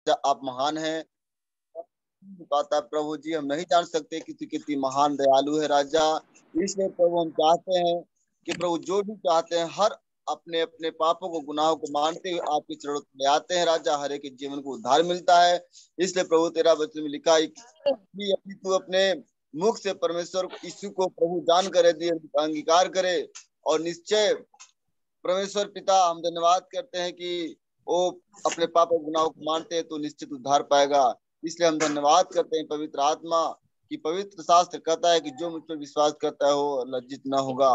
आप महान हैं। पाता प्रभु जी, हम नहीं जान सकते कि तू कितनी महान दयालु है राजा। इसलिए प्रभु हम चाहते हैं कि प्रभु जो भी चाहते हैं, हर अपने अपने पापों को, गुनाहों को मानते हुए आपके चरणों में ले आते हैं राजा। हर एक के जीवन को उद्धार मिलता है। इसलिए प्रभु तेरा वचन में लिखा है कि यदि तू अपने मुख से परमेश्वर यीशु को प्रभु जान करे दिए, अंगीकार करे, और निश्चय परमेश्वर पिता, हम धन्यवाद करते हैं कि वो अपने पाप और गुनाहों को मानते हैं तो निश्चित उद्धार पाएगा। इसलिए हम धन्यवाद करते हैं पवित्र आत्मा कि पवित्र शास्त्र कहता है कि जो मुझ पर विश्वास करता है वो लज्जित न होगा।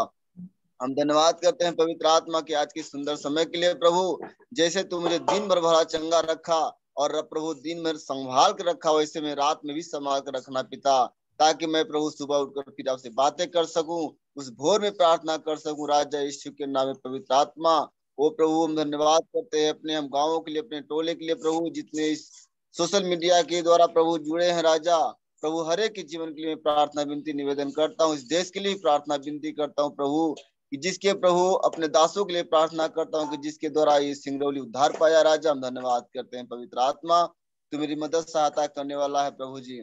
हम धन्यवाद करते हैं पवित्र आत्मा के आज के सुंदर समय के लिए प्रभु। जैसे तू मुझे दिन भर भरा चंगा रखा और प्रभु दिन भर संभाल कर रखा, वैसे मैं रात में भी संभाल कर रखना पिता, ताकि मैं प्रभु सुबह उठकर फिर आपसे बातें कर सकूं, उस भोर में प्रार्थना कर सकूं राजा यीशु के नाम में। पवित्र आत्मा वो प्रभु हम धन्यवाद करते हैं अपने हम गांवों के लिए, अपने टोले के लिए प्रभु, जितने इस सोशल मीडिया के द्वारा प्रभु जुड़े हैं राजा। प्रभु हर एक के जीवन के लिए प्रार्थना विनती निवेदन करता हूँ। इस देश के लिए प्रार्थना विनती करता हूँ प्रभु, कि जिसके प्रभु अपने दासों के लिए प्रार्थना करता हूँ कि जिसके द्वारा ये सिंगरौली उद्धार पाया राजा। हम धन्यवाद करते हैं पवित्र आत्मा, तू मेरी मदद सहायता करने वाला है प्रभु जी।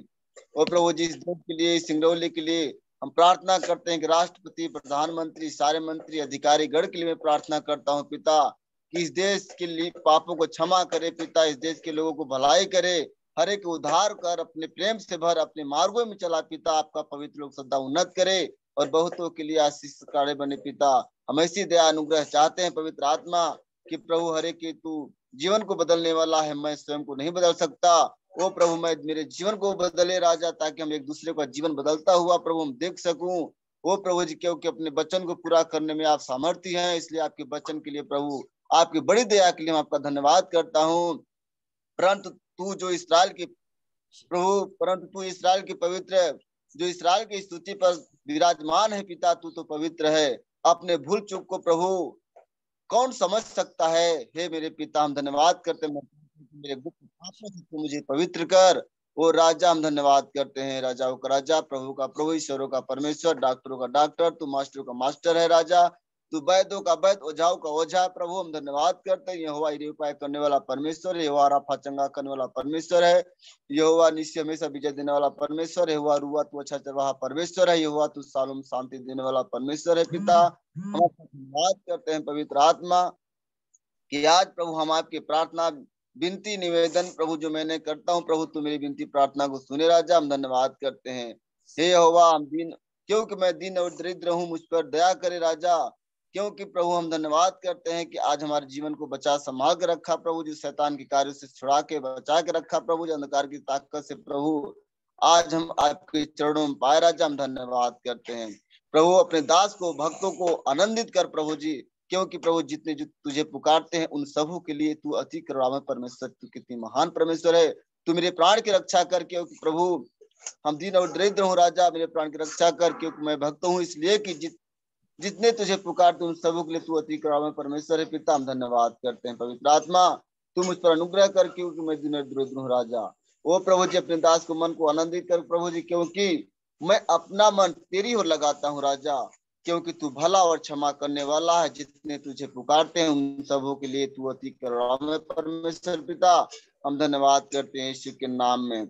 और प्रभु जी इस देश के लिए, सिंगरौली के लिए हम प्रार्थना करते हैं कि राष्ट्रपति, प्रधानमंत्री, सारे मंत्री, अधिकारी गण के लिए मैं प्रार्थना करता हूँ पिता, कि इस देश के लिए पापों को क्षमा करे पिता, इस देश के लोगों को भलाई करे, हर एक उद्धार कर, अपने प्रेम से भर, अपने मार्गों में चला पिता, आपका पवित्र लोग सदा उन्नत करे और बहुतों के लिए आशीष कार्य बने पिता। हम ऐसी दया अनुग्रह चाहते हैं पवित्र आत्मा कि प्रभु हर एक की तू जीवन को बदलने वाला है, मैं स्वयं को नहीं बदल सकता। ओ प्रभु मैं मेरे जीवन को बदले राजा, ताकि हम एक दूसरे का जीवन बदलता हुआ प्रभु हम देख सकूं। ओ प्रभु जी, क्योंकि अपने वचन को पूरा करने में आप सामर्थ्य हैं, इसलिए आपके वचन के लिए प्रभु, आपकी बड़ी दया के लिए मैं आपका धन्यवाद करता हूँ। परंतु तू जो इसराइल की प्रभु, परंतु तू इसराइल की पवित्र, जो इसराइल की स्तुति पर विराजमान है पिता, तू तो पवित्र है। अपने भूल चूक को प्रभु कौन समझ सकता है। हे मेरे पिता, हम धन्यवाद करते हैं, मेरे गुप्त पापों से तू मुझे पवित्र कर। ओ राजा, हम धन्यवाद करते हैं, राजाओं का राजा, प्रभु का प्रभु, ईश्वरों का परमेश्वर, डॉक्टरों का डॉक्टर, तू मास्टरों का मास्टर है राजा, तू वैद्यों का वैद्य, ओझाओं का ओझा। प्रभु हम धन्यवाद करते हैं, यहोवा ईरे उपाय करने वाला परमेश्वर है, यहोवा राफा चंगा करने वाला परमेश्वर है, यहोवा निश्चय हमेशा विजय देने वाला परमेश्वर है, यहोवा रुआ तू अच्छा चरवाहा परमेश्वर है, यहोवा तू सालों शांति देने वाला परमेश्वर है पिता। हम आपका धन्यवाद करते हैं पवित्र आत्मा कि आज प्रभु हम आपकी प्रार्थना विनती निवेदन प्रभु जो मैंने करता हूँ प्रभु, तू मेरी विनती प्रार्थना को सुने राजा। हम धन्यवाद करते हैं, हे यहोवा, हम दिन, क्योंकि मैं दीन और दरिद्र हूँ, मुझ पर दया करे राजा। क्योंकि प्रभु हम धन्यवाद करते हैं कि आज हमारे जीवन को बचा संभाल के रखा प्रभु, जो शैतान के कार्य से छुड़ा के बचा के रखा प्रभु, जो अंधकार की ताकत से प्रभु आज हम आपके चरणों में पाए राजा। हम धन्यवाद करते हैं प्रभु, अपने दास को, भक्तों को आनंदित कर प्रभु जी, क्योंकि प्रभु जितने जो तुझे पुकारते हैं उन सबों के लिए तू अति करुणामय परमेश्वर, तू कितनी महान परमेश्वर है। तू मेरे प्राण की रक्षा कर, क्योंकि प्रभु हम दीन और दरिद्र हूँ राजा, मेरे प्राण की रक्षा कर, क्योंकि मैं भक्त हूँ, इसलिए कि जितने तुझे पुकारते उन सबों के लिए तू अति करुणामय परमेश्वर है पिता। हम धन्यवाद करते हैं पवित्र आत्मा, तू मुझ पर अनुग्रह कर, क्योंकि मैं दीन और दरिद्र हूँ राजा। ओ प्रभु जी, अपने दास को मन को आनंदित कर प्रभु जी, क्योंकि मैं अपना मन तेरी ओर लगाता हूँ राजा, क्योंकि तू भला और क्षमा करने वाला है। जितने तुझे पुकारते हैं उन सबों के लिए तू अति करुणामय परमेश्वर पिता। हम धन्यवाद करते हैं यीशु के नाम में।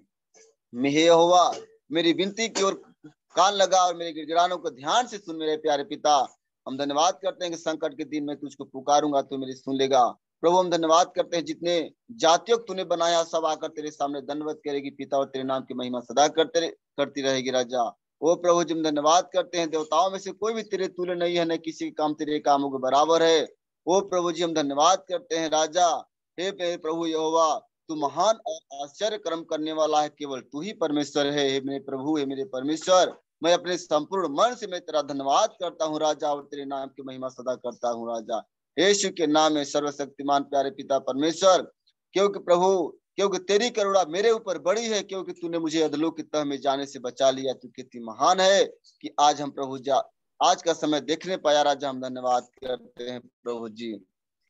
हे यहोवा, मेरी विनती की ओर कान लगा और मेरे गिड़गिड़ानों को ध्यान से सुन मेरे प्यारे पिता। हम धन्यवाद करते हैं कि संकट के दिन में तुझको पुकारूंगा तो मेरी सुन लेगा प्रभु। हम धन्यवाद करते हैं जितने जातियों को तूने बनाया सब आकर तेरे सामने दंडवत करेगी पिता, और तेरे नाम की महिमा सदा करती रहेगी राजा। ओ प्रभु जी, हम धन्यवाद करते हैं, देवताओं में से कोई भी तेरे तुल्य नहीं है, न किसी काम तेरे कामों के बराबर है। ओ प्रभु जी, हम धन्यवाद करते हैं राजा। हे प्रभु यहोवा, तू महान और आश्चर्य कर्म करने वाला है, केवल तू ही परमेश्वर है। हे मेरे प्रभु, हे मेरे परमेश्वर, मैं अपने संपूर्ण मन से मैं तेरा धन्यवाद करता हूँ राजा, और तेरे नाम की महिमा सदा करता हूँ राजा। यीशु के नाम में सर्वशक्तिमान प्यारे पिता परमेश्वर, क्योंकि प्रभु, क्योंकि तेरी करुणा मेरे ऊपर बड़ी है, क्योंकि तूने मुझे अधलों की तह में जाने से बचा लिया। तू कितनी महान है कि आज हम प्रभु आज का समय देखने पाया राजा। हम धन्यवाद करते हैं प्रभु जी।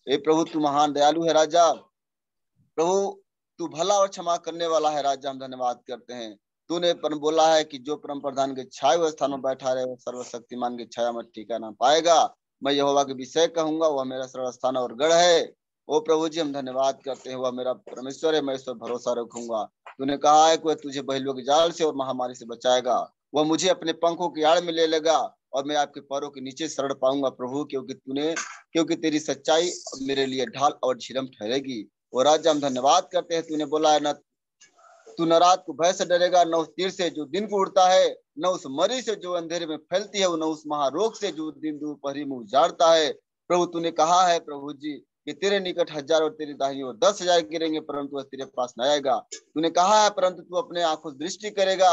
हे प्रभु, तू महान दयालु है राजा, प्रभु तू भला और क्षमा करने वाला है राजा। हम धन्यवाद करते हैं, तूने परम बोला है कि जो परम प्रधान के छाए हुए स्थान में बैठा रहे, वो सर्वशक्तिमान की छाया में ठिकाना पाएगा। मैं यहोवा के विषय कहूंगा, वह मेरा सर्वस्थान और गढ़ है, ओ प्रभु जी हम धन्यवाद करते हैं, वह मेरा परमेश्वर है, मैं इस पर भरोसा रखूंगा। तूने कहा है कि वह तुझे बहेलियों के जाल से और महामारी से बचाएगा। वह मुझे अपने पंखों की आड़ में ले लेगा और मैं आपके पैरों के नीचे शरण पाऊंगा प्रभु, क्योंकि तेरी सच्चाई मेरे लिए ढाल और झिलम ठहरेगी। और राजा हम धन्यवाद करते हैं, तूने बोला है, न तू न रात को भय से डरेगा, न उस तीर से जो दिन को उड़ता है, न उस मरी से जो अंधेरे में फैलती है, न उस महारोग से जो दिन दोपहरी में उजाड़ता है। प्रभु तूने कहा है प्रभु जी कि तेरे निकट 1000 और तेरी दाहिनी ओर 10,000 गिरेंगे, परंतु वह तेरे पास न आएगा। तूने कहा है परंतु तू अपने आंखों से दृष्टि करेगा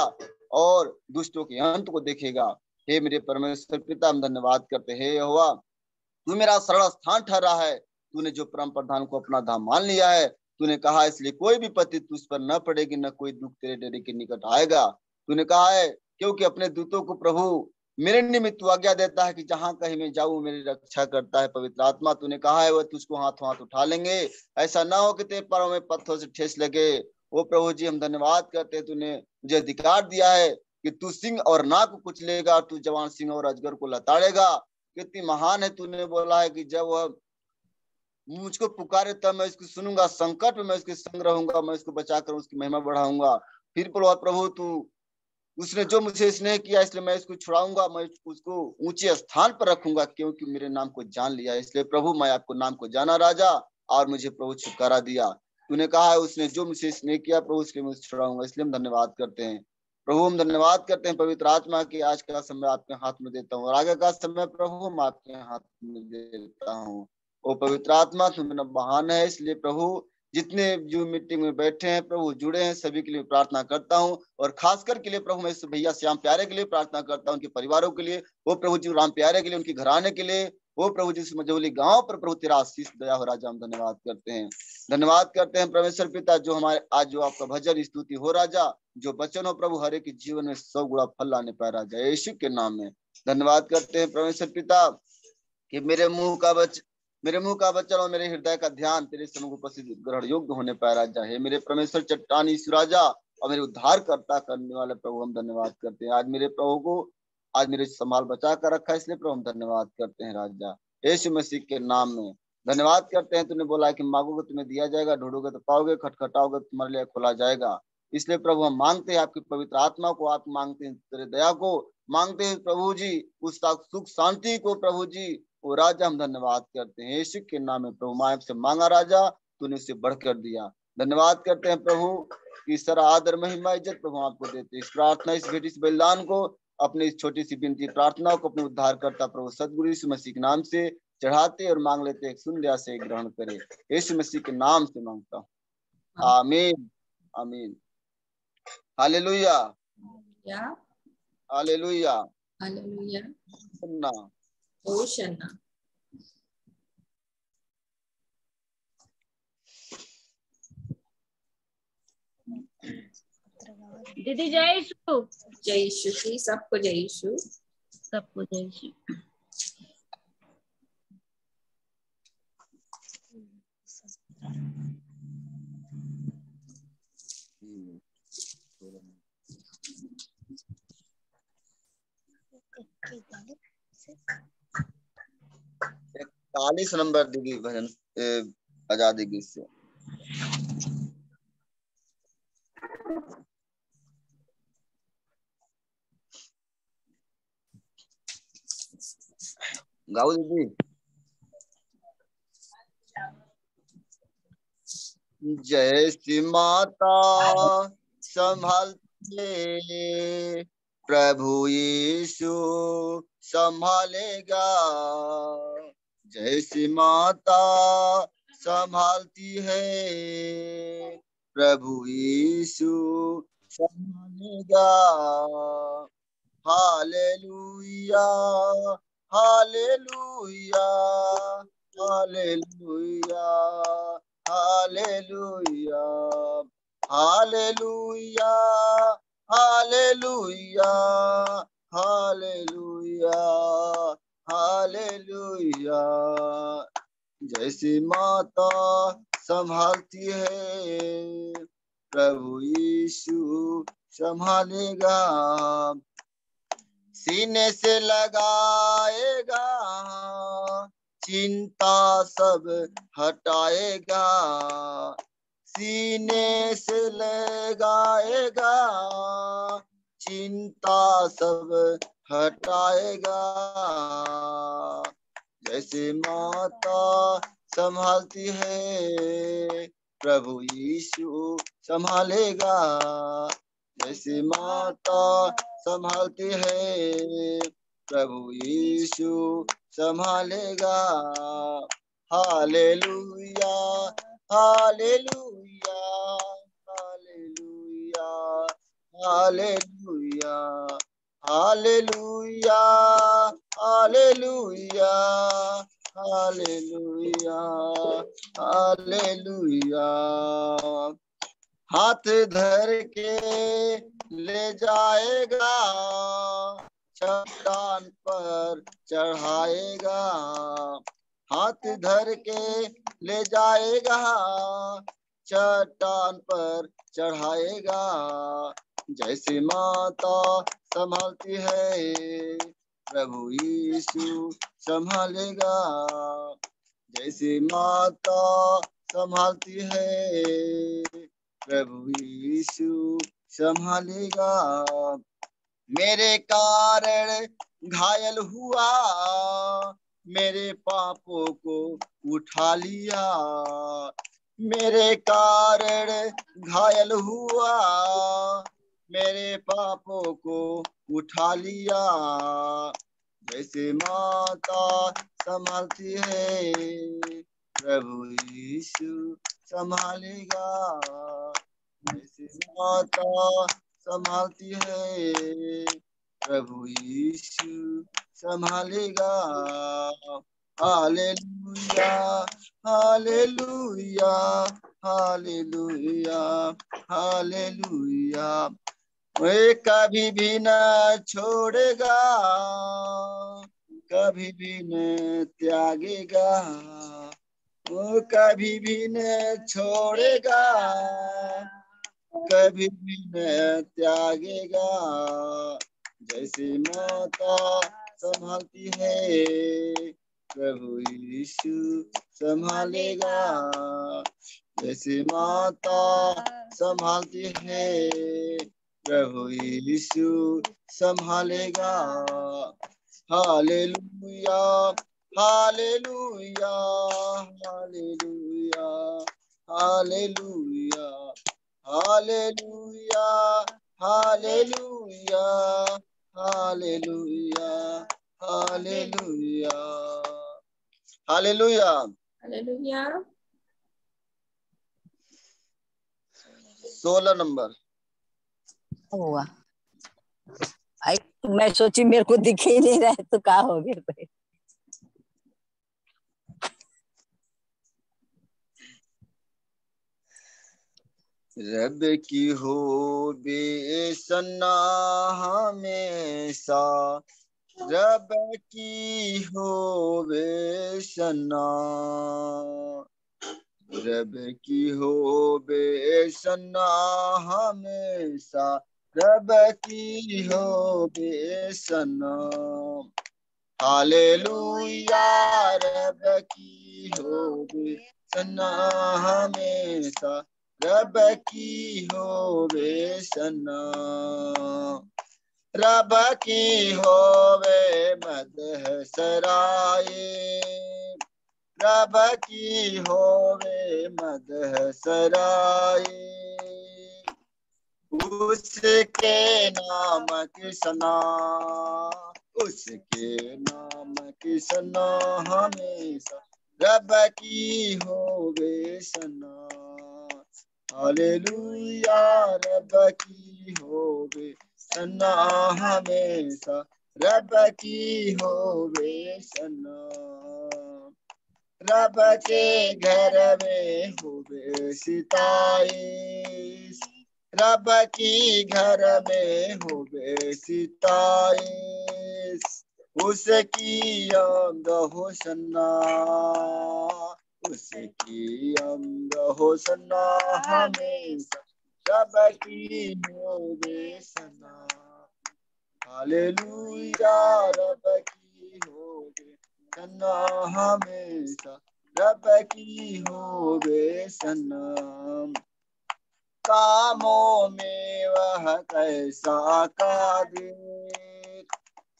और दुष्टों के अंत को देखेगा। हे मेरे परमेश्वर पिता हम धन्यवाद करते हैं, यहोवा तू मेरा शरण स्थान ठहरा है। तूने जो परम प्रधान को अपना धाम मान लिया है। तूने कहा इसलिए कोई भी विपत्ति तुझ पर न पड़ेगी, न कोई दुख तेरे डेरे के निकट आएगा। तूने कहा है क्योंकि अपने दूतों को प्रभु मेरे निमित्त तू आज्ञा देता है कि जहां कहीं मैं जाऊं मेरी रक्षा करता है। पवित्र आत्मा तूने कहा है वह तुझको हाथों हाथ उठा लेंगे, ऐसा ना हो कि तेरे पैरों में पत्थरों से ठेस लगे। ओ प्रभु जी हम धन्यवाद करते हैं, तूने मुझे अधिकार दिया है कि तू सिंह और नाग को कुचलेगा, तू जवान सिंह और अजगर को लताड़ेगा। कितनी महान है, तूने बोला है कि जब वह मुझको पुकारे तब मैं इसको सुनूंगा, संकट में मैं इसके संग रहूंगा, मैं इसको बचाकर उसकी महिमा बढ़ाऊंगा। फिर बोला प्रभु तू उसने जो मुझे स्नेह किया इसलिए मैं इसको छुड़ाऊंगा, मैं उसको ऊंचे स्थान पर रखूंगा, क्योंकि मेरे नाम को जान लिया। इसलिए प्रभु मैं आपको नाम को जाना राजा, और मुझे प्रभु छुटकारा दिया। तूने कहा है उसने जो मुझे स्नेह किया प्रभु इसलिए मैं उसे छुड़ाऊंगा। इसलिए हम धन्यवाद करते हैं प्रभु, हम धन्यवाद करते हैं पवित्र आत्मा की आज का समय आपके हाथ में देता हूँ और आगे का समय प्रभु हम आपके हाथ में देता हूँ। ओ पवित्र आत्मा तुम महान है, इसलिए प्रभु जितने जो मीटिंग में बैठे हैं प्रभु जुड़े हैं सभी के लिए प्रार्थना करता हूँ, और खासकर के लिए प्रभु मैं इस भैया श्याम प्यारे के लिए प्रार्थना करता हूँ, उनके परिवारों के लिए, वो प्रभु जी राम प्यारे के लिए, उनके घराने के लिए, वो प्रभु जी मझौली गांव पर प्रभु तेरा आशीष दया हो राजा। हम धन्यवाद करते हैं, धन्यवाद करते हैं परमेश्वर पिता, जो हमारे आज जो आपका भजन स्तुति हो राजा, जो वचन हो प्रभु हर एक जीवन में 100 गुणा फल लाने पाए राजा, यीशु के नाम में धन्यवाद करते हैं परमेश्वर पिता कि मेरे मुंह का वचन और मेरे हृदय का ध्यान तेरे समुख उपस्थित ग्रहण योग्य होने पाए राजा। है मेरे परमेश्वर चट्टान यीशु राजा और मेरे उद्धार करता करने वाले प्रभु हम धन्यवाद करते हैं। आज मेरे प्रभु को आज मेरे संभाल बचा कर रखा है, इसलिए प्रभु हम धन्यवाद करते हैं राजा यीशु मसीह के नाम में धन्यवाद करते हैं। तूने बोला है कि मांगोगे तुम्हें दिया जाएगा, ढूंढोगे तो पाओगे, खटखटाओगे तो तुम्हारे लिए खोला जाएगा। इसलिए प्रभु हम मांगते हैं आपकी पवित्र आत्मा को, आप मांगते हैं तेरे दया को, मांगते हैं प्रभु जी उस सुख शांति को प्रभु जी। वो राजा हम धन्यवाद करते हैं यीशु के नाम में प्रभु, माँ से मांगा राजा तूने उसे बढ़कर दिया। धन्यवाद करते हैं प्रभु कि सारा आदर महिमा इज्जत प्रभु आपको देते हैं। इस प्रार्थना इस भेंट इस बलिदान को अपनी इस छोटी सी विनती प्रार्थना को अपने उद्धार करता प्रभु सदगुरु यीशु मसीह के नाम से चढ़ाते और मांग लेते हैं, सुन लिया से ग्रहण करे, यीशु मसीह के नाम से मांगता हूँ, आमीन आमीन। हालेलुया हालेलुया हालेलुया सुनना होशन्ना। दीदी जय यीशु। जय यीशु की सबको जय यीशु, सबको जय यीशु। चालीस नंबर दीदी भजन आजादी गीत से गाओ दीदी। जय श्री माता संभालते प्रभु यीशु संभालेगा, जय श्री माता संभालती है प्रभु यीशु संभालेगा। Hallelujah hallelujah hallelujah hallelujah hallelujah hallelujah hallelujah hallelujah. जैसी माता संभालती है प्रभु यीशु संभालेगा, सीने से लगाएगा चिंता सब हटाएगा, सीने से लगाएगा, चिंता सब हटाएगा। जैसे माता संभालती है, प्रभु यीशु संभालेगा। जैसे माता संभालती है, प्रभु यीशु संभालेगा। Hallelujah, hallelujah, hallelujah, hallelujah, hallelujah, hallelujah, hallelujah, hallelujah. हाथ धर के ले जाएगा, चट्टान पर चढ़ाएगा। हाथ धर के ले जाएगा, चट्टान पर चढ़ाएगा। जैसे माता संभालती है, प्रभु यीशु संभालेगा। जैसे माता संभालती है, प्रभु यीशु संभालेगा। मेरे कारण घायल हुआ, मेरे पापों को उठा लिया। मेरे कारण घायल हुआ, मेरे पापों को उठा लिया। जैसे माता संभालती है, प्रभु यीशु संभालेगा। जैसे माता संभालती है, प्रभु यीशु संभालेगा। Hallelujah, hallelujah, hallelujah, hallelujah. वे कभी भी न छोड़ेगा, कभी भी न त्यागेगा। वो कभी भी न छोड़ेगा, कभी भी न त्यागेगा। जैसे माता संभालती है, प्रभु यीशु संभालेगा। जैसे माता संभालती है, प्रभु यीशु संभालेगा। Hallelujah, hallelujah, hallelujah, hallelujah, hallelujah, hallelujah, hallelujah, hallelujah, hallelujah. Hallelujah. 16 number. हुआ भाई, मैं सोची मेरे को दिख ही नहीं रहा है तो क्या हो गया भाई। रब की हो बेसना हमेशा, रब की हो बेसना, रब की हो बेसना हमेशा, रब की हो बेसना। हालेलुया, रब की हो बेसना हमेशा, रब की हो बेसना। रब की होवे मदह सराए, रब की होवे मदह सराए। उसके नाम की सना, उसके नाम की सना हमेशा, रब की होवे सना। हालेलुया, रब की होवे सना हमेशा, रब की होवे सना। रब के घर में होवे सिताईस, रब की घर में होवे सिताईस। उसकी आमद होसन्ना, उसकी आमद होसन्ना हमेशा, रब की होवे सना। हालेलुया, रब की होवे सन्ना हमेशा रब की होवे सन्ना। कामों में वह कैसा कादिर,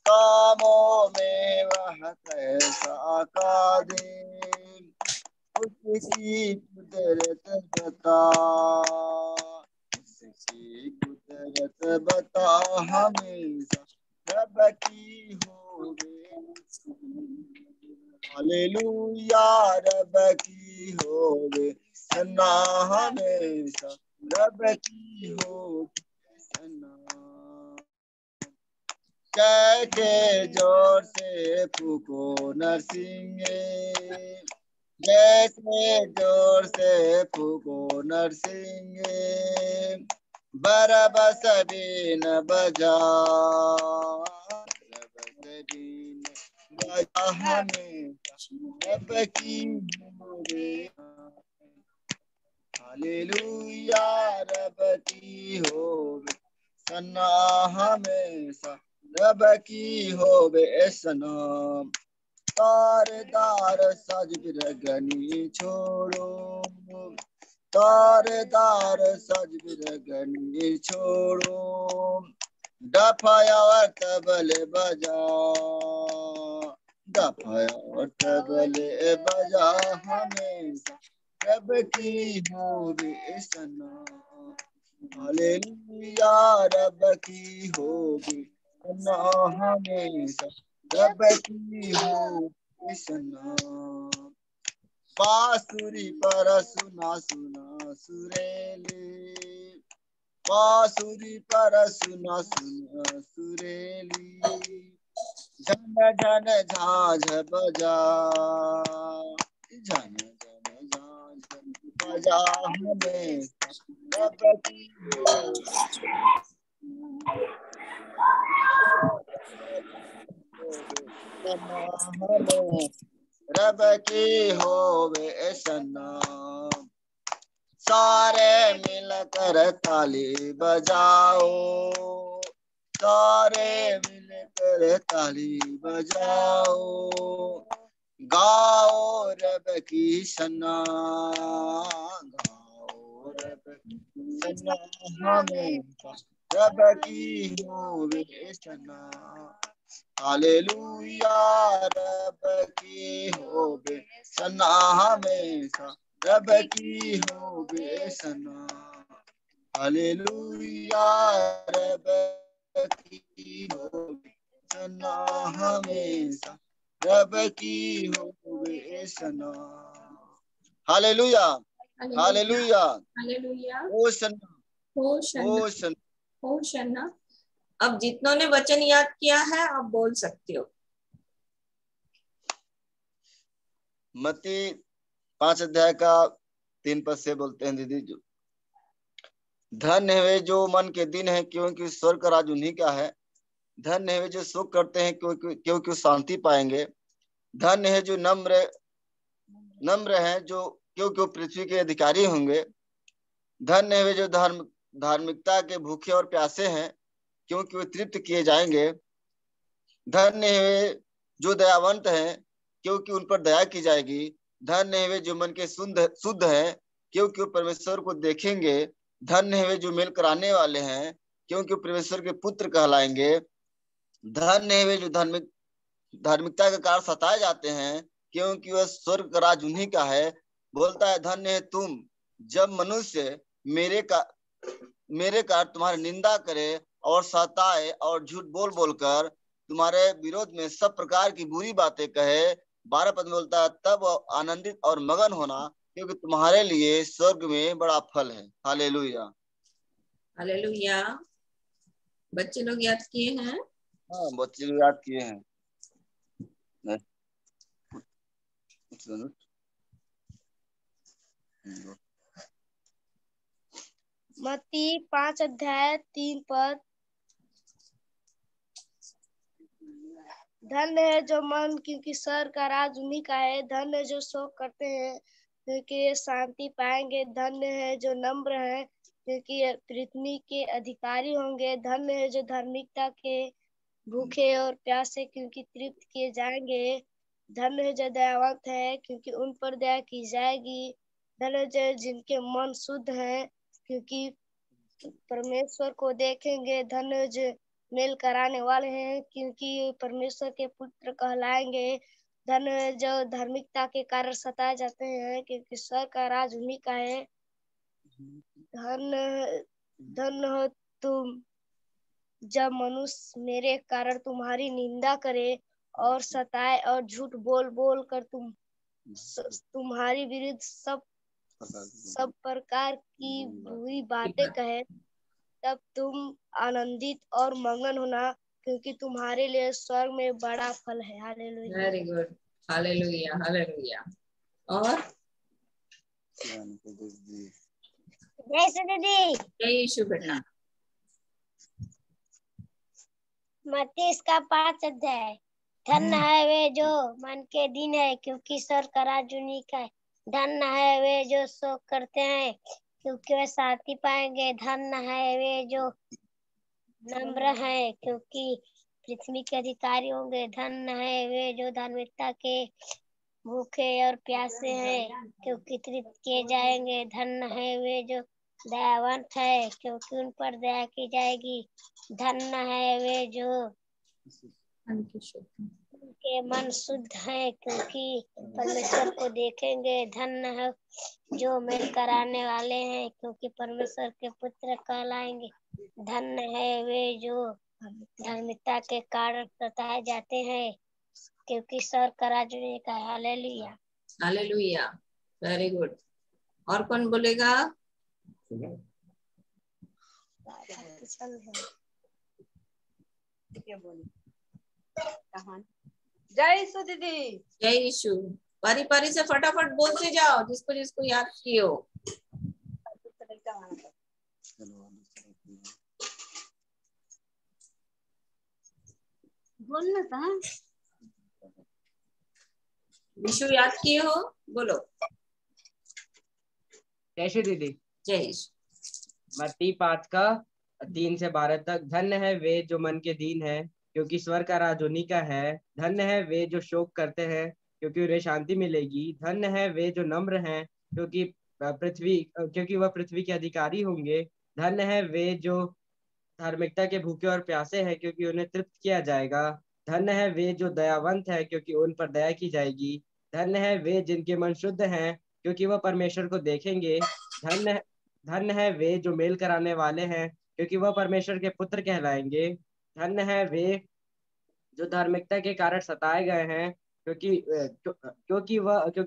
कामों में वह कैसा कादिर, उसकी कुदरत बता, उसकी कुदरत बता हमेशा रब की होवे। हालेलुया रब की होवे सन्ना हमेशा रब की होवे सन्ना। कह के जोर से फूको नरसिंगे, जैसे जोर से फूको नरसिंगे, बरबस बीन बजा, बरबस बीन बजा हमेशा रब की होवे। हालेलुया रब की होवे सन्ना हमेशा रब की होवे सन्ना। तारदार सज बिरगनी छोड़ो, तारदार सज बिरगनी छोड़ो, डफाया और तबल बजा, डफाया और तबल बजा हमेशा रब की होवे सन्ना। हालेलुया रब की होवे सन्ना हमेशा रब की होवे सन्ना। बांसुरी पर सुना सुना सुरेली, बांसुरी पर सुना सुना सुरेली, झन झन झांझ बजा, झन झन झांझ बजा हमेशा रब की होवे रब की होवे सन्ना। सारे मिलकर ताली बजाओ, सारे मिलकर ताली बजाओ, गाओ रब की सन्ना, गाओ रब की सन्ना हमेशा रब की होवे सन्ना। हालेलुया रब की होवे सन्ना हमेशा रब की होवे सन्ना। हालेलुया रब की होवे सन्ना हमेशा रब की होवे सन्ना। हालेलुया हालेलुया हालेलुया ओ सन्ना होशन्ना ओ सन्ना। होशन्ना। अब जितनों ने वचन याद किया है आप बोल सकते हो। मत्ती 5 अध्याय का 3 पद से बोलते हैं दीदी। जो धन्य है वे जो मन के दिन है, क्योंकि स्वर्ग का राज उन्हीं का है। धन्य है वे जो शोक करते हैं, क्योंकि शांति पाएंगे। धन्य है जो नम्र हैं, जो क्योंकि पृथ्वी के अधिकारी होंगे। धन्य है वे जो धार्मिकता के भूखे और प्यासे हैं, क्योंकि वे तृप्त किए जाएंगे। धन्य है वे जो दयावंत हैं, क्योंकि उन पर दया की जाएगी। धन्य है वे जो मन के शुद्ध हैं, क्योंकि वो परमेश्वर को देखेंगे। धन्य है वे जो मेल कराने वाले हैं, क्योंकि परमेश्वर के पुत्र कहलाएंगे। धन्य है वे जो धार्मिकता के कारण सताए जाते हैं, क्योंकि वह स्वर्ग का राज उन्हीं का है। बोलता है धन्य है तुम जब मनुष्य मेरे कारण तुम्हारी निंदा करे और सताए और झूठ बोल बोलकर तुम्हारे विरोध में सब प्रकार की बुरी बातें कहे। 12 पद में बोलता है तब आनंदित और मगन होना, क्योंकि तुम्हारे लिए स्वर्ग में बड़ा फल है। Hallelujah hallelujah. बच्चे लोग याद किए हैं। हाँ बच्चे लोग याद किए हैं। मत्ती 5 अध्याय 3 पद। धन्य है जो मन, क्योंकि स्वर्ग का राज उन्हीं का है। धन्य है जो शोक करते हैं, क्योंकि ये शांति पाएंगे। धन्य है जो नम्र है, क्योंकि ये पृथ्वी के अधिकारी होंगे। धन्य है जो धार्मिकता के भूखे और प्यासे, क्योंकि तृप्त किए जाएंगे। धन्य है जो दयावंत है, क्योंकि उन पर दया की जाएगी। धन्य है जो जिनके मन शुद्ध है, क्योंकि परमेश्वर को देखेंगे। धन्य है जो मेल कराने वाले हैं, क्योंकि परमेश्वर के पुत्र कहलाएंगे। धन्य है जो धार्मिकता के कारण सताए जाते हैं, क्योंकि स्वर्ग का राज उन्हीं का है। धन्य हो तुम जब मनुष्य मेरे कारण तुम्हारी निंदा करे और सताए और झूठ बोल बोल कर तुम्हारी विरुद्ध सब प्रकार की बुरी बातें कहे, तब तुम आनंदित और मगन होना, क्योंकि तुम्हारे लिए स्वर्ग में बड़ा फल है। Hallelujah. Very good, hallelujah, hallelujah. और जैसे दीदी जय यीशु बेटा। मत्ती इसका 5 अध्याय। धन्य है वे जो मन के दीन है, क्योंकि स्वर्ग का राज उन्हीं का है। धन्य है वे जो शोक करते हैं, क्योंकि वे शांति पाएंगे। धन्य है वे जो नम्र है, क्योंकि पृथ्वी के अधिकारी होंगे। धन्य है वे जो धार्मिकता के भूखे और प्यासे हैं, क्योंकि तृप्त किए जाएंगे। धन्य है वे जो दयावंत है, क्योंकि उन पर दया की जाएगी। धन्य है वे जो के मन शुद्ध है, क्योंकि परमेश्वर को देखेंगे। धन्य है जो मेल कराने वाले हैं, क्योंकि परमेश्वर के पुत्र कहलाएंगे। धन्य है वे जो धार्मिकता के कारण सताए जाते हैं, क्योंकि स्वर्ग का राज उन्हीं का है। Hallelujah, hallelujah, very good. और कौन बोलेगा? जय यीशु दीदी। जय यीशु। पारी पारी से फटाफट बोलते जाओ, जिसको जिसको याद किए हो। बोलना था। यीशु याद किए हो, बोलो। जय दीदी। जय यीशु। मत्ती 5 का 3 से 12 तक। धन्य है वे जो मन के दीन है, क्योंकि स्वर्ग का राज उन्हीं का है। धन्य है वे जो शोक करते हैं, क्योंकि उन्हें शांति मिलेगी। धन्य है वे जो नम्र हैं, क्योंकि वह पृथ्वी के अधिकारी होंगे। धन्य है वे जो धार्मिकता के भूखे और प्यासे हैं, क्योंकि उन्हें तृप्त किया जाएगा। धन्य है वे जो दयावंत है, क्योंकि उन पर दया की जाएगी। धन्य है वे जिनके मन शुद्ध हैं, क्योंकि वह परमेश्वर को देखेंगे। धन्य है वे जो मेल कराने वाले हैं, क्योंकि वह परमेश्वर के पुत्र कहलाएंगे। धन्य है वे जो धार्मिकता के कारण सताए गए हैं, क्योंकि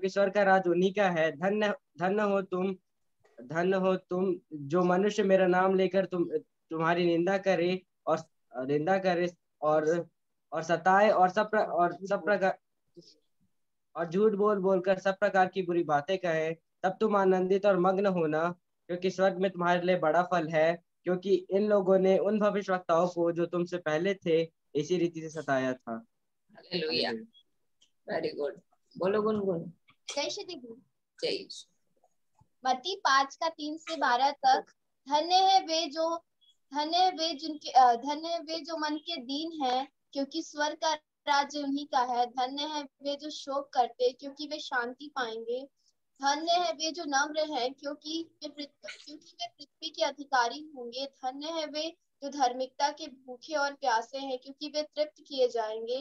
स्वर्ग का राज उन्हीं का है। धन्य हो तुम जो मनुष्य मेरा नाम लेकर तुम्हारी निंदा करे और सताए और सब प्रकार और झूठ बोल बोलकर सब प्रकार की बुरी बातें कहे, तब तुम आनंदित और मग्न होना, क्योंकि स्वर्ग में तुम्हारे लिए बड़ा फल है। क्योंकि इन लोगों ने उन भविष्यवक्ताओं को जो तुमसे पहले थे इसी रीति से सताया था। Hallelujah, very good. बोलो गुनगुन। जय श्री दीदी। जय यीशु। मत्ती 5 का 3 से 12 तक। धन्य है वे जो मन के दीन है, क्योंकि स्वर्ग का राज्य उन्हीं का है। धन्य है वे जो शोक करते, क्योंकि वे शांति पाएंगे। धन्य है वे जो नम्र हैं, क्योंकि वे पृथ्वी के अधिकारी होंगे। धन्य है वे जो धार्मिकता के भूखे और प्यासे हैं, क्योंकि वे तृप्त किए जाएंगे।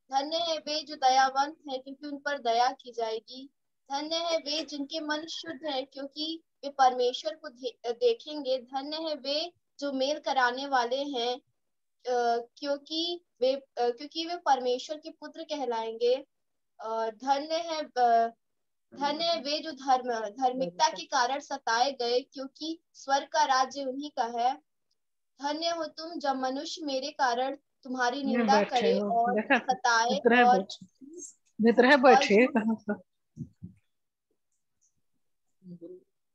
धन्य है वे जो दयावंत हैं, क्योंकि उन पर दया की जाएगी। धन्य है वे जिनके मन शुद्ध है, क्योंकि वे परमेश्वर को देखेंगे। धन्य है वे जो मेल कराने वाले हैं, क्योंकि वे परमेश्वर के पुत्र कहलाएंगे। धन्य है वे जो धार्मिकता के कारण सताए गए, क्योंकि स्वर्ग का राज्य उन्हीं का है। धन्य हो तुम जब मनुष्य मेरे कारण तुम्हारी निंदा करे और सताए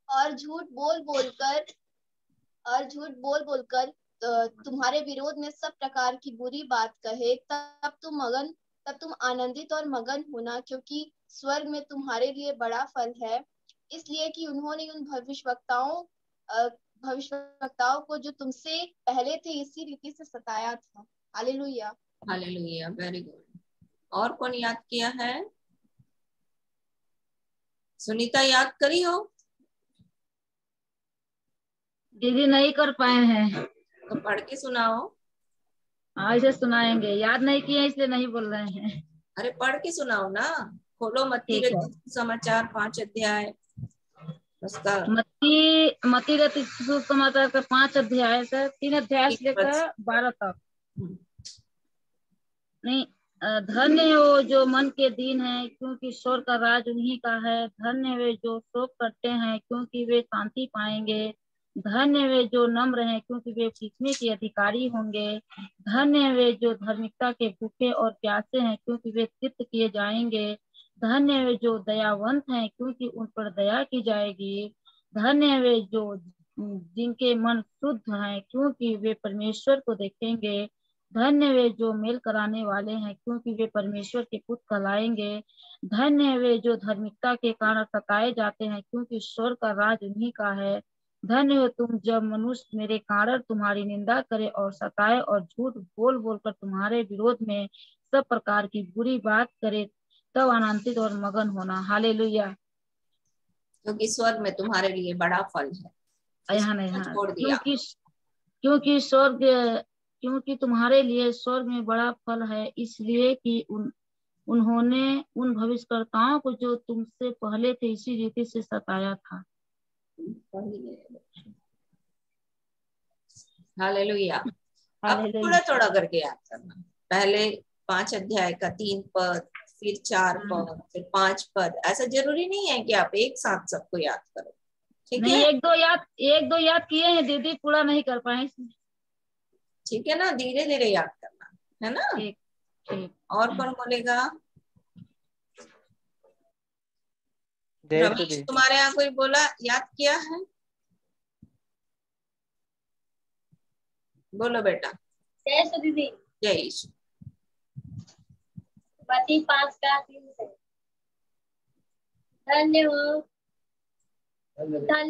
और झूठ बोल बोलकर तुम्हारे विरोध में सब प्रकार की बुरी बात कहे, तब तुम आनंदित और मगन होना, क्योंकि स्वर्ग में तुम्हारे लिए बड़ा फल है। इसलिए कि उन्होंने उन भविष्यवक्ताओं को जो तुमसे पहले थे इसी रीति से सताया था। Hallelujah, hallelujah, very good. और कौन याद किया है? सुनीता याद करी हो? दीदी नहीं कर पाए हैं। तो पढ़ के सुनाओ। ऐसे सुनाएंगे, याद नहीं किए इसलिए नहीं बोल रहे हैं। अरे पढ़ के सुनाओ ना। खोलो मत्ती ठीक है। रचित समाचार 5 अध्याय उसका मत्ती रचित समाचार का 5 अध्याय से 3 अध्याय से लेकर 12 तक। नहीं, धन्य है वो जो मन के दीन है, क्योंकि ईश्वर का राज उन्हीं का है। धन्य है वे जो शोक करते हैं, क्योंकि वे शांति पाएंगे। धन्य है वे जो नम्र हैं, क्योंकि वे पृथ्वी के अधिकारी होंगे। धन्य है वे जो धार्मिकता के भूखे और प्यासे हैं, क्योंकि वे तृप्त किए जाएंगे। धन्य है वे जो दयावंत हैं, क्योंकि उन पर दया की जाएगी। धन्य है वे जो जिनके मन शुद्ध हैं, क्योंकि वे परमेश्वर को देखेंगे। धन्य वे जो मेल कराने वाले हैं, क्योंकि वे परमेश्वर के पुत्र कहलाएंगे। धन्य है वे जो धार्मिकता के कारण सताए जाते हैं, क्योंकि ईश्वर का राज उन्हीं का है। धन्य हो तुम जब मनुष्य मेरे कारण तुम्हारी निंदा करे और सताए और झूठ बोल बोलकर तुम्हारे विरोध में सब प्रकार की बुरी बात करे, तब आनंदित और मगन होना। हालेलुया। क्योंकि स्वर्ग में तुम्हारे लिए बड़ा फल है। यहाँ नहीं, छोड़ दिया। क्योंकि तुम्हारे लिए स्वर्ग में बड़ा फल है, इसलिए कि उन्होंने उन भविष्यकर्ताओं को जो तुमसे पहले थे इसी रीति से सताया था। हालेलुया। अब थोड़ा थोड़ा करके याद करना। पहले 5 अध्याय का 3 पद, फिर 4 पद, फिर 5 पद। ऐसा जरूरी नहीं है कि आप एक साथ सबको याद करो। ठीक है, एक दो याद किए हैं दीदी, पूरा नहीं कर पाए। ठीक है ना, धीरे धीरे याद करना है ना। ठीक। और कौन बोलेगा? रमेश, तुम्हारे यहाँ कोई बोला, याद किया है? बोलो बेटा। जय दीदी। जय। मत्ती 5 का 3 से। धन्य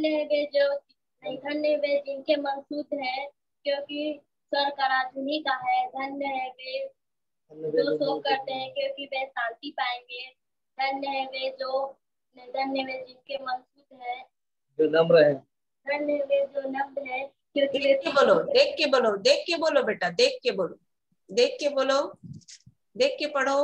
है वे जिनके मन शुद्ध है, क्योंकि स्वर्ग का राज उन्हीं का है। धन्य है वे जो शोक करते हैं, क्योंकि वे शांति पाएंगे। धन्य है वे जिनके मन शुद्ध है, जो नम्र है। धन्य है वे जो नम्र है, क्योंकि वे देख के बोलो बेटा, देख के बोलो, देख के पढ़ो।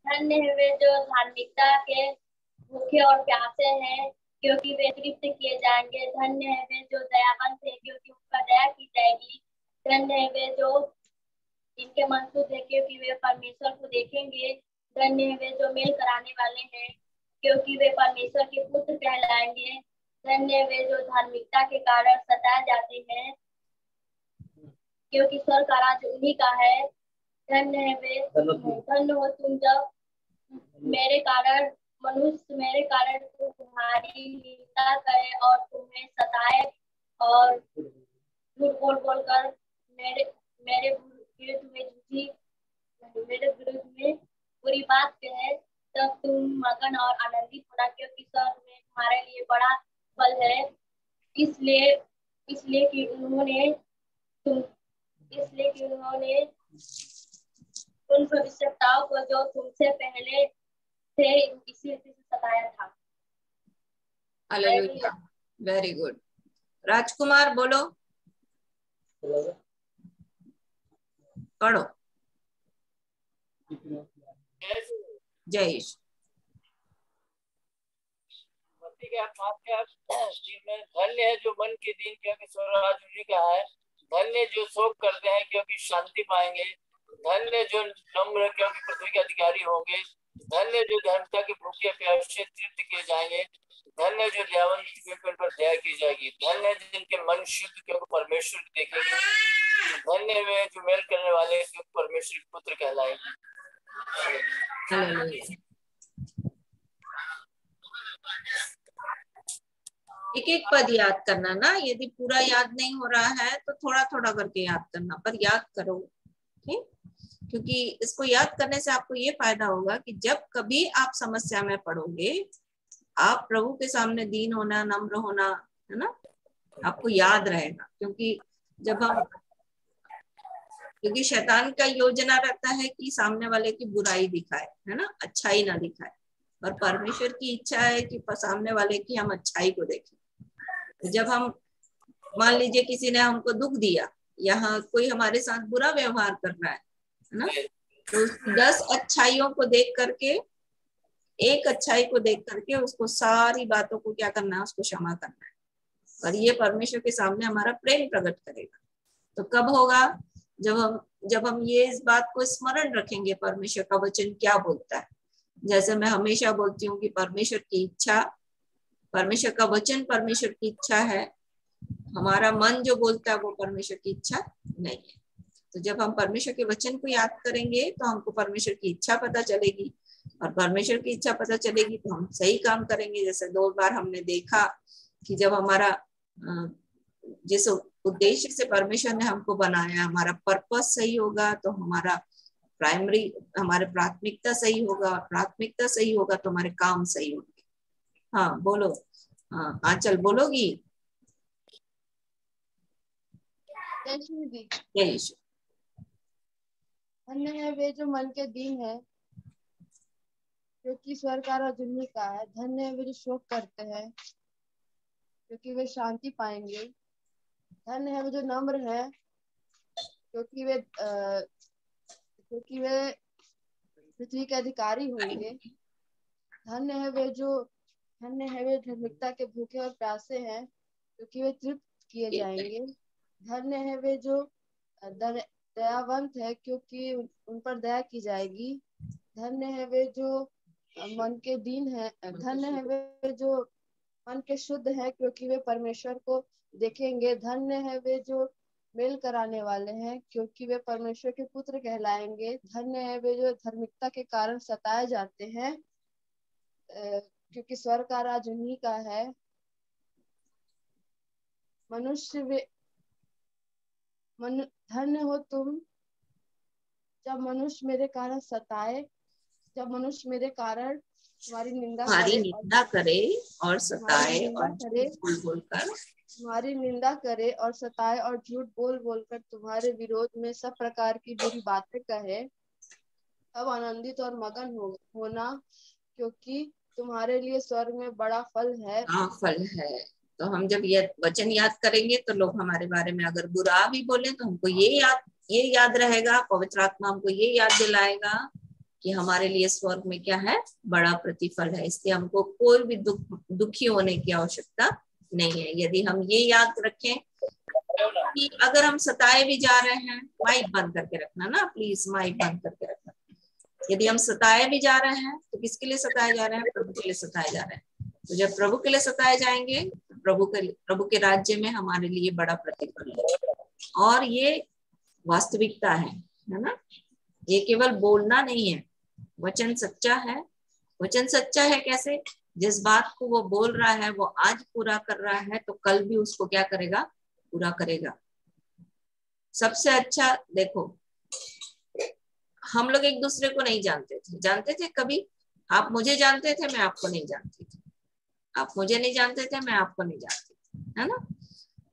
धन्य है वे जो धार्मिकता के भूखे और प्यासे हैं, क्योंकि वे तृप्त किए जाएंगे। धन्य है वे जो दयावंत है, क्योंकि उनका दया की जाएगी। धन्य है वे जो जिनके मन शुद्ध है, क्योंकि वे परमेश्वर को देखेंगे। धन्य है वे जो मेल कराने वाले हैं, क्योंकि वे परमेश्वर के पुत्र कहलाएंगे। धन्य है वे जो धार्मिकता के कारण सताए जाते हैं, क्योंकि स्वर्ग का राज उन्हीं का है। धन्य हो तुम जब मनुष्य मेरे कारण तुम्हारी निंदा करे और तुम्हें सताए और झूठ बोल बोलकर मेरे विरुद्ध में बुरी बात कहे, तब तुम मगन और आनंदित होना, क्योंकि स्वर्ग में तुम्हारे लिए बड़ा फल है। इसलिए कि उन्होंने उन भविष्यवक्ताओं को जो तुमसे पहले थे इसी रीति से सताया था। Hallelujah, very good. राजकुमार बोलो, पढ़ो। जय धन्य है जो मन के दीन, क्योंकि स्वर्ग राज उन्हीं का है। धन्य जो शोक करते हैं, क्योंकि शांति पाएंगे। धन्य जो नम्र, क्योंकि पृथ्वी के अधिकारी होंगे। धन्य जो धार्मिकता के भूखे प्यासे तृप्त किए जाएंगे। धन्य जो दयावंत, क्योंकि उन पर दया की जाएगी। धन्य जिनके मन शुद्ध, क्योंकि परमेश्वर देखेंगे। धन्य वे जो मेल करने वाले, क्योंकि परमेश्वर के पुत्र कहलाएंगे। एक एक पद याद करना ना। यदि पूरा याद नहीं हो रहा है तो थोड़ा थोड़ा करके याद करना, पर याद करो। ठीक, क्योंकि इसको याद करने से आपको ये फायदा होगा कि जब कभी आप समस्या में पड़ोगे, आप प्रभु के सामने दीन होना, नम्र होना, है ना, आपको याद रहेगा। क्योंकि जब हम क्योंकि शैतान का योजना रहता है कि सामने वाले की बुराई दिखाए, है ना, अच्छाई ना दिखाए। और परमेश्वर की इच्छा है कि सामने वाले की हम अच्छाई को देखें। जब हम मान लीजिए किसी ने हमको दुख दिया, यहाँ कोई हमारे साथ बुरा व्यवहार कर रहा है ना, तो 10 अच्छाइयों को देख करके, एक अच्छाई को देख करके उसको सारी बातों को क्या करना है, उसको क्षमा करना है। और ये परमेश्वर के सामने हमारा प्रेम प्रकट करेगा। तो कब होगा? जब हम ये इस बात को स्मरण रखेंगे परमेश्वर का वचन क्या बोलता है। जैसे मैं हमेशा बोलती हूँ कि परमेश्वर की इच्छा, परमेश्वर का वचन परमेश्वर की इच्छा है, हमारा मन जो बोलता है वो परमेश्वर की इच्छा नहीं है। तो जब हम परमेश्वर के वचन को याद करेंगे तो हमको परमेश्वर की इच्छा पता चलेगी, और परमेश्वर की इच्छा पता चलेगी तो हम सही काम करेंगे। जैसे 2 बार हमने देखा कि जब हमारा जिस उद्देश्य से परमेश्वर ने हमको बनाया, हमारा पर्पस सही होगा तो हमारा हमारे प्राथमिकता सही होगा, प्राथमिकता सही होगा तो हमारे काम सही होंगे। हाँ बोलो, हाँ आंचल बोलोगी? जय यीशु। धन्य है वे जो मन के दीन है, क्योंकि स्वर्ग का राज्य उन्हीं का है। धन्य है वे जो शोक करते हैं, क्योंकि वे शांति पाएंगे। धन्य है वे जो नम्र है, क्योंकि वे पृथ्वी के अधिकारी होंगे। धन्य है वे धार्मिकता के भूखे और प्यासे हैं, क्योंकि वे तृप्त किए जाएंगे। धन्य है वे जो दयावंत है, क्योंकि उन पर दया की जाएगी। धन्य है वे जो मन के दीन है। धन्य है वे जो मन के शुद्ध है, क्योंकि वे परमेश्वर को देखेंगे। धन्य है वे जो मेल कराने वाले हैं, क्योंकि वे परमेश्वर के पुत्र कहलाएंगे। धन्य है वे जो धार्मिकता के कारण सताए जाते हैं, क्योंकि स्वर्ग का राज उन्हीं का है। धन्य हो तुम जब मनुष्य मेरे कारण सताए, जब मनुष्य मेरे कारण तुम्हारी निंदा करे और सताए और तुम्हारी निंदा करे और सताए और झूठ बोल बोलकर तुम्हारे विरोध में सब प्रकार की बुरी बातें कहे, अब आनंदित और मगन होना, क्योंकि तुम्हारे लिए स्वर्ग में बड़ा फल है। हाँ फल है। तो हम जब ये वचन याद करेंगे तो लोग हमारे बारे में अगर बुरा भी बोले तो हमको ये याद रहेगा, पवित्र आत्मा हमको ये याद दिलाएगा कि हमारे लिए स्वर्ग में क्या है, बड़ा प्रतिफल है। इसलिए हमको कोई भी दुखी होने की आवश्यकता नहीं है। यदि हम ये याद रखें कि अगर हम सताए भी जा रहे हैं, माइक बंद करके रखना ना प्लीज, माइक बंद करके रखना। यदि हम सताए भी जा रहे हैं तो किसके लिए सताए जा रहे हैं? प्रभु के लिए सताए जा रहे हैं। तो जब प्रभु के लिए सताए जाएंगे तो प्रभु के राज्य में हमारे लिए बड़ा प्रतिफल है। और ये वास्तविकता है ना, ये केवल बोलना नहीं है। वचन सच्चा है। वचन सच्चा है कैसे? जिस बात को वो बोल रहा है वो आज पूरा कर रहा है तो कल भी उसको क्या करेगा? पूरा करेगा। सबसे अच्छा देखो, हम लोग एक दूसरे को नहीं जानते थे कभी। आप मुझे जानते थे, मैं आपको नहीं जानती थी। आप मुझे नहीं जानते थे, मैं आपको नहीं जानती थी, है ना।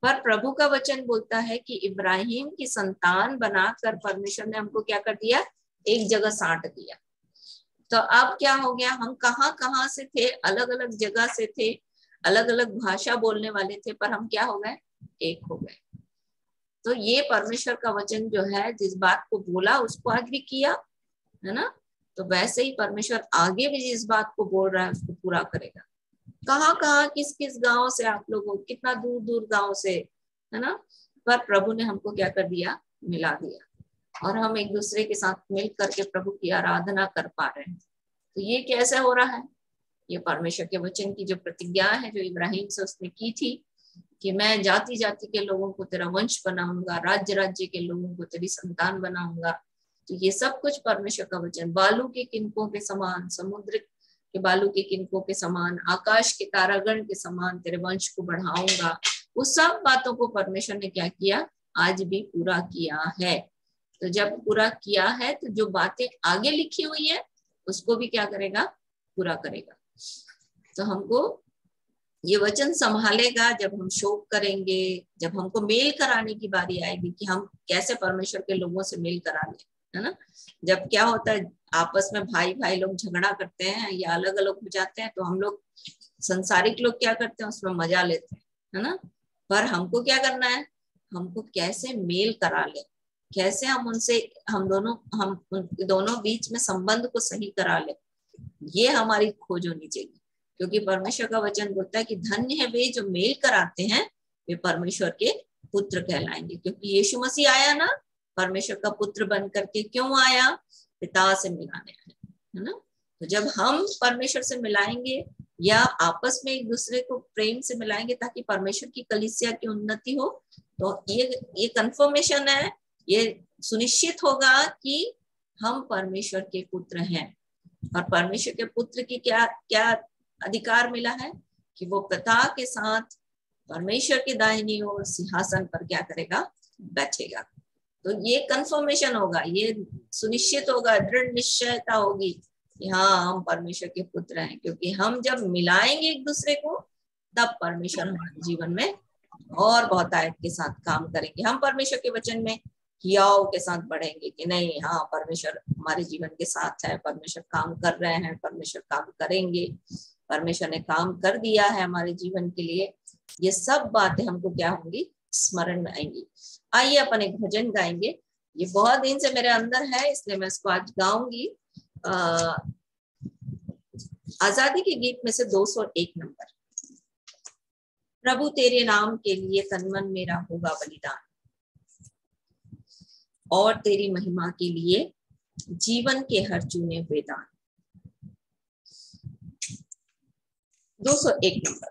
पर प्रभु का वचन बोलता है कि इब्राहिम की संतान बनाकर परमेश्वर ने हमको क्या कर दिया? एक जगह साट दिया। तो अब क्या हो गया? हम कहाँ से थे, अलग अलग जगह से थे, अलग अलग भाषा बोलने वाले थे, पर हम क्या हो गए? एक हो गए। तो ये परमेश्वर का वचन जो है, जिस बात को बोला उसको आज भी किया, है ना। तो वैसे ही परमेश्वर आगे भी जिस बात को बोल रहा है उसको पूरा करेगा। कहाँ किस किस गांव से आप लोग हो, कितना दूर दूर गांव से, है ना, पर प्रभु ने हमको क्या कर दिया? मिला दिया। और हम एक दूसरे के साथ मिल करके प्रभु की आराधना कर पा रहे हैं। तो ये कैसे हो रहा है? ये परमेश्वर के वचन की जो प्रतिज्ञा है, जो इब्राहिम से उसने की थी कि मैं जाति जाति के लोगों को तेरा वंश बनाऊंगा, राज्य राज्य के लोगों को तेरी संतान बनाऊंगा। तो ये सब कुछ परमेश्वर का वचन, बालू के किनकों के समान, समुद्र के बालू के किनकों के समान, आकाश के तारागण के समान तेरे वंश को बढ़ाऊंगा, उस सब बातों को परमेश्वर ने क्या किया? आज भी पूरा किया है। तो जब पूरा किया है तो जो बातें आगे लिखी हुई है उसको भी क्या करेगा? पूरा करेगा। तो हमको ये वचन संभालेगा जब हम शोक करेंगे, जब हमको मेल कराने की बारी आएगी कि हम कैसे परमेश्वर के लोगों से मेल करा लें, है ना। जब क्या होता है आपस में भाई भाई लोग झगड़ा करते हैं या अलग अलग हो जाते हैं, तो हम लोग संसारिक लोग क्या करते हैं, उसमें मजा लेते हैं, है ना। पर हमको क्या करना है, हमको कैसे मेल करा ले, कैसे हम उनसे हम दोनों बीच में संबंध को सही करा ले, ये हमारी खोज होनी चाहिए। क्योंकि परमेश्वर का वचन बोलता है कि धन्य है वे जो मेल कराते हैं, वे परमेश्वर के पुत्र कहलाएंगे। क्योंकि यीशु मसीह आया ना परमेश्वर का पुत्र बन करके, क्यों आया, पिता से मिलाने आया, है ना। तो जब हम परमेश्वर से मिलाएंगे या आपस में एक दूसरे को प्रेम से मिलाएंगे ताकि परमेश्वर की कलीसिया की उन्नति हो, तो ये कंफर्मेशन है, ये सुनिश्चित होगा कि हम परमेश्वर के पुत्र हैं। और परमेश्वर के पुत्र की क्या क्या अधिकार मिला है कि वो पिता के साथ परमेश्वर की दाहिनी ओर सिंहासन पर क्या करेगा, बैठेगा। तो ये कंफर्मेशन होगा, ये सुनिश्चित होगा, दृढ़ निश्चयता होगी कि हाँ हम परमेश्वर के पुत्र हैं। क्योंकि हम जब मिलाएंगे एक दूसरे को, तब परमेश्वर हमारे जीवन में और बहुतायत के साथ काम करेंगे। हम परमेश्वर के वचन में हियाव के साथ बढ़ेंगे कि नहीं, हाँ परमेश्वर हमारे जीवन के साथ है, परमेश्वर काम कर रहे हैं, परमेश्वर काम करेंगे, परमेश्वर ने काम कर दिया है हमारे जीवन के लिए। ये सब बातें हमको क्या होंगी, स्मरण में आएंगी। आइए अपन एक भजन गाएंगे, ये बहुत दिन से मेरे अंदर है इसलिए मैं इसको आज गाऊंगी। आजादी के गीत में से 201 नंबर। प्रभु तेरे नाम के लिए तन मन मेरा होगा बलिदान, और तेरी महिमा के लिए जीवन के हर चुने हुए दान। 201 नंबर।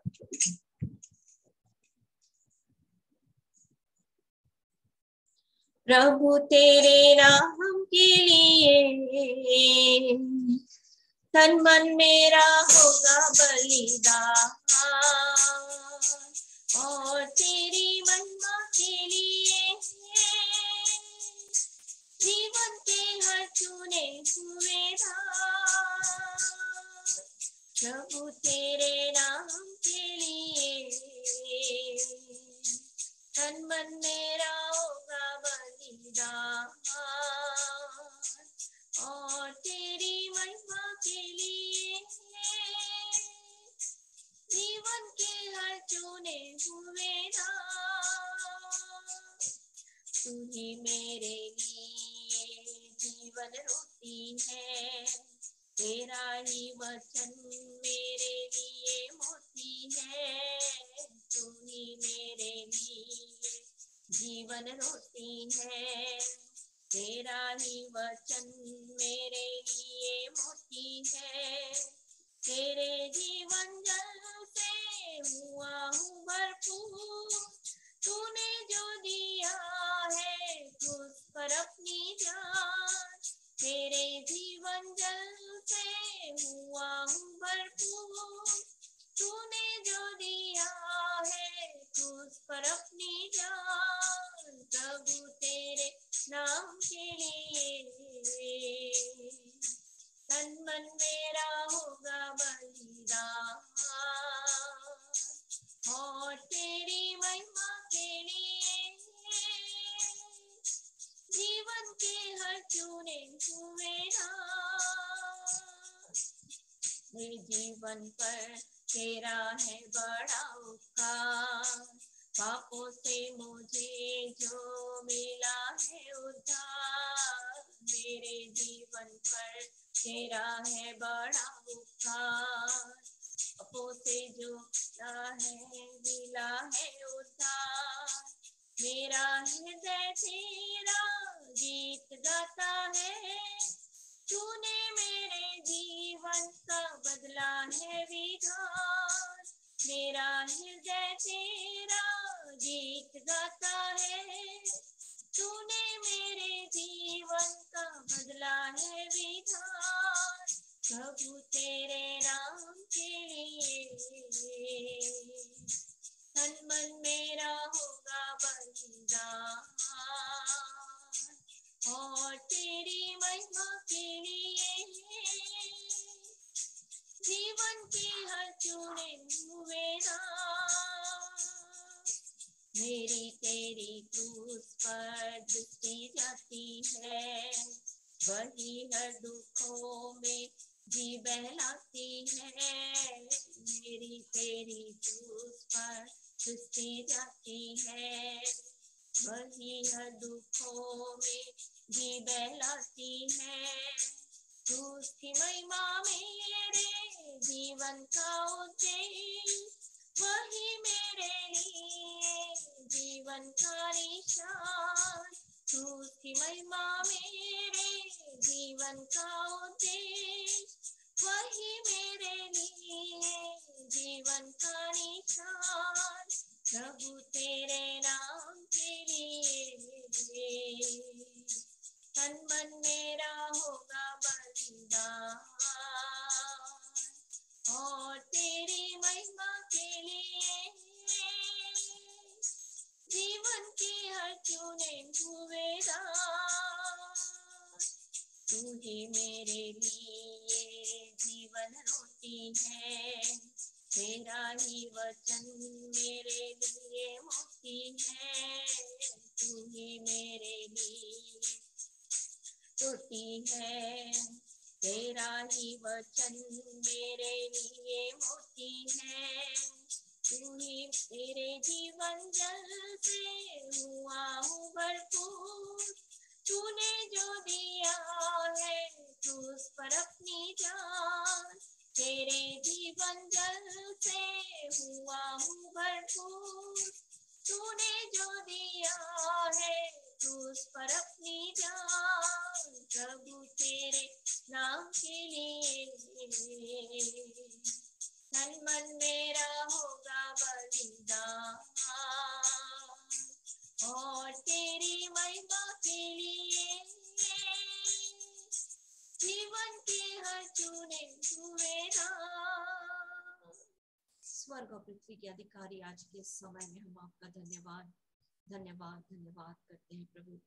प्रभु तेरे नाम के लिए तन मन मेरा होगा बलिदान, और तेरी महिमा के लिए जीवन के हर चुने हुए दान। प्रभु तेरे नाम के लिए तन मन मेरा होगा बलिदान, और तेरी महिमा के लिए जीवन के हर चुने हुए दान। तू ही मेरे लिए जीवन रोटी है, तेरा ही वचन मेरे लिए मोती है। तू ही मेरे लिए जीवन रोटी है, तेरा ही वचन मेरे लिए मोती है। तेरे जीवन जल से हुआ हूँ भरपूर, तूने जो दिया है उस पर अपनी जान। तेरे जीवन जल से हुआ हूँ भरपूर, तूने जो दिया है उस पर अपनी जान। प्रभु तेरे नाम के लिए तन मन मेरा होगा बलिदान, और तेरी महिमा के लिए जीवन के हर चुने हुए दान। मेरे जीवन पर तेरा है बड़ा उपकार, पापों से मुझे जो मिला है उद्धार। मेरे जीवन पर तेरा है बड़ा उपकार, पापों से जो मिला है उद्धार। मेरा हृदय तेरा गीत गाता है, तूने मेरे जीवन का बदला है विधान। मेरा हृदय तेरा गीत गाता है, तूने मेरे जीवन का बदला है विधान। प्रभु तेरे नाम के लिए तन मन मेरा होगा बलिदान, और तेरी महिमा के लिए जीवन के हर चुने हुए दान। मेरी तेरी क्रूस पर दृष्टि जाती है, वही हर दुखों में जी बहलाती है। मेरी तेरी क्रूस पर दृष्टि जाती है, वही हर दुखों में जी बहलाती है। क्रूस की महिमा मेरे जीवन का उद्देश्य, वही मेरे लिए जीवन का निशान। क्रूस की महिमा मेरे जीवन का उद्देश्य, वही मेरे लिए जीवन का निशान। प्रभु तेरे नाम के लिए तन मन मेरा होगा बलिदान, और तेरी महिमा के लिए जीवन के हर चुने हुए दान। तू ही मेरे लिए जीवन रोटी है, तेरा ही वचन मेरे लिए मुक्ति है। तू ही मेरे लिए रोटी है, तेरा ही वचन मेरे लिए मोती है। तू ही तेरे जीवन जल से हुआ हूँ भरपूर, तूने जो दिया है क्रूस पर अपनी जान। तेरे जीवन जल से हुआ हूँ भरपूर, तूने जो दिया है क्रूस पर अपनी जान। प्रभु तेरे नाम के लिए तन मन मेरा होगा बलिदान, और तेरी महिमा के लिए जीवन के हर चुने हुए दान। स्वर्ग और पृथ्वी के अधिकारी, आज के समय में हम आपका धन्यवाद धन्यवाद धन्यवाद करते हैं प्रभु,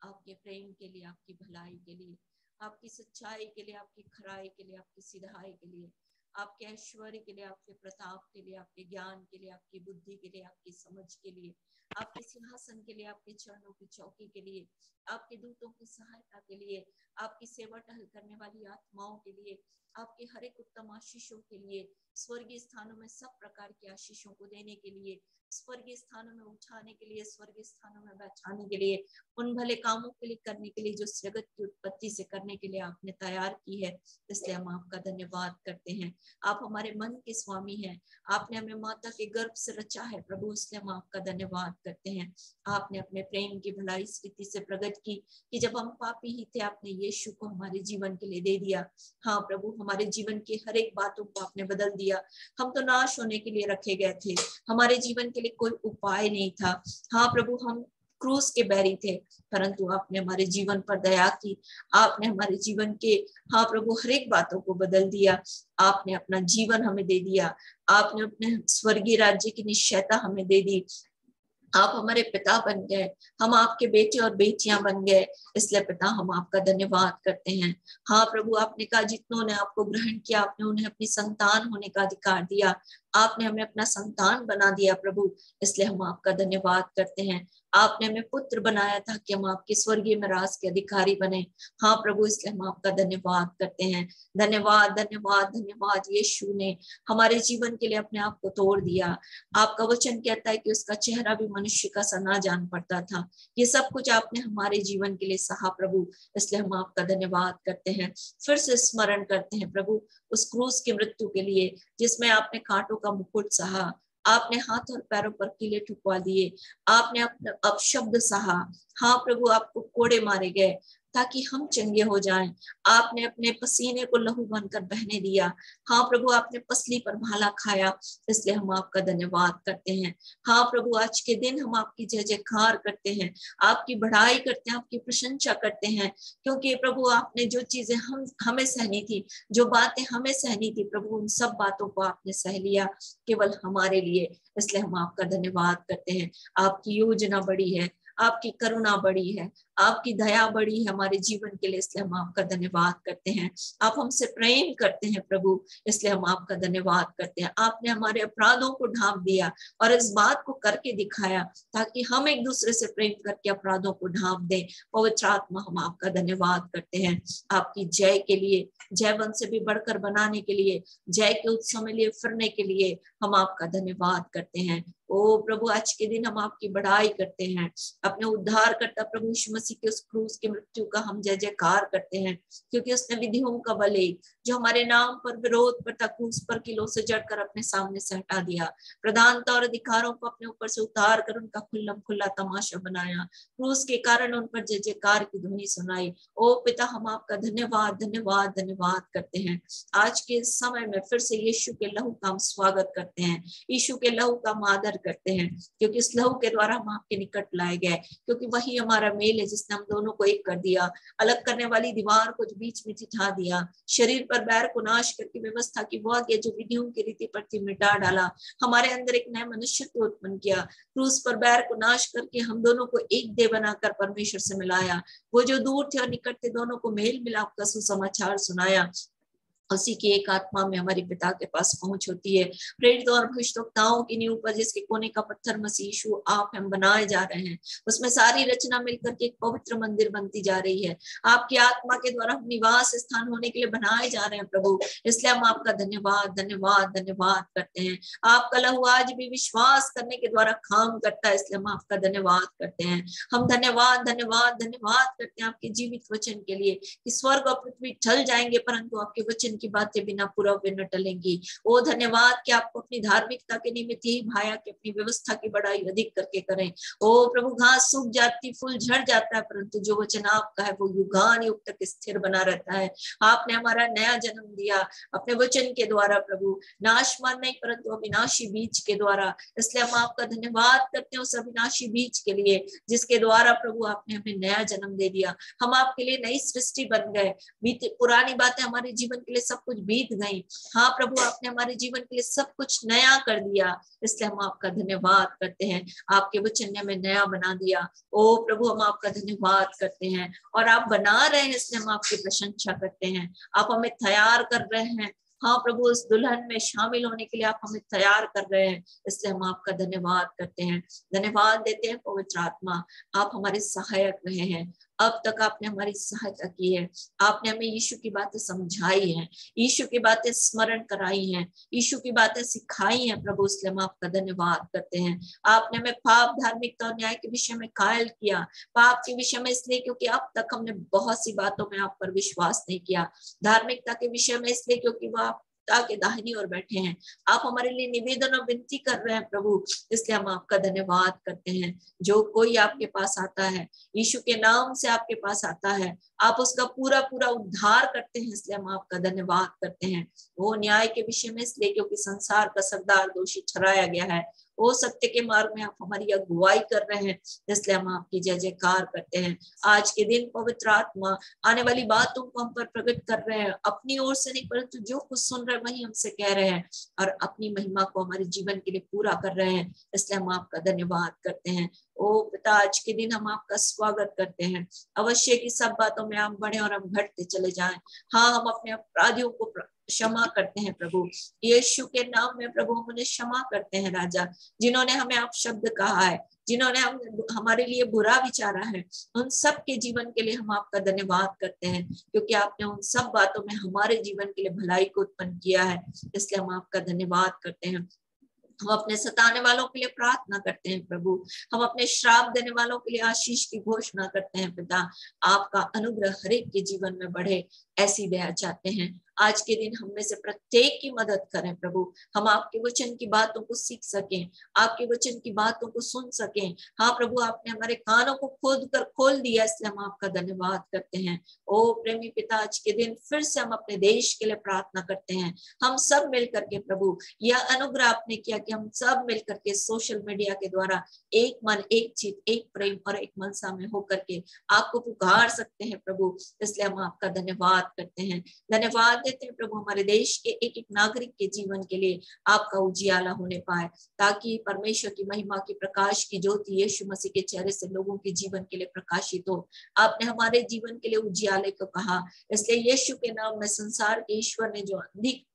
आपके प्रेम के लिए, आपकी भलाई के लिए, आपकी सच्चाई के लिए, आपकी खराई के लिए, आपकी सिधाई के लिए, आपके ऐश्वर्य के लिए, आपके प्रताप के लिए, आपके ज्ञान के लिए, आपकी बुद्धि के लिए, आपकी समझ के लिए, आपके सिंहासन के लिए, आपके चरणों की चौकी के लिए, आपके दूतों की सहायता के लिए, आपकी सेवा टहल करने वाली आत्माओं के लिए, आपके हर एक उत्तम आशीषों के लिए, स्वर्गीय स्थानों में सब प्रकार के आशीषों को देने के लिए, स्वर्गीय स्थानों में उठाने के लिए, स्वर्गीय स्थानों में बैठाने के लिए, उन भले कामों के लिए करने के लिए जो जगत की उत्पत्ति से करने के लिए आपने तैयार की है। इसलिए हम आपका धन्यवाद करते हैं। आप हमारे मन के स्वामी हैं, आपने हमें माता के गर्भ से रचा है प्रभु, इसलिए हम आपका धन्यवाद करते हैं। आपने अपने प्रेम की भलाई इस रीति से प्रकट की कि जब हम पापी ही थे, आपने यीशु को हमारे जीवन के लिए दे दिया। हाँ प्रभु, हमारे जीवन के हर एक बातों को आपने बदल दिया। हम तो नाश होने के लिए रखे गए थे, हमारे जीवन के लिए कोई उपाय नहीं था। हाँ प्रभु, हम क्रूस के बैरी थे, परंतु आपने हमारे जीवन पर दया की, आपने हमारे जीवन के हाँ प्रभु हर एक बातों को बदल दिया। आपने अपना जीवन हमें दे दिया, आपने अपने स्वर्गीय राज्य की निश्चयता हमें दे दी। आप हमारे पिता बन गए, हम आपके बेटे और बेटियां बन गए। इसलिए पिता, हम आपका धन्यवाद करते हैं। हाँ प्रभु, आपने कहा जितनों ने आपको ग्रहण किया, आपने उन्हें अपनी संतान होने का अधिकार दिया, आपने हमें अपना संतान बना दिया प्रभु। इसलिए हम आपका धन्यवाद करते हैं। आपने हमें पुत्र बनाया था कि हम आपके स्वर्गीय मिरास के अधिकारी बने। हाँ प्रभु, इसलिए हम आपका धन्यवाद करते हैं। धन्यवाद धन्यवाद धन्यवाद। यीशु ने हमारे जीवन के लिए अपने आप को तोड़ दिया। आपका वचन कहता है कि उसका चेहरा भी मनुष्य का सा ना जान पड़ता था। ये सब कुछ आपने हमारे जीवन के लिए सहा प्रभु, इसलिए हम आपका धन्यवाद करते हैं। फिर से स्मरण करते हैं प्रभु उस क्रूस की मृत्यु के लिए जिसमें आपने कांटों का मुकुट सहा, आपने हाथ और पैरों पर कीले ठुकवा दिए, आपने अपना अपशब्द सहा। हाँ प्रभु, आपको कोड़े मारे गए ताकि हम चंगे हो जाएं। आपने अपने पसीने को लहू बनकर बहने दिया। हाँ प्रभु, आपने पसली पर भाला खाया, इसलिए हम आपका धन्यवाद करते हैं। हाँ प्रभु, आज के दिन हम आपकी जय जयकार करते हैं, आपकी बढ़ाई करते हैं, आपकी प्रशंसा करते हैं, क्योंकि प्रभु आपने जो चीजें हमें सहनी थी, जो बातें हमें सहनी थी प्रभु, उन सब बातों को आपने सह लिया केवल हमारे लिए। इसलिए हम आपका धन्यवाद करते हैं। आपकी योजना बड़ी है, आपकी करुणा बड़ी है, आपकी दया बड़ी है हमारे जीवन के लिए, इसलिए हम आपका धन्यवाद करते हैं। आप हमसे प्रेम करते हैं प्रभु, इसलिए हम आपका धन्यवाद करते हैं। आपने हमारे अपराधों को ढांप दिया और इस बात को करके दिखाया ताकि हम एक दूसरे से प्रेम करके अपराधों को ढांप दें। पवित्र आत्मा, हम आपका धन्यवाद करते हैं आपकी जय के लिए, जय वन से भी बढ़कर बनाने के लिए, जय के उत्सव में लिए फिरने के लिए हम आपका धन्यवाद करते हैं। ओ प्रभु, आज के दिन हम आपकी बढ़ाई करते हैं, अपने उद्धार करता प्रभु यीशु मसीह के उस क्रूस की मृत्यु का हम जय जयकार करते हैं, क्योंकि उसने विधियों का बलि जो हमारे नाम पर विरोध पर था क्रूस पर किलो से जड़कर अपने सामने से हटा दिया, प्रधानता और अधिकारों को अपने ऊपर से उतार कर उनका खुल्लम खुल्ला तमाशा बनाया, क्रूस के कारण उन पर जय जयकार की ध्वनि सुनाई। ओ पिता, हम आपका धन्यवाद धन्यवाद धन्यवाद करते हैं। आज के समय में फिर से यीशु के लहू का हम स्वागत करते हैं, यीशु के लहू का हम आदर करते हैं, क्योंकि इस लहू के द्वारा हम आपके निकट लाए गए, क्योंकि वही हमारा मेल है जिसने हम दोनों को एक कर दिया, अलग करने वाली दीवार को बीच में चिठा दिया, शरीर पर बैर को नाश करके व्यवस्था की वो आज्ञा जो विधियों की रीति पर थी मिटा डाला, हमारे अंदर एक नया मनुष्यत्व उत्पन्न किया, क्रूस पर बैर को नाश करके हम दोनों को एक देह बनाकर परमेश्वर से मिलाया, वो जो दूर थे और निकट थे दोनों को मेल मिलाप का सुसमाचार सुनाया। उसी की एक आत्मा में हमारे पिता के पास पहुंच होती है। प्रेरित और भविष्यवक्ताओं की नींव पर जिसके कोने का पत्थर मसीह यीशु आप हम बनाए जा रहे हैं, उसमें सारी रचना मिलकर के एक पवित्र मंदिर बनती जा रही है। आपकी आत्मा के द्वारा हम निवास स्थान होने के लिए बनाए जा रहे हैं प्रभु, इसलिए हम आपका धन्यवाद धन्यवाद धन्यवाद करते हैं। आपका लहू आज भी विश्वास करने के द्वारा काम करता है, इसलिए हम आपका धन्यवाद करते हैं। हम धन्यवाद धन्यवाद धन्यवाद करते हैं आपके जीवित वचन के लिए कि स्वर्ग और पृथ्वी टल जाएंगे परंतु आपके वचन की बातें बिना पूरा हुए न टलेंगी। ओ धन्यवाद कि आपको अपनी धार्मिकता के निमित्त ही भाया कि अपनी व्यवस्था की बढ़ाई अधिक करके करें। ओ प्रभु, घास सूख जाती, फूल झड़ जाता है, परंतु जो वचन आपका है वो युगान युग तक स्थिर बना रहता है। आपने हमारा नया जन्म दिया अपने वचन के द्वारा प्रभु, नाशवान नहीं परंतु अविनाशी बीज के द्वारा, इसलिए हम आपका धन्यवाद करते हैं उस अविनाशी बीज के लिए जिसके द्वारा प्रभु आपने हमें नया जन्म दे दिया। हम आपके लिए नई सृष्टि बन गए, पुरानी बातें हमारे जीवन के लिए सब कुछ बीत गई। हाँ प्रभु, आपने हमारे जीवन के लिए सब कुछ नया कर दिया, इसलिए हम आपका धन्यवाद करते हैं। आपके वचन ने हमें नया बना दिया। ओ प्रभु, हम आपका धन्यवाद करते हैं और आप बना रहे हैं, इसलिए हम आपकी प्रशंसा करते हैं। आप हमें तैयार कर रहे हैं। हाँ प्रभु, उस दुल्हन में शामिल होने के लिए आप हमें तैयार कर रहे हैं, इसलिए हम आपका धन्यवाद करते हैं, धन्यवाद देते हैं। पवित्र आत्मा, आप हमारे सहायक रहे हैं, अब तक आपने हमारी सहायता की है। आपने हमें यीशु की बातें समझाई हैं, यीशु की बातें स्मरण कराई हैं, यीशु की बातें सिखाई हैं प्रभु, इसलिए हम आपका धन्यवाद करते हैं। आपने हमें पाप, धार्मिकता और न्याय के विषय में कायल किया। पाप के विषय में इसलिए क्योंकि अब तक हमने बहुत सी बातों में आप पर विश्वास नहीं किया। धार्मिकता के विषय में इसलिए क्योंकि वो आप के दाहिनी ओर बैठे हैं। आप हमारे लिए निवेदन और विनती कर रहे हैं प्रभु, इसलिए हम आपका धन्यवाद करते हैं। जो कोई आपके पास आता है, यीशु के नाम से आपके पास आता है, आप उसका पूरा पूरा उद्धार करते हैं, इसलिए हम आपका धन्यवाद करते हैं। वो न्याय के विषय में इसलिए क्योंकि संसार का सरदार दोषी ठहराया गया है। वो सत्य के मार्ग में आप हमारी अगुवाई कर रहे हैं, इसलिए हम आपकी जय जयकार करते हैं। आज के दिन पवित्र आत्मा आने वाली बातों को हम पर प्रकट कर रहे हैं, अपनी ओर से नहीं परंतु जो कुछ सुन रहे हैं वही हमसे कह रहे हैं और अपनी महिमा को हमारे जीवन के लिए पूरा कर रहे हैं, इसलिए हम आपका धन्यवाद करते हैं। ओ पिता, आज के दिन हम आपका स्वागत करते हैं। अवश्य की सब बातों में हम बढ़े और हम घटते चले जाएं। हाँ, हम अपने अपराधियों को क्षमा करते हैं प्रभु, यीशु के नाम में प्रभु हम उन्हें क्षमा करते हैं राजा। जिन्होंने हमें आप शब्द कहा है, जिन्होंने हमारे लिए बुरा विचारा है, उन सब के जीवन के लिए हम आपका धन्यवाद करते हैं, क्योंकि आपने उन सब बातों में हमारे जीवन के लिए भलाई को उत्पन्न किया है, इसलिए हम आपका धन्यवाद करते हैं। हम अपने सताने वालों के लिए प्रार्थना करते हैं प्रभु, हम अपने श्राप देने वालों के लिए आशीष की घोषणा करते हैं पिता। आपका अनुग्रह हर एक के जीवन में बढ़े, ऐसी दया चाहते हैं। आज के दिन हम में से प्रत्येक की मदद करें प्रभु, हम आपके वचन की बातों को सीख सकें, आपके वचन की बातों को सुन सकें। हाँ प्रभु, आपने हमारे कानों को खोल दिया, इसलिए हम आपका धन्यवाद करते हैं। ओ प्रेमी पिता, आज के दिन फिर से हम अपने देश के लिए प्रार्थना करते हैं। हम सब मिलकर के प्रभु, यह अनुग्रह आपने किया कि हम सब मिलकर के सोशल मीडिया के द्वारा एक मन, एक चित, एक प्रेम और एक मनसा में होकर के आपको पुकार सकते हैं प्रभु, इसलिए हम आपका धन्यवाद करते हैं, धन्यवाद देते हैं प्रभु हमारे देश के एक एक नागरिक के जीवन के लिए आपका उजियाला होने पाए, ताकि परमेश्वर की महिमा की प्रकाश की ज्योति यीशु मसीह के चेहरे से लोगों के जीवन के लिए प्रकाशित हो। आपने हमारे जीवन के लिए उजियाले को कहा, इसलिए यीशु के नाम में संसार के ईश्वर ने जो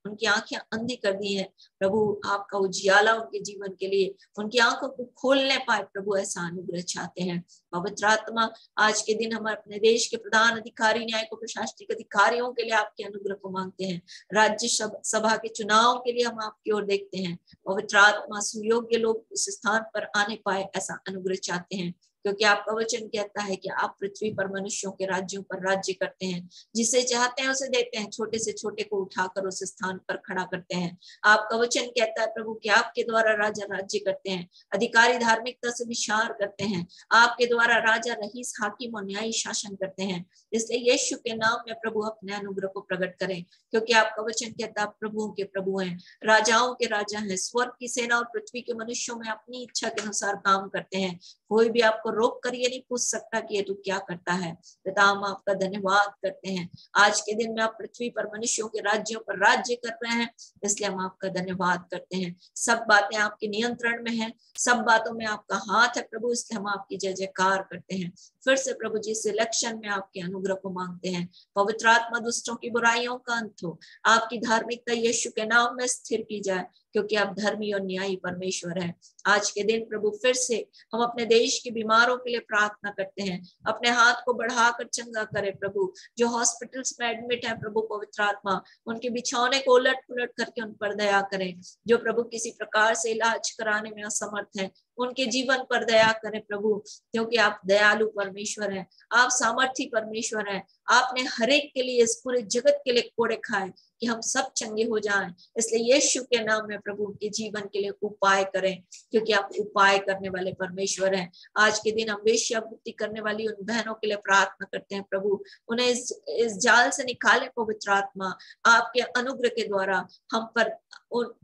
उनकी आंखें अंधी कर दी है प्रभु, आपका उजियाला उनके जीवन के लिए उनकी आंखों को खोलने पाए प्रभु, ऐसा अनुग्रह चाहते हैं। पवित्र आत्मा आज के दिन हमारे अपने देश के प्रधान अधिकारी, न्यायिक और प्रशासनिक अधिकारियों के लिए आपके अनुग्रह को मांगते हैं। राज्य सभा के चुनाव के लिए हम आपकी ओर देखते हैं। पवित्र आत्मा सुयोग्य लोग उस स्थान पर आने पाए, ऐसा अनुग्रह चाहते हैं, क्योंकि आपका वचन कहता है कि आप पृथ्वी पर मनुष्यों के राज्यों पर राज्य करते हैं, जिसे चाहते हैं उसे देते हैं, छोटे से छोटे को उठाकर उस स्थान पर खड़ा करते हैं। आपका वचन कहता है प्रभु कि आपके द्वारा राजा राज्य करते हैं, अधिकारी धार्मिकता से विचार करते हैं, आपके द्वारा राजा रईस हाकिम और न्यायी शासन करते हैं। इसलिए यीशु के नाम में प्रभु अपने अनुग्रह को प्रकट करें, क्योंकि आपका वचन कहता है प्रभुओं के प्रभु हैं, राजाओं के राजा हैं, स्वर्ग की सेना और पृथ्वी के मनुष्यों में अपनी इच्छा के अनुसार काम करते हैं। कोई भी आपको रोक कर ये नहीं पूछ सकता कि ये तू क्या करता है। पिता हम आपका धन्यवाद करते हैं, आज के दिन में आप पृथ्वी पर मनुष्यों के राज्यों पर राज्य कर रहे हैं, इसलिए हम आपका धन्यवाद करते हैं। सब बातें आपके नियंत्रण में हैं, सब बातों में आपका हाथ है प्रभु, इसलिए हम आपकी जय जयकार करते हैं। फिर से प्रभु जी इस इलेक्शन में आपके अनुग्रह को मांगते हैं। पवित्र आत्मा दुष्टों की बुराइयों का अंत हो, आपकी धार्मिकता यीशु के नाम में स्थिर की जाए, क्योंकि आप धर्मी और न्यायी परमेश्वर हैं। आज के दिन प्रभु फिर से हम अपने देश के बीमारों के लिए प्रार्थना करते हैं, अपने हाथ को बढ़ाकर चंगा करे प्रभु, जो हॉस्पिटल्स में एडमिट है प्रभु, पवित्र आत्मा उनके बिछौने को उलट पुलट करके उन पर दया करें। जो प्रभु किसी प्रकार से इलाज कराने में असमर्थ है, उनके जीवन पर दया करें प्रभु, क्योंकि आप दयालु परमेश्वर हैं, आप सामर्थी परमेश्वर हैं। आपने हर एक के लिए, इस पूरे जगत के लिए कोड़े खाए कि हम सब चंगे हो जाएं, इसलिए यीशु के नाम में प्रभु उनके जीवन के लिए उपाय करें, क्योंकि आप उपाय करने वाले परमेश्वर हैं। आज के दिन हम वेश्यावृत्ति करने वाली उन बहनों के लिए प्रार्थना करते हैं प्रभु, उन्हें इस जाल से निकाले पवित्र आत्मा, आपके अनुग्रह के द्वारा हम पर,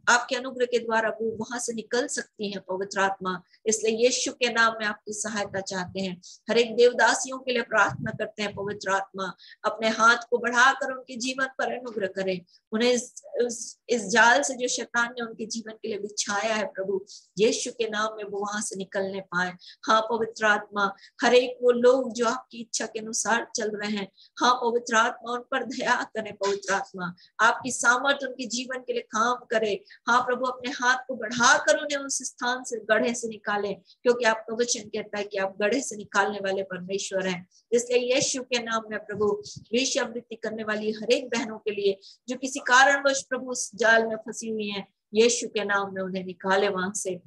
आपके अनुग्रह के द्वारा वो वहां से निकल सकती हैं पवित्र आत्मा, इसलिए यीशु के नाम में आपकी सहायता चाहते हैं। हर एक देवदासियों के लिए प्रार्थना करते हैं पवित्र आत्मा, अपने हाथ को बढ़ाकर उनके जीवन पर अनुग्रह करें, उन्हें इस जाल से जो शैतान ने उनके जीवन के लिए बिछाया है प्रभु, यीशु के नाम में वो वहां से निकलने पाए। हाँ पवित्र आत्मा, हर एक वो लोग जो आपकी इच्छा के अनुसार चल रहे हैं, हाँ पवित्र आत्मा उन पर दया करें पवित्र आत्मा, आपकी सामर्थ उनके जीवन के लिए काम करे। हाँ प्रभु अपने हाथ को बढ़ाकर उन्हें उस स्थान से, गड्ढे से निकालें, क्योंकि आपका वचन कहता है कि आप गड्ढे से निकालने वाले परमेश्वर हैं। इसलिए यीशु के नाम में प्रभु वेश्यावृत्ति करने वाली हर एक बहनों के लिए जो किसी कारणवश प्रभु उस जाल में फंसी हुई हैं, यीशु के नाम में उन्हें निकाले वहां से।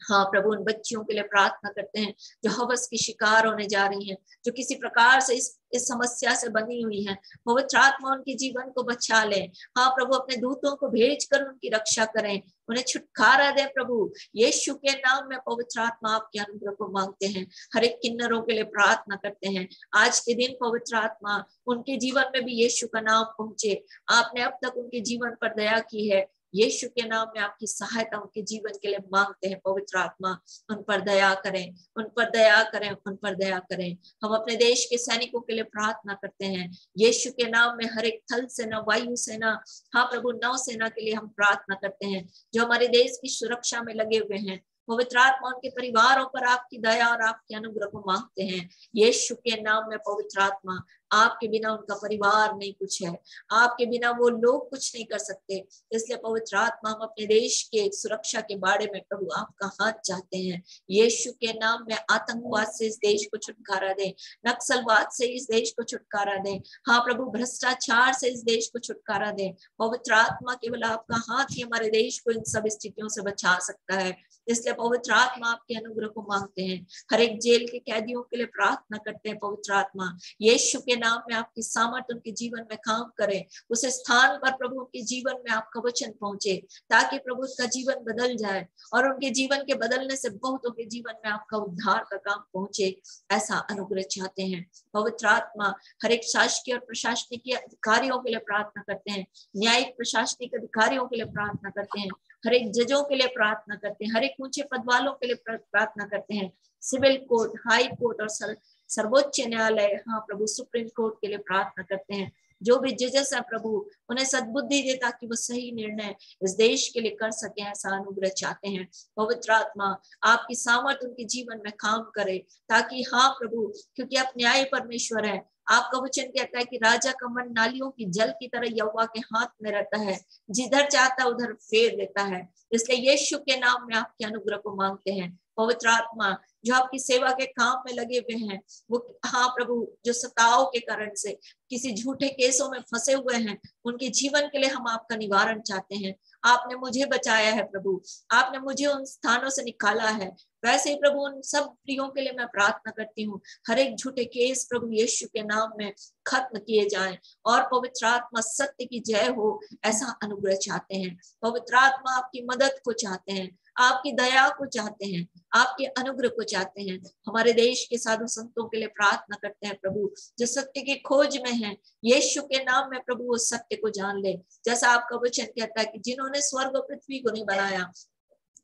हाँ प्रभु उन बच्चियों के लिए प्रार्थना करते हैं जो हवस की शिकार होने जा रही हैं, जो किसी प्रकार से इस समस्या से बनी हुई हैं, पवित्र आत्मा उनके जीवन को बचा ले। हाँ प्रभु अपने दूतों को भेजकर उनकी रक्षा करें, उन्हें छुटकारा दे प्रभु, यीशु के नाम में पवित्र आत्मा आपके अनुग्रह को मांगते हैं। हर एक किन्नरों के लिए प्रार्थना करते हैं, आज के दिन पवित्र आत्मा उनके जीवन में भी यीशु का नाम पहुंचे। आपने अब तक उनके जीवन पर दया की है, यीशु के नाम में आपकी सहायता उनके जीवन के लिए मांगते हैं। पवित्र आत्मा उन पर दया करें, उन पर दया करें, उन पर दया करें। हम अपने देश के सैनिकों के लिए प्रार्थना करते हैं, यीशु के नाम में हर एक थल सेना, वायु सेना, हाँ प्रभु नौसेना के लिए हम प्रार्थना करते हैं, जो हमारे देश की सुरक्षा में लगे हुए हैं। पवित्र आत्मा उनके परिवारों पर आपकी दया और आपके अनुग्रह को मांगते हैं, यीशु के नाम में पवित्र आत्मा। आपके बिना उनका परिवार नहीं कुछ है, आपके बिना वो लोग कुछ नहीं कर सकते। इसलिए पवित्र आत्मा हम अपने देश के सुरक्षा के बारे में प्रभु आपका हाथ चाहते हैं, यीशु के नाम में आतंकवाद से इस देश को छुटकारा दें, नक्सलवाद से इस देश को छुटकारा दें। हाँ प्रभु भ्रष्टाचार से इस देश को छुटकारा दें। पवित्र आत्मा केवल आपका हाथ ही हमारे देश को इन सब स्थितियों से बचा सकता है, इसलिए पवित्र आत्मा आपके अनुग्रह को मांगते हैं। हर एक जेल के कैदियों के लिए प्रार्थना करते हैं पवित्र आत्मा, यीशु के नाम में आपकी सामर्थ उनके जीवन में काम करे, उस स्थान पर प्रभु उनके जीवन में आपका वचन पहुंचे, ताकि प्रभु उसका जीवन बदल जाए और उनके जीवन के बदलने से बहुतों के जीवन में आपका उद्धार का काम पहुंचे, ऐसा अनुग्रह चाहते हैं। पवित्र आत्मा हर एक शासकीय और प्रशासनिक अधिकारियों के लिए प्रार्थना करते हैं, न्यायिक प्रशासनिक अधिकारियों के लिए प्रार्थना करते हैं, हर एक जजों के लिए प्रार्थना करते हैं, हर एक ऊंचे पद वालों के लिए प्रार्थना करते हैं, सिविल कोर्ट, हाई कोर्ट और सर्वोच्च न्यायालय, हाँ प्रभु सुप्रीम कोर्ट के लिए प्रार्थना करते हैं। जो भी जजेस है प्रभु उन्हें सद्बुद्धि दे ताकि वो सही निर्णय इस देश के लिए कर सके, ऐसा अनुग्रह चाहते हैं। पवित्र आत्मा आपकी सामर्थ उनके जीवन में काम करे ताकि हाँ प्रभु, क्योंकि आप न्याय परमेश्वर है। आपका वचन कहता है कि राजा का मन नालियों की जल की तरह यहोवा के हाथ में रहता है, जिधर चाहता उधर फेर देता है। इसलिए यीशु के नाम में आपके अनुग्रह को मांगते हैं। पवित्र आत्मा जो आपकी सेवा के काम में लगे हुए हैं, वो हाँ प्रभु, जो सताव के कारण से किसी झूठे केसों में फंसे हुए हैं, उनके जीवन के लिए हम आपका निवारण चाहते हैं। आपने मुझे बचाया है प्रभु, आपने मुझे उन स्थानों से निकाला है। वैसे ही प्रभु उन सब प्रियों के लिए मैं प्रार्थना करती हूँ, हर एक झूठे केस प्रभु यीशु के नाम में खत्म किए जाएं और पवित्र आत्मा सत्य की जय हो, ऐसा अनुग्रह चाहते हैं। पवित्र आत्मा आपकी मदद को चाहते हैं, आपकी दया को चाहते हैं, आपके अनुग्रह को चाहते हैं। हमारे देश के साधु संतों के लिए प्रार्थना करते हैं प्रभु, जो सत्य की खोज में हैं, यीशु के नाम में प्रभु वो सत्य को जान ले। जैसा आपका वचन कहता है कि जिन्होंने स्वर्ग और पृथ्वी को नहीं बनाया,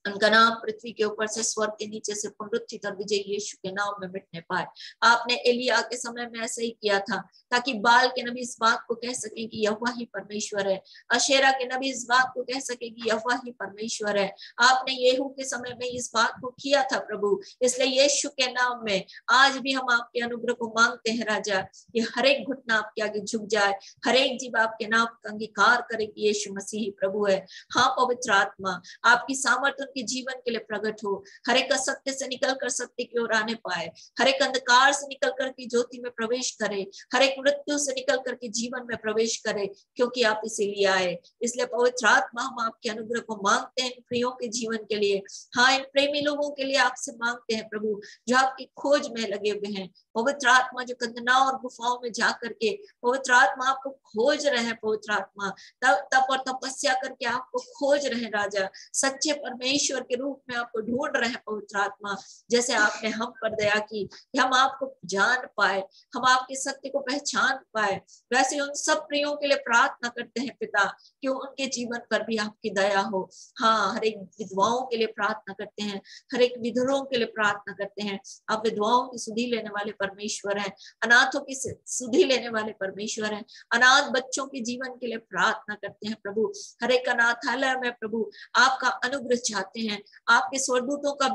उनका नाम पृथ्वी के ऊपर से स्वर्ग के नीचे से पुनरुत्थित और विजयी यीशु के नाम में मिटने पाए। आपने एलिया के समय में ऐसा ही किया था, ताकि बाल के नबी इस बात को कह सके कि यहोवा ही परमेश्वर है, अशेरा के नबी इस बात को कह सके कि यहोवा ही परमेश्वर है। आपने येहू के समय में इस बात को किया था प्रभु। इसलिए यीशु के नाम में आज भी हम आपके अनुग्रह को मांगते हैं राजा, कि हर एक घुटना आपके आगे झुक जाए, हर एक जीव आपके नाम का अंगीकार करे कि यीशु मसीह ही प्रभु है। हाँ पवित्र आत्मा आपकी सामर्थ्य के जीवन के लिए प्रकट हो, हर एक असत्य से निकलकर सत्य की ओर आने पाए, हर एक अंधकार से निकलकर के ज्योति में प्रवेश करे, हर एक मृत्यु से निकलकर के जीवन में प्रवेश करे, क्योंकि आप इसीलिए आए। इसलिए पवित्र आत्मा हम आपके अनुग्रह को मांगते हैं इन प्रियों के जीवन के लिए। हाँ, इन प्रेमी लोगों के लिए आपसे मांगते हैं प्रभु, जो आपकी खोज में लगे हुए हैं। पवित्र आत्मा जो कंदनाओं और गुफाओं में जा करके पवित्र आत्मा आपको खोज रहे हैं, पवित्र आत्मा तप और तपस्या करके आपको खोज रहे हैं राजा, सच्चे परमेश्वर के रूप में आपको ढूंढ रहे हैं पवित्र आत्मा। जैसे आपने हम पर दया की कि हम आपको जान पाए, हम आपके सत्य को पहचान पाए, वैसे उन सब प्रियों के लिए प्रार्थना करते हैं पिता, कि उनके जीवन पर भी आपकी दया हो। हाँ, हर एक विधवाओं के लिए प्रार्थना करते हैं, हर एक विधवों के लिए प्रार्थना करते हैं। आप विधवाओं की सुधि लेने वाले परमेश्वर हैं, अनाथों की सुधि लेने वाले परमेश्वर हैं। अनाथ बच्चों के जीवन के लिए प्रार्थना करते हैं प्रभु। हर एक अनाथालय में प्रभु आपका अनुग्रह चाहते हैं, आपके स्वरदूतों का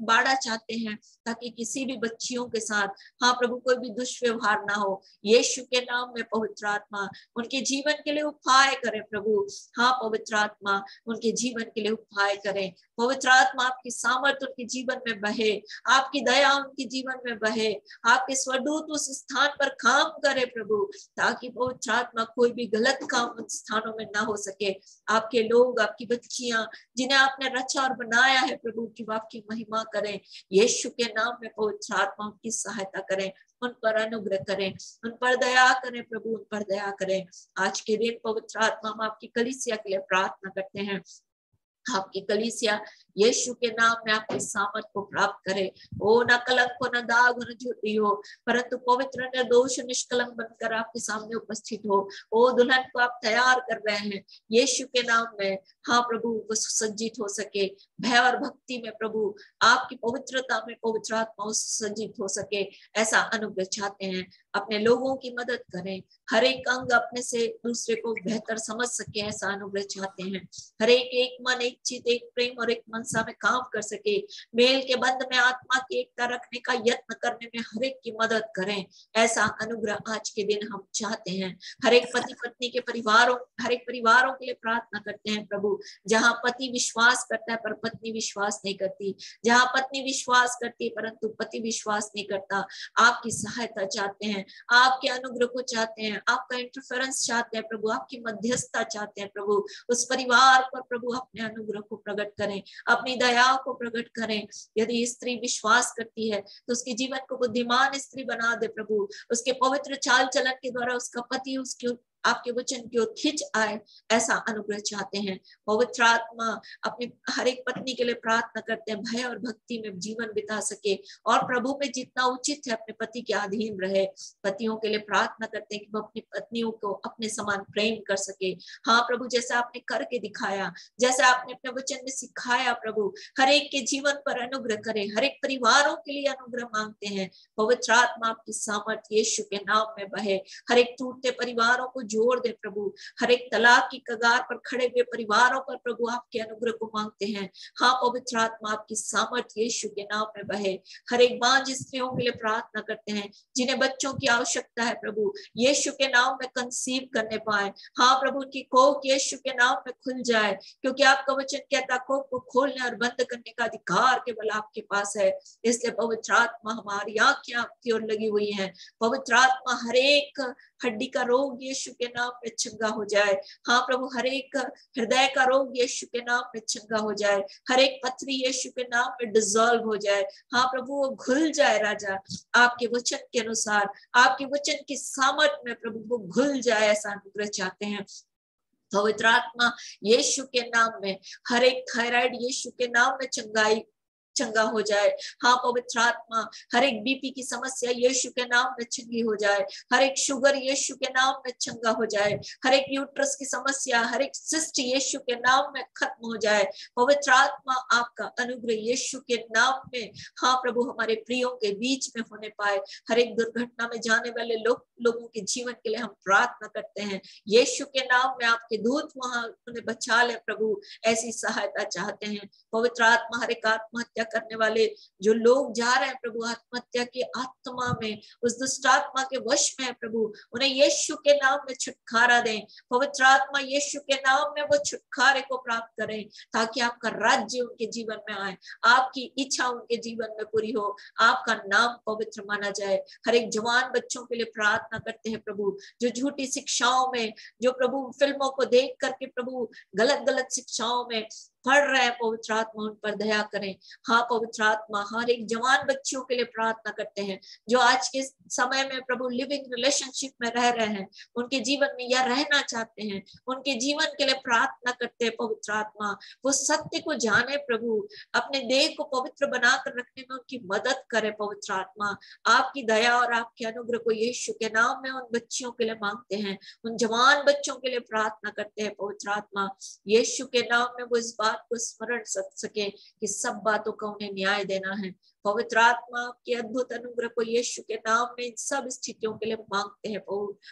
बाड़ा चाहते हैं, ताकि किसी भी बच्चियों के साथ हाँ प्रभु कोई भी दुष्व्यवहार ना हो। यीशु के नाम में पवित्र आत्मा उनके जीवन के लिए उपाय करें प्रभु। हाँ पवित्र आत्मा उनके जीवन के लिए उपाय करें। पवित्र आत्मा आपकी सामर्थ्य उनके जीवन में बहे, आपकी दया उनके जीवन में बहे, आपके स्वरदूत उस स्थान पर काम करे प्रभु, ताकि पवित्र आत्मा कोई भी गलत काम उन स्थानों में ना हो सके। आपके लोग, आपकी बच्चियां जिन्हें आपने रचा और बनाया है प्रभु, की आपकी महिमा करें। यीशु के नाम में पवित्र आत्मा उनकी सहायता करें, उन पर अनुग्रह करें, उन पर दया करें प्रभु, उन पर दया करें। आज के दिन पवित्र आत्मा हम आपकी कलीसिया के लिए प्रार्थना करते हैं। आपकी कलीसिया यीशु के नाम में आपकी सामर्थ को प्राप्त करे। ओ न कलंक को, न दाग, न झूठी हो, परंतु पवित्र, निर्दोष, निष्कलंक बनकर आपके सामने उपस्थित हो। ओ दुल्हन को आप तैयार कर रहे हैं यीशु के नाम में। हाँ प्रभु, वो सुसज्जित हो सके भय और भक्ति में प्रभु, आपकी पवित्रता में पवित्र आत्मा सुसज्जित हो सके, ऐसा अनुग्रह चाहते हैं। अपने लोगों की मदद करें, हर एक अंग अपने से दूसरे को बेहतर समझ सके, ऐसा अनुग्रह चाहते हैं। हर एक मन, एक चित, एक प्रेम और एक मनसा में काम कर सके, मेल के बंध में आत्मा की एकता रखने का यत्न करने में हर एक की मदद करें, ऐसा अनुग्रह आज के दिन हम चाहते हैं। हर एक पति पत्नी के परिवारों, हर एक परिवारों के लिए प्रार्थना करते हैं प्रभु, जहाँ पति विश्वास करता है पर पत्नी विश्वास नहीं करती, जहाँ पत्नी विश्वास करती है परंतु पति विश्वास नहीं करता, आपकी सहायता चाहते हैं, आपके अनुग्रह को चाहते हैं, आपका इंटरफेरेंस चाहते हैं प्रभु, आपकी मध्यस्थता चाहते हैं प्रभु। उस परिवार पर प्रभु अपने अनुग्रह को प्रकट करें, अपनी दया को प्रकट करें। यदि स्त्री विश्वास करती है तो उसके जीवन को बुद्धिमान स्त्री बना दे प्रभु, उसके पवित्र चाल चलन के द्वारा उसका पति उसके आपके वचन की ओर खिंच आए, ऐसा अनुग्रह चाहते हैं। पवित्र आत्मा अपनी हर एक पत्नी के लिए प्रार्थना करते हैं, भय और भक्ति में जीवन बिता सके और प्रभु में जितना उचित है अपने पति के अधीन रहे। पतियों के लिए प्रार्थना करते हैं कि वो अपनी पत्नियों को अपने समान प्रेम कर सके। हाँ प्रभु, जैसे आपने करके दिखाया, जैसे आपने अपने वचन में सिखाया प्रभु, हर एक के जीवन पर अनुग्रह करें, हर एक परिवारों के लिए अनुग्रह मांगते हैं। पवित्र आत्मा आपकी सामर्थ्य यीशु के नाम में बहे, हर एक टूटते परिवारों को जोड़ दे प्रभु, हर एक तलाक की कगार पर खड़े हुए परिवारों पर प्रभु आपके अनुग्रह को मांगते हैं। हाँ पवित्र आत्मा आपकी सामर्थ्य यीशु के नाम में बहे, हर एक बांझ स्त्रियों के लिए प्रार्थना करते हैं जिन्हें बच्चों की आवश्यकता है प्रभु, यीशु के नाम में कंसीव करने पाए। हाँ प्रभु, की कोख यीशु के नाम में खुल जाए, क्योंकि आपका वचन कहता कोख को खोलने और बंद करने का अधिकार केवल आपके पास है। इसलिए पवित्र आत्मा हमारी आंखें आपकी ओर लगी हुई हैं। पवित्र आत्मा हर एक हड्डी का रोग यीशु के नाम में चंगा हो जाए। हाँ प्रभु, हर एक हृदय का रोग यीशु के नाम में चंगा हो जाए, हर एक पथरी यीशु के नाम में डिसॉल्व हो जाए। हाँ प्रभु, वो घुल जाए राजा, आपके वचन के अनुसार, आपके वचन की सामर्थ में प्रभु वो घुल जाए, ऐसा अनुग्रह चाहते हैं। पवित्र आत्मा यीशु के नाम में हर एक थायराइड यीशु के नाम में चंगा हो जाए। हाँ पवित्र आत्मा, हर एक बीपी की समस्या यीशु के नाम में चंगी हो जाए, हर एक शुगर यीशु के नाम में चंगा हो जाए, हर एक यूट्रस की समस्या, हर एक सिस्ट यीशु के नाम में खत्म हो जाए। पवित्र आत्मा आपका अनुग्रह यीशु के नाम में, हाँ प्रभु, हमारे प्रियों के बीच में होने पाए। हर एक दुर्घटना में जाने वाले लोगों के जीवन के लिए हम प्रार्थना करते हैं, यीशु के नाम में आपके दूत वहां उन्हें बचा ले प्रभु, ऐसी सहायता चाहते हैं। पवित्र आत्मा हर एक आत्महत्या करने वाले जो लोग जा रहे हैं प्रभु आत्महत्या की आत्मा में, उस दुष्ट आत्मा के वश में है प्रभु, उन्हें यीशु के नाम में छुटकारा दें। पवित्र आत्मा यीशु के नाम में वो छुटकारे को प्राप्त करें, ताकि आपका राज्य उनके जीवन में आए, आपकी इच्छा उनके जीवन में पूरी हो, आपका नाम पवित्र माना जाए। हर एक जवान बच्चों के लिए प्रार्थना करते हैं प्रभु, जो झूठी शिक्षाओं में, जो प्रभु फिल्मों को देख करके प्रभु गलत शिक्षाओं में पढ़ रहे हैं, पवित्र आत्मा उन पर दया करें। हाँ पवित्र आत्मा हर एक जवान बच्चियों के लिए प्रार्थना करते हैं, जो आज के समय में प्रभु लिविंग रिलेशनशिप में रह रहे हैं, उनके जीवन में या रहना चाहते हैं, उनके जीवन के लिए प्रार्थना करते हैं। पवित्र आत्मा वो सत्य को जाने प्रभु, अपने देह को पवित्र बनाकर रखने में उनकी मदद करे। पवित्र आत्मा आपकी दया और आपके अनुग्रह को यीशु के नाम में उन बच्चियों के लिए मांगते हैं, उन जवान बच्चों के लिए प्रार्थना करते हैं। पवित्र आत्मा यीशु के नाम में वो इस बात को स्मरण सके कि सब बातों का उन्हें न्याय देना है। पवित्र आत्मा के अद्भुत अनुग्रह को यीशु के नाम में इन सब स्थितियों के लिए मांगते हैं।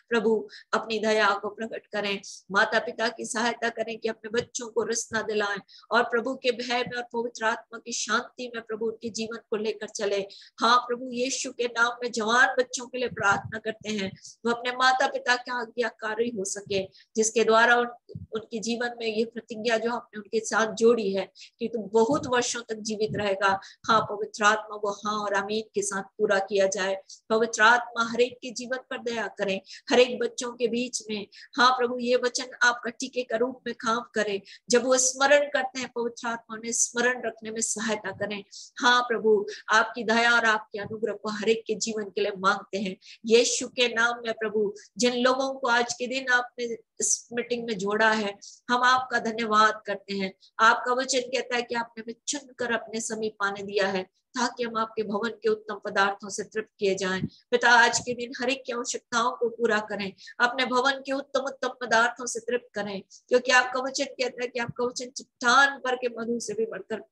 प्रभु अपनी दया को प्रकट करें, माता पिता की सहायता करें कि अपने बच्चों को रसना दिलाएं और प्रभु के भय में और पवित्र आत्मा की शांति में प्रभु उनके जीवन को लेकर चले। हाँ प्रभु यीशु के नाम में जवान बच्चों के लिए प्रार्थना करते हैं, वो अपने माता पिता के आज्ञाकारी हो सके, जिसके द्वारा उनके जीवन में ये प्रतिज्ञा जो आपने उनके साथ जोड़ी है कि तुम बहुत वर्षों तक जीवित रहेगा। हाँ पवित्र आत्मा वो हाँ और आमीन के साथ पूरा किया जाए। पवित्र आत्मा हर एक के जीवन पर दया करें, हर एक बच्चों के बीच में। हाँ प्रभु ये वचन आपका टीके का रूप में काम करे, जब वो स्मरण करते हैं पवित्र आत्मा उन्हें स्मरण रखने में सहायता करें। हाँ प्रभु आपकी दया और आपके अनुग्रह को हर एक के जीवन के लिए मांगते हैं यीशु के नाम में। प्रभु जिन लोगों को आज के दिन आपने इस मीटिंग में जोड़ा है, हम आपका धन्यवाद करते हैं। आपका वचन कहता है कि आपने हमें चुनकर अपने समीप आने दिया है, ताकि हम आपके भवन के उत्तम पदार्थों से तृप्त किए जाएं। पिता आज के दिन हर एक की आवश्यकताओं को पूरा करें, अपने भवन के उत्तम पदार्थों से तृप्त करें, क्योंकि आपका वचन कहता है कि आपका वचन चट्टान पर के मधु से भी बढ़कर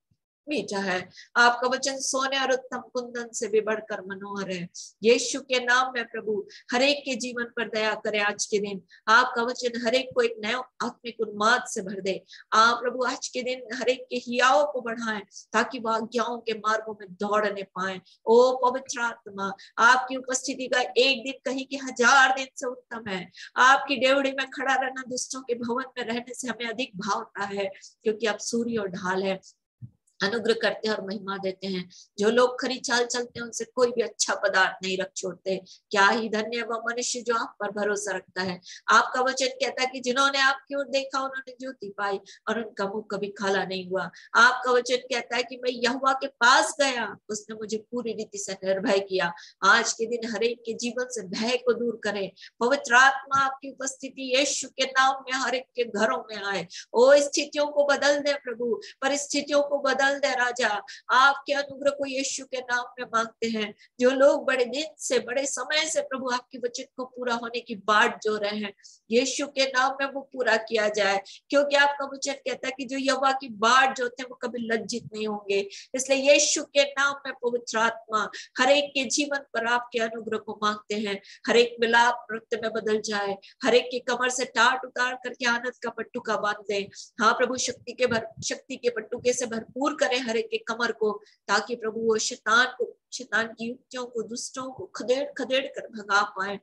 मीठा है, आपका वचन सोने और उत्तम कुंदन से भी बढ़कर मनोहर है। यीशु के नाम में प्रभु हर एक के जीवन पर दया करे। आज के दिन आपका वचन हर एक को एक नया आत्मिक उन्माद से भर दे। आप प्रभु आज के दिन हर एक के हियाओं को बढ़ाएं, ताकि वह आज्ञाओं के मार्गों में दौड़ने पाए। ओ पवित्र आत्मा आपकी उपस्थिति का एक दिन कहीं कि 1000 दिन से उत्तम है। आपकी डेवड़ी में खड़ा रहना दुष्टों के भवन में रहने से हमें अधिक भावता है, क्योंकि आप सूर्य और ढाल है। अनुग्रह करते हैं और महिमा देते हैं। जो लोग खरी चाल चलते हैं उनसे कोई भी अच्छा पदार्थ नहीं रख छोड़ते। क्या ही धन्य है वह मनुष्य जो आप पर भरोसा रखता है। आपका वचन कहता है कि जिन्होंने आपकी ओर देखा उन्होंने ज्योति पाई और उनका मुंह कभी काला नहीं हुआ। आपका वचन कहता है कि मैं यहोवा के पास गया, उसने मुझे पूरी रीति से निर्भय किया। आज के दिन हर एक के जीवन से भय को दूर करें। पवित्र आत्मा आपकी उपस्थिति यीशु के नाम में हर एक के घरों में आए। ओ स्थितियों को बदल दे प्रभु, परिस्थितियों को बदल दे राजा। आपके अनुग्रह को यीशु के नाम में मांगते हैं। जो लोग बड़े दिन से, बड़े समय से प्रभु आपके वचन को पूरा होने की बाट जो रहे हैं, यीशु के नाम में वो पूरा किया जाए। क्योंकि आपका वचन कहता है कि जो यहोवा की बाट जोते हैं वो कभी लज्जित नहीं होंगे। इसलिए यीशु के नाम में पवित्र आत्मा हर एक के जीवन पर आपके अनुग्रह को मांगते हैं। हर एक मिलाप नृत्य में बदल जाए, हर एक की कमर से टाट उतार करके आनंद का पट्टुका बांध दे। हाँ प्रभु, शक्ति के पट्टुके से भरपूर करें हर एक के कमर को, ताकि प्रभु वो शैतान की युक्तियों को, दुष्टों को खदेड़ खदेड़ कर भगा पाए।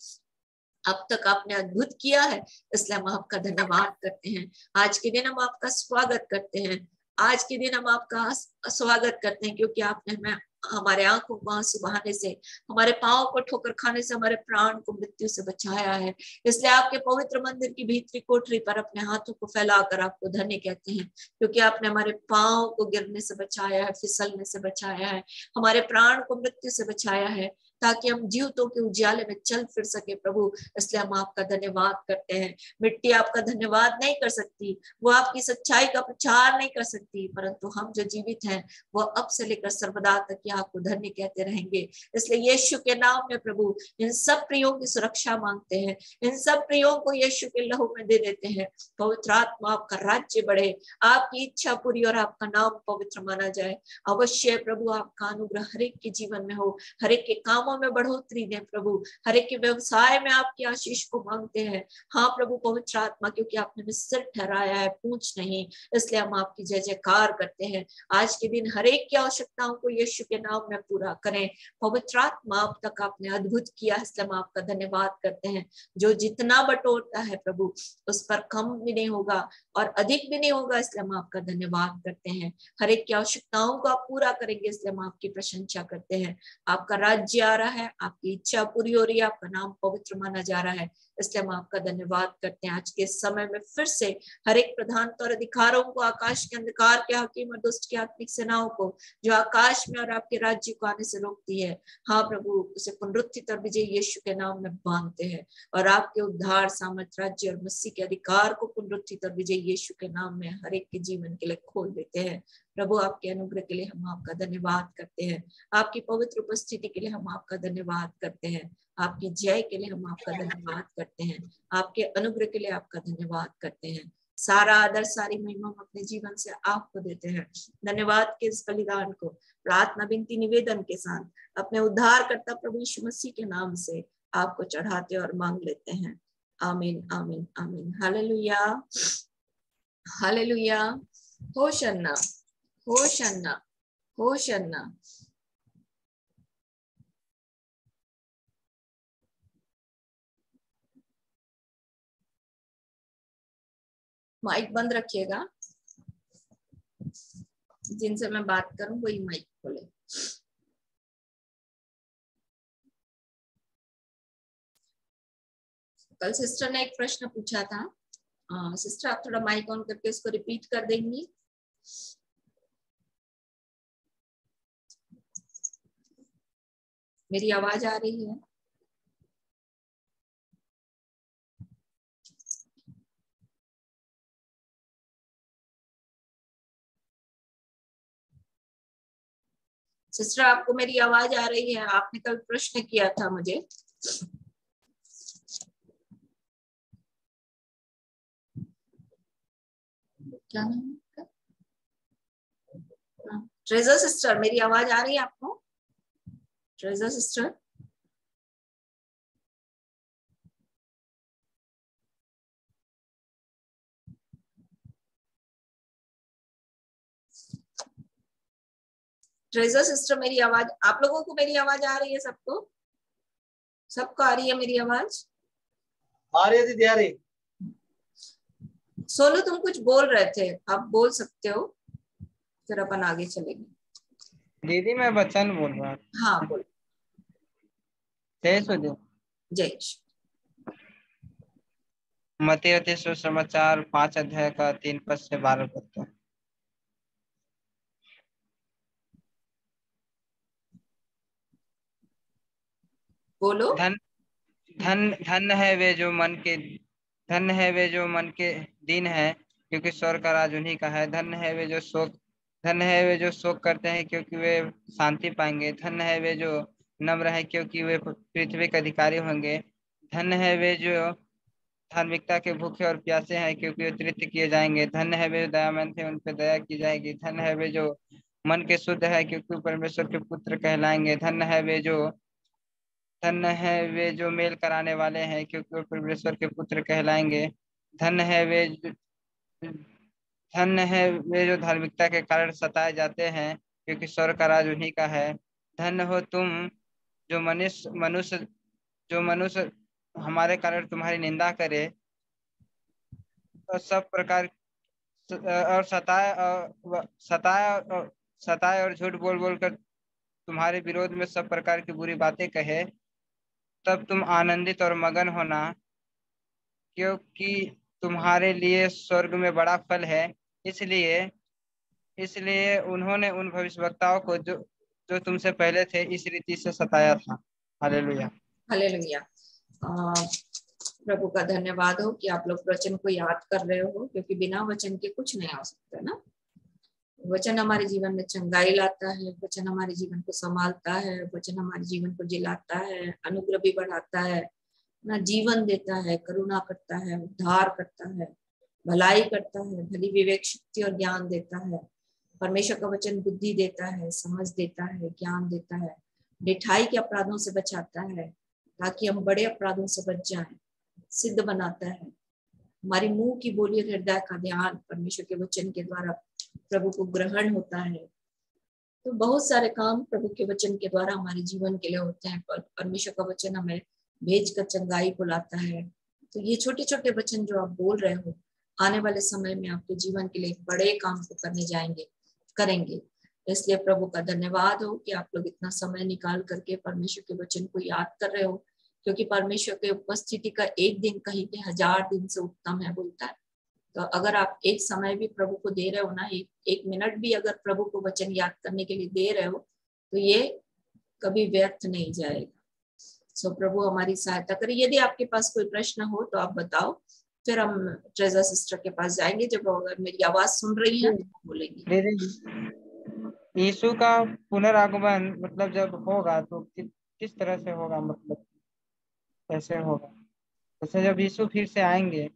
अब तक आपने अद्भुत किया है, इसलिए हम आपका धन्यवाद करते हैं। आज के दिन हम आपका स्वागत करते हैं। आज के दिन हम आपका स्वागत करते हैं, क्योंकि आपने हमें हमारे आंखों को आंसू बहाने से, हमारे पांव को ठोकर खाने से, हमारे प्राण को मृत्यु से बचाया है। इसलिए आपके पवित्र मंदिर की भीतरी कोठरी पर अपने हाथों को फैलाकर आपको धन्य कहते हैं, क्योंकि आपने हमारे पांव को गिरने से बचाया है, फिसलने से बचाया है, हमारे प्राण को मृत्यु से बचाया है, ताकि हम जीवतों के उजाले में चल फिर सके प्रभु। इसलिए हम आपका धन्यवाद करते हैं। मिट्टी आपका धन्यवाद नहीं कर सकती, वो आपकी सच्चाई का प्रचार नहीं कर सकती, परंतु हम जो जीवित हैं वो अब से लेकर सर्वदा तक आपको धन्य कहते रहेंगे। इसलिए यीशु के नाम में प्रभु इन सब प्रियों की सुरक्षा मांगते हैं, इन सब प्रियों को यीशु के लहू में दे देते हैं। पवित्र आत्मा आपका राज्य बढ़े, आपकी इच्छा पूरी और आपका नाम पवित्र माना जाए। अवश्य प्रभु आपका अनुग्रह हर एक के जीवन में हो, हर एक के कामों में बढ़ोतरी दे प्रभु, हर एक के व्यवसाय में आपकी आशीष को मांगते हैं। हाँ प्रभु पवित्र आत्मा, क्योंकि आपने हमें सिर ठहराया है, पूंछ नहीं, इसलिए हम आपकी जय जयकार करते हैं। आज के दिन हर एक की आवश्यकताओं को यीशु के नाम में पूरा करें। पवित्र आत्मा अब तक आपने अद्भुत किया, इसलिए हम आपका धन्यवाद करते हैं। जो जितना बटोरता है प्रभु उस पर कम भी नहीं होगा और अधिक भी नहीं होगा, इसलिए हम आपका धन्यवाद करते हैं। हर एक की आवश्यकताओं को आप पूरा करेंगे, इसलिए हम आपकी प्रशंसा करते हैं। आपका राज्य आ रहा है, आपकी इच्छा पूरी हो रही है, आपका नाम पवित्र माना जा रहा है, इसलिए हम आपका धन्यवाद करते हैं। आज के समय में फिर से हर एक प्रधानता और अधिकारों को, आकाश के अंधकार के हाकिम और दुष्ट की आत्मिक सेनाओं को जो आकाश में और आपके राज्य को आने से रोकती है, हाँ प्रभु उसे पुनरुत्थित और विजय यीशु के नाम में बांधते हैं और आपके उद्धार, सामर्थ, राज्य और मसीह के अधिकार को पुनरुत्थित और विजय यीशु के नाम में हर एक के जीवन के लिए खोल देते हैं। प्रभु आपके अनुग्रह के लिए हम आपका धन्यवाद करते हैं, आपकी पवित्र उपस्थिति के लिए हम आपका धन्यवाद करते हैं, आपकी जय के लिए हम आपका धन्यवाद करते हैं, आपके अनुग्रह के लिए आपका धन्यवाद करते हैं। सारा आदर, सारी महिमा हम अपने जीवन से आपको देते हैं। धन्यवाद के इस बलिदान को प्रार्थना, विनती, निवेदन के साथ अपने उद्धारकर्ता प्रभु यीशु मसीह के नाम से आपको चढ़ाते और मांग लेते हैं। Amen, amen, amen. Hallelujah, hallelujah. Hosanna, hosanna, hosanna. Mike बंद रखिएगा, जिनसे मैं बात करूं वही माइक खोले। कल सिस्टर ने एक प्रश्न पूछा था, सिस्टर आप थोड़ा माइक ऑन करके इसको रिपीट कर देंगी। मेरी आवाज आ रही है? सिस्टर आपको मेरी आवाज आ रही है? आपने कल प्रश्न किया था मुझे। क्या नाम है? ट्रेजर सिस्टर, मेरी आवाज आ रही है आपको? ट्रेजर सिस्टर, ट्रेजर सिस्टर मेरी आवाज, आप लोगों को मेरी आवाज आ रही है? सबको, सबको आ रही है मेरी आवाज? आ रही है दीदी, आ रही। सोनू तुम कुछ बोल रहे थे, आप बोल सकते हो। फिर अपन आगे चलेंगे। दीदी मैं वचन बोल रहा हूँ। हाँ बोलो। जय सुधी। जय श्री। मत्ती सुसमाचार 5 अध्याय का 3 पद से 12 पद तक। बोलो। धन धन धन है वे जो मन के धन है वे जो मन के दीन है, क्योंकि स्वर्ग का राज उन्हीं का है। धन है वे जो शोक करते हैं, क्योंकि वे शांति पाएंगे। धन है वे जो नम्र है, क्योंकि वे पृथ्वी के अधिकारी होंगे। धन है वे जो धार्मिकता के भूखे और प्यासे हैं, क्योंकि वे तृप्त किए जाएंगे। धन है वे जो दयामंद हैं, उन पर दया की जाएगी। धन है वे जो मन के शुद्ध है, क्योंकि परमेश्वर के पुत्र कहलाएंगे। धन है वे जो मेल कराने वाले हैं, क्योंकि वे परमेश्वर के पुत्र कहलाएंगे। धन है वे जो धार्मिकता के कारण सताए जाते हैं, क्योंकि स्वर्ग का राज उन्हीं का है। धन्य हो तुम जो मनुष्य हमारे कारण तुम्हारी निंदा करे और सब प्रकार और सताए और झूठ बोल बोल कर तुम्हारे विरोध में सब प्रकार की बुरी बातें कहे, तब तुम आनंदित और मगन होना, क्योंकि तुम्हारे लिए स्वर्ग में बड़ा फल है। इसलिए उन्होंने उन भविष्यवक्ताओं को जो तुमसे पहले थे इस रीति से सताया था। हालेलुया। हालेलुया। प्रभु का धन्यवाद हो कि आप लोग वचन को याद कर रहे हो, क्योंकि बिना वचन के कुछ नहीं हो सकता ना। वचन हमारे जीवन में चंगाई लाता है, वचन हमारे जीवन को संभालता है, वचन हमारे जीवन को जिलाता है, अनुग्रह भी बढ़ाता है ना, जीवन देता है, करुणा करता है, उद्धार करता है, भलाई करता है, भली विवेक शक्ति और ज्ञान देता है। परमेश्वर का वचन बुद्धि देता है, समझ देता है, ज्ञान देता है, मिठाई के अपराधों से बचाता है ताकि हम बड़े अपराधों से बच जाएं, सिद्ध बनाता है। हमारी मुंह की बोली हृदय का ध्यान परमेश्वर के वचन के द्वारा प्रभु को ग्रहण होता है। तो बहुत सारे काम प्रभु के वचन के द्वारा हमारे जीवन के लिए होते हैं। परमेश्वर का वचन हमें भेज कर चंगाई को लाता है। तो ये छोटे छोटे वचन जो आप बोल रहे हो, आने वाले समय में आपके जीवन के लिए बड़े काम को करेंगे। इसलिए प्रभु का धन्यवाद हो कि आप लोग इतना समय निकाल करके परमेश्वर के वचन को याद कर रहे हो, क्योंकि परमेश्वर के उपस्थिति का एक दिन कहीं पे 1000 दिन से उत्तम है बोलता है। तो अगर आप एक समय भी प्रभु को दे रहे हो ना, एक मिनट भी अगर प्रभु को वचन याद करने के लिए दे रहे हो, तो ये कभी व्यर्थ नहीं जाएगा। सो प्रभु हमारी सहायता करे। यदि आपके पास कोई प्रश्न हो तो आप बताओ, फिर हम ट्रेजर सिस्टर के पास जाएंगे। जब अगर मेरी आवाज सुन रही है तो बोलेंगे। यीशु का पुनरागमन मतलब जब होगा तो किस तरह से होगा, मतलब कैसे होगा? जैसे जब यीशु फिर से आएंगे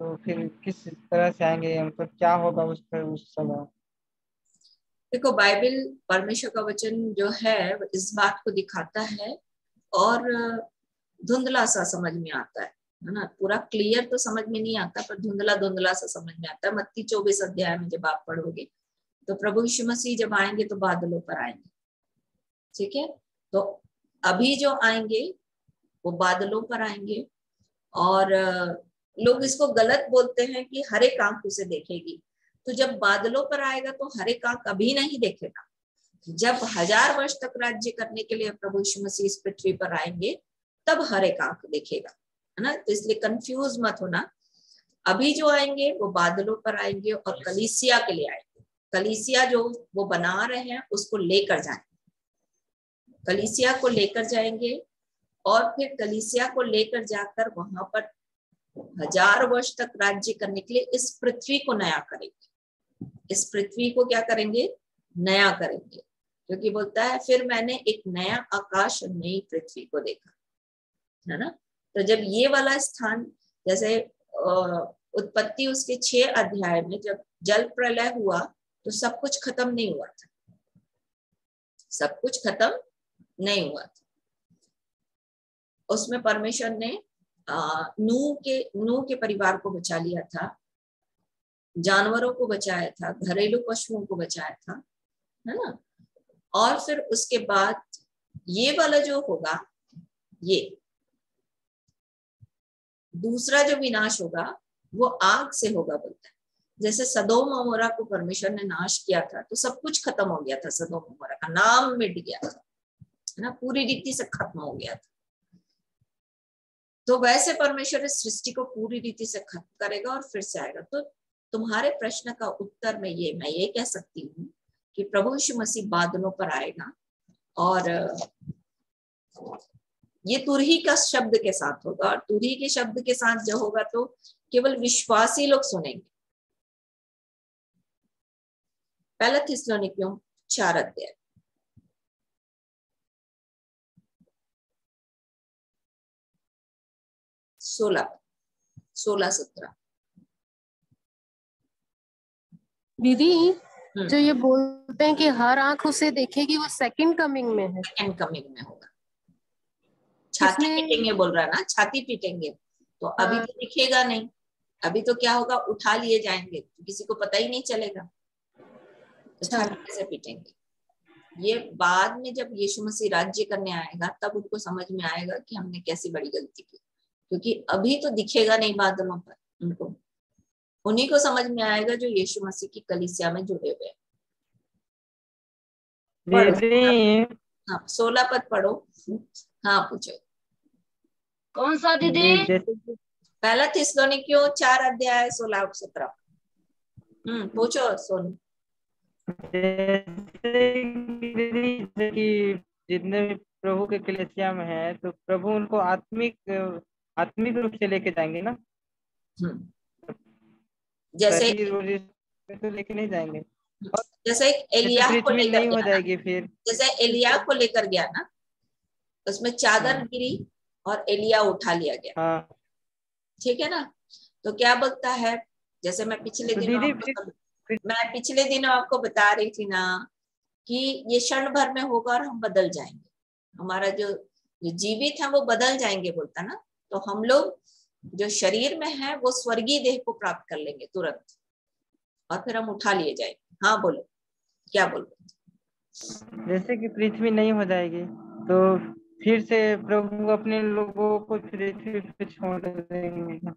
तो फिर किस तरह से आएंगे, मतलब क्या होगा उस समय? देखो, बाइबल परमेश्वर का वचन जो है इस बात को दिखाता है, और धुंधला सा समझ में आता है ना। पूरा क्लियर तो समझ में नहीं आता, पर धुंधला सा समझ में आता है। मत्ती 24 अध्याय में जब आप पढ़ोगे तो प्रभु यीशु मसीह जब आएंगे तो बादलों पर आएंगे, ठीक है। तो अभी जो आएंगे वो बादलों पर आएंगे, और लोग इसको गलत बोलते हैं कि हर एक आंख उसे देखेगी। तो जब बादलों पर आएगा तो हर एक आंख कभी नहीं देखेगा। जब 1000 वर्ष तक राज्य करने के लिए प्रभु यीशु मसीह इस पृथ्वी पर आएंगे तब हर एक आंख देखेगा, है ना। तो इसलिए कंफ्यूज मत होना। अभी जो आएंगे वो बादलों पर आएंगे और कलीसिया के लिए आएंगे। कलीसिया जो वो बना रहे हैं उसको लेकर जाएंगे, कलीसिया को लेकर जाएंगे, और फिर कलीसिया को लेकर जाकर वहां पर 1000 वर्ष तक राज्य करने के लिए इस पृथ्वी को नया करेंगे। इस पृथ्वी को क्या करेंगे? नया करेंगे। क्योंकि बोलता है फिर मैंने एक नया आकाश और नई पृथ्वी को देखा, है ना। तो जब ये वाला स्थान, जैसे उत्पत्ति उसके 6 अध्याय में जब जल प्रलय हुआ तो सब कुछ खत्म नहीं हुआ था, सब कुछ खत्म नहीं हुआ था। उसमें परमेश्वर ने नूह के परिवार को बचा लिया था, जानवरों को बचाया था, घरेलू पशुओं को बचाया था, है ना। और फिर उसके बाद ये वाला जो होगा, ये दूसरा जो विनाश होगा वो आग से होगा बोलता है। जैसे सदोम और अमोरा को परमेश्वर ने नाश किया था तो सब कुछ खत्म हो गया था, सदोम और अमोरा का नाम मिट गया था, है ना, पूरी रीति से खत्म हो गया था। तो वैसे परमेश्वर इस सृष्टि को पूरी रीति से खत्म करेगा और फिर से आएगा। तो तुम्हारे प्रश्न का उत्तर मैं ये कह सकती हूँ कि प्रभु यीशु मसीह बादलों पर आएगा और ये तुरही का शब्द के साथ होगा, और तुरही के शब्द के साथ जो होगा तो केवल विश्वासी लोग सुनेंगे। पहला थिस्सलुनीकियों 4 अध्याय 16-17। दीदी जो ये बोलते हैं कि हर आंख उसे देखेगी, वो सेकंड कमिंग में है। सेकंड कमिंग में होगा। छाती पीटेंगे बोल रहा है ना, छाती पीटेंगे तो अभी तो दिखेगा नहीं, अभी तो क्या होगा, उठा लिए जाएंगे तो किसी को पता ही नहीं चलेगा, तो छाती कैसे पीटेंगे। ये बाद में जब यीशु मसीह राज्य करने आएगा तब उनको समझ में आएगा कि हमने कैसी बड़ी गलती की, क्योंकि अभी तो दिखेगा नहीं बादलों पर उनको। उन्हीं को समझ में आएगा जो यीशु मसीह की कलीसिया में जुड़े हुए हैं। हाँ 16 पद पढ़ो। हाँ पूछो। कौन सा दीदी? पहला थिस्सलुनीकियों 4 अध्याय 16-17। पूछो सोनू। जितने भी प्रभु के कलीसिया में है तो प्रभु उनको आत्मिक रूप से लेके जाएंगे ना। जैसे तो लेके नहीं जाएंगे। जैसे एलिया को लेकर नहीं हो जाएगी फिर, जैसे एलिया को लेकर गया ना, उसमें चादर गिरी और एलिया उठा लिया गया। हाँ। ठीक है ना। तो क्या बोलता है, जैसे मैं पिछले दिनों आपको बता रही थी ना कि ये क्षण भर में होगा और हम बदल जाएंगे, हमारा जो जीवित है वो बदल जाएंगे बोलता ना। तो हम लोग जो शरीर में है वो स्वर्गीय देह को प्राप्त कर लेंगे तुरंत, और फिर हम उठा लिए जाएंगे। हाँ बोलो, क्या बोलो। जैसे कि पृथ्वी नहीं हो जाएगी तो फिर से प्रभु अपने लोगों को पृथ्वी पे छोड़ देंगे।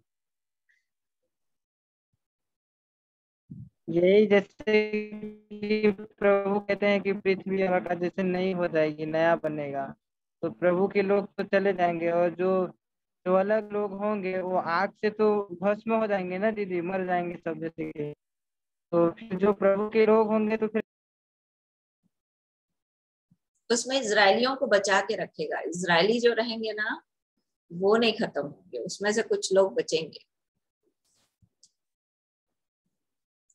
यही जैसे कि प्रभु कहते हैं कि पृथ्वी और आकाश जैसे नहीं हो जाएगी, नया बनेगा, तो प्रभु के लोग तो चले जाएंगे और जो अलग लोग होंगे वो आग से तो भस्म हो जाएंगे ना दीदी, मर जाएंगे सब जैसे कि। तो फिर जो प्रभु के लोग होंगे तो फिर उसमें इजरायलियों को बचा के रखेगा। इजरायली जो रहेंगे ना वो नहीं खत्म होंगे, उसमें से कुछ लोग बचेंगे।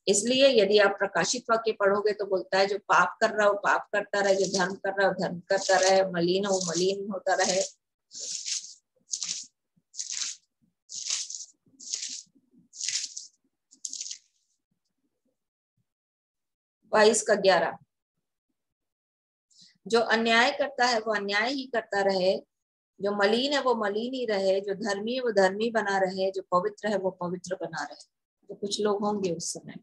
इसलिए यदि आप प्रकाशित वाक्य पढ़ोगे तो बोलता है जो पाप कर रहा हो पाप करता रहे, जो धर्म कर रहा हो धर्म करता रहे, मलिन हो मलिन होता रहे। बाईस का 11, जो अन्याय करता है वो अन्याय ही करता रहे, जो मलिन है वो मलिन ही रहे, जो धर्मी है वो धर्मी बना रहे, जो पवित्र है वो पवित्र बना रहे। तो कुछ लोग होंगे उस समय।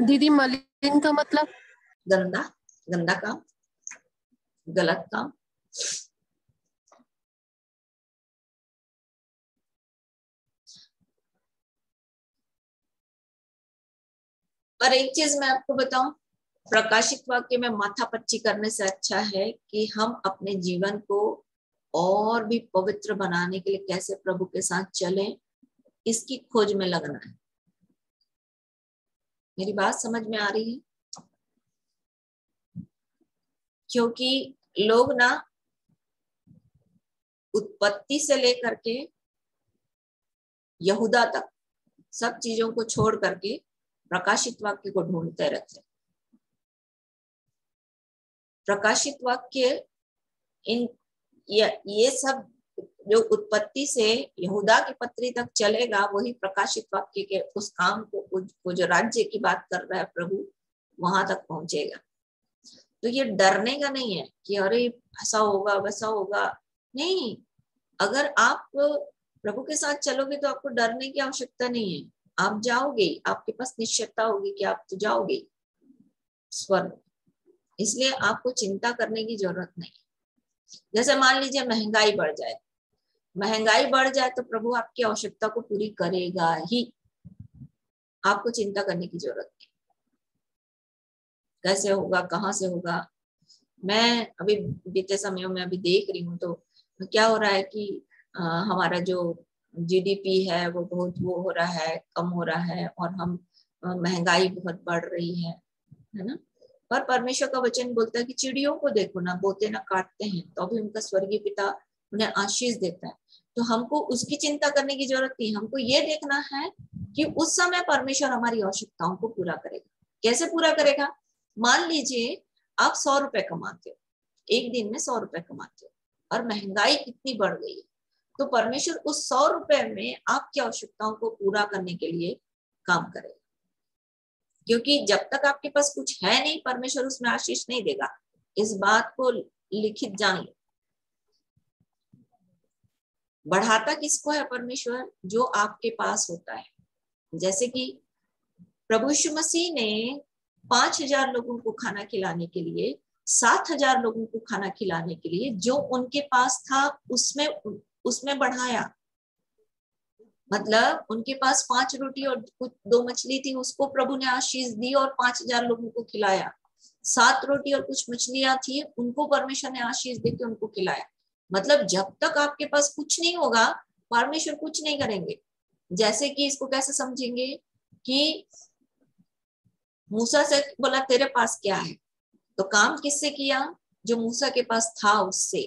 दीदी मलिन का मतलब गंदा, गंदा काम, गलत काम। पर एक चीज मैं आपको बताऊं, प्रकाशित वाक्य में माथापच्ची करने से अच्छा है कि हम अपने जीवन को और भी पवित्र बनाने के लिए कैसे प्रभु के साथ चलें, इसकी खोज में लगना है। मेरी बात समझ में आ रही है? क्योंकि लोग ना उत्पत्ति से लेकर के यहूदा तक सब चीजों को छोड़ करके प्रकाशित वाक्य को ढूंढते रहते। प्रकाशित वाक्य ये सब जो उत्पत्ति से यहूदा की पत्री तक चलेगा, वही प्रकाशित वाक्य के उस काम को जो राज्य की बात कर रहा है प्रभु, वहां तक पहुंचेगा। तो ये डरने का नहीं है कि अरे ऐसा होगा वैसा होगा, नहीं। अगर आप प्रभु के साथ चलोगे तो आपको डरने की आवश्यकता नहीं है। आप जाओगे, आपके पास निश्चयता होगी कि आप तो जाओगे स्वर्ग, इसलिए आपको चिंता करने की जरूरत नहीं। जैसे मान लीजिए महंगाई बढ़ जाए तो प्रभु आपकी आवश्यकता को पूरी करेगा ही। आपको चिंता करने की जरूरत नहीं। कैसे होगा, कहाँ से होगा। मैं अभी बीते समयों में अभी देख रही हूँ तो क्या हो रहा है कि हमारा जो जीडीपी है वो बहुत वो हो रहा है, कम हो रहा है, और हम महंगाई बहुत बढ़ रही है ना। पर परमेश्वर का वचन बोलता है कि चिड़ियों को देखो ना, बोते ना काटते हैं, तो भी उनका स्वर्गीय पिता उन्हें आशीष देता है। तो हमको उसकी चिंता करने की जरूरत नहीं, हमको ये देखना है कि उस समय परमेश्वर हमारी आवश्यकताओं को पूरा करेगा। कैसे पूरा करेगा? मान लीजिए आप 100 रुपए कमाते हो, एक दिन में 100 रुपए कमाते हो और महंगाई कितनी बढ़ गई है, तो परमेश्वर उस 100 रुपए में आपकी आवश्यकताओं को पूरा करने के लिए काम करेगा। क्योंकि जब तक आपके पास कुछ है नहीं, परमेश्वर उसमें आशीष नहीं देगा। इस बात को लिखित जान लो। बढ़ाता किसको है परमेश्वर? जो आपके पास होता है। जैसे कि प्रभु यीशु मसीह ने 5000 लोगों को खाना खिलाने के लिए, 7000 लोगों को खाना खिलाने के लिए जो उनके पास था उसमें बढ़ाया। मतलब उनके पास 5 रोटी और कुछ 2 मछली थी, उसको प्रभु ने आशीष दी और 5000 लोगों को खिलाया। 7 रोटी और कुछ मछलियां थी, उनको परमेश्वर ने आशीष देकर उनको खिलाया। मतलब जब तक आपके पास कुछ नहीं होगा, परमेश्वर कुछ नहीं करेंगे। जैसे कि इसको कैसे समझेंगे कि मूसा से बोला तेरे पास क्या है, तो काम किससे किया? जो मूसा के पास था उससे।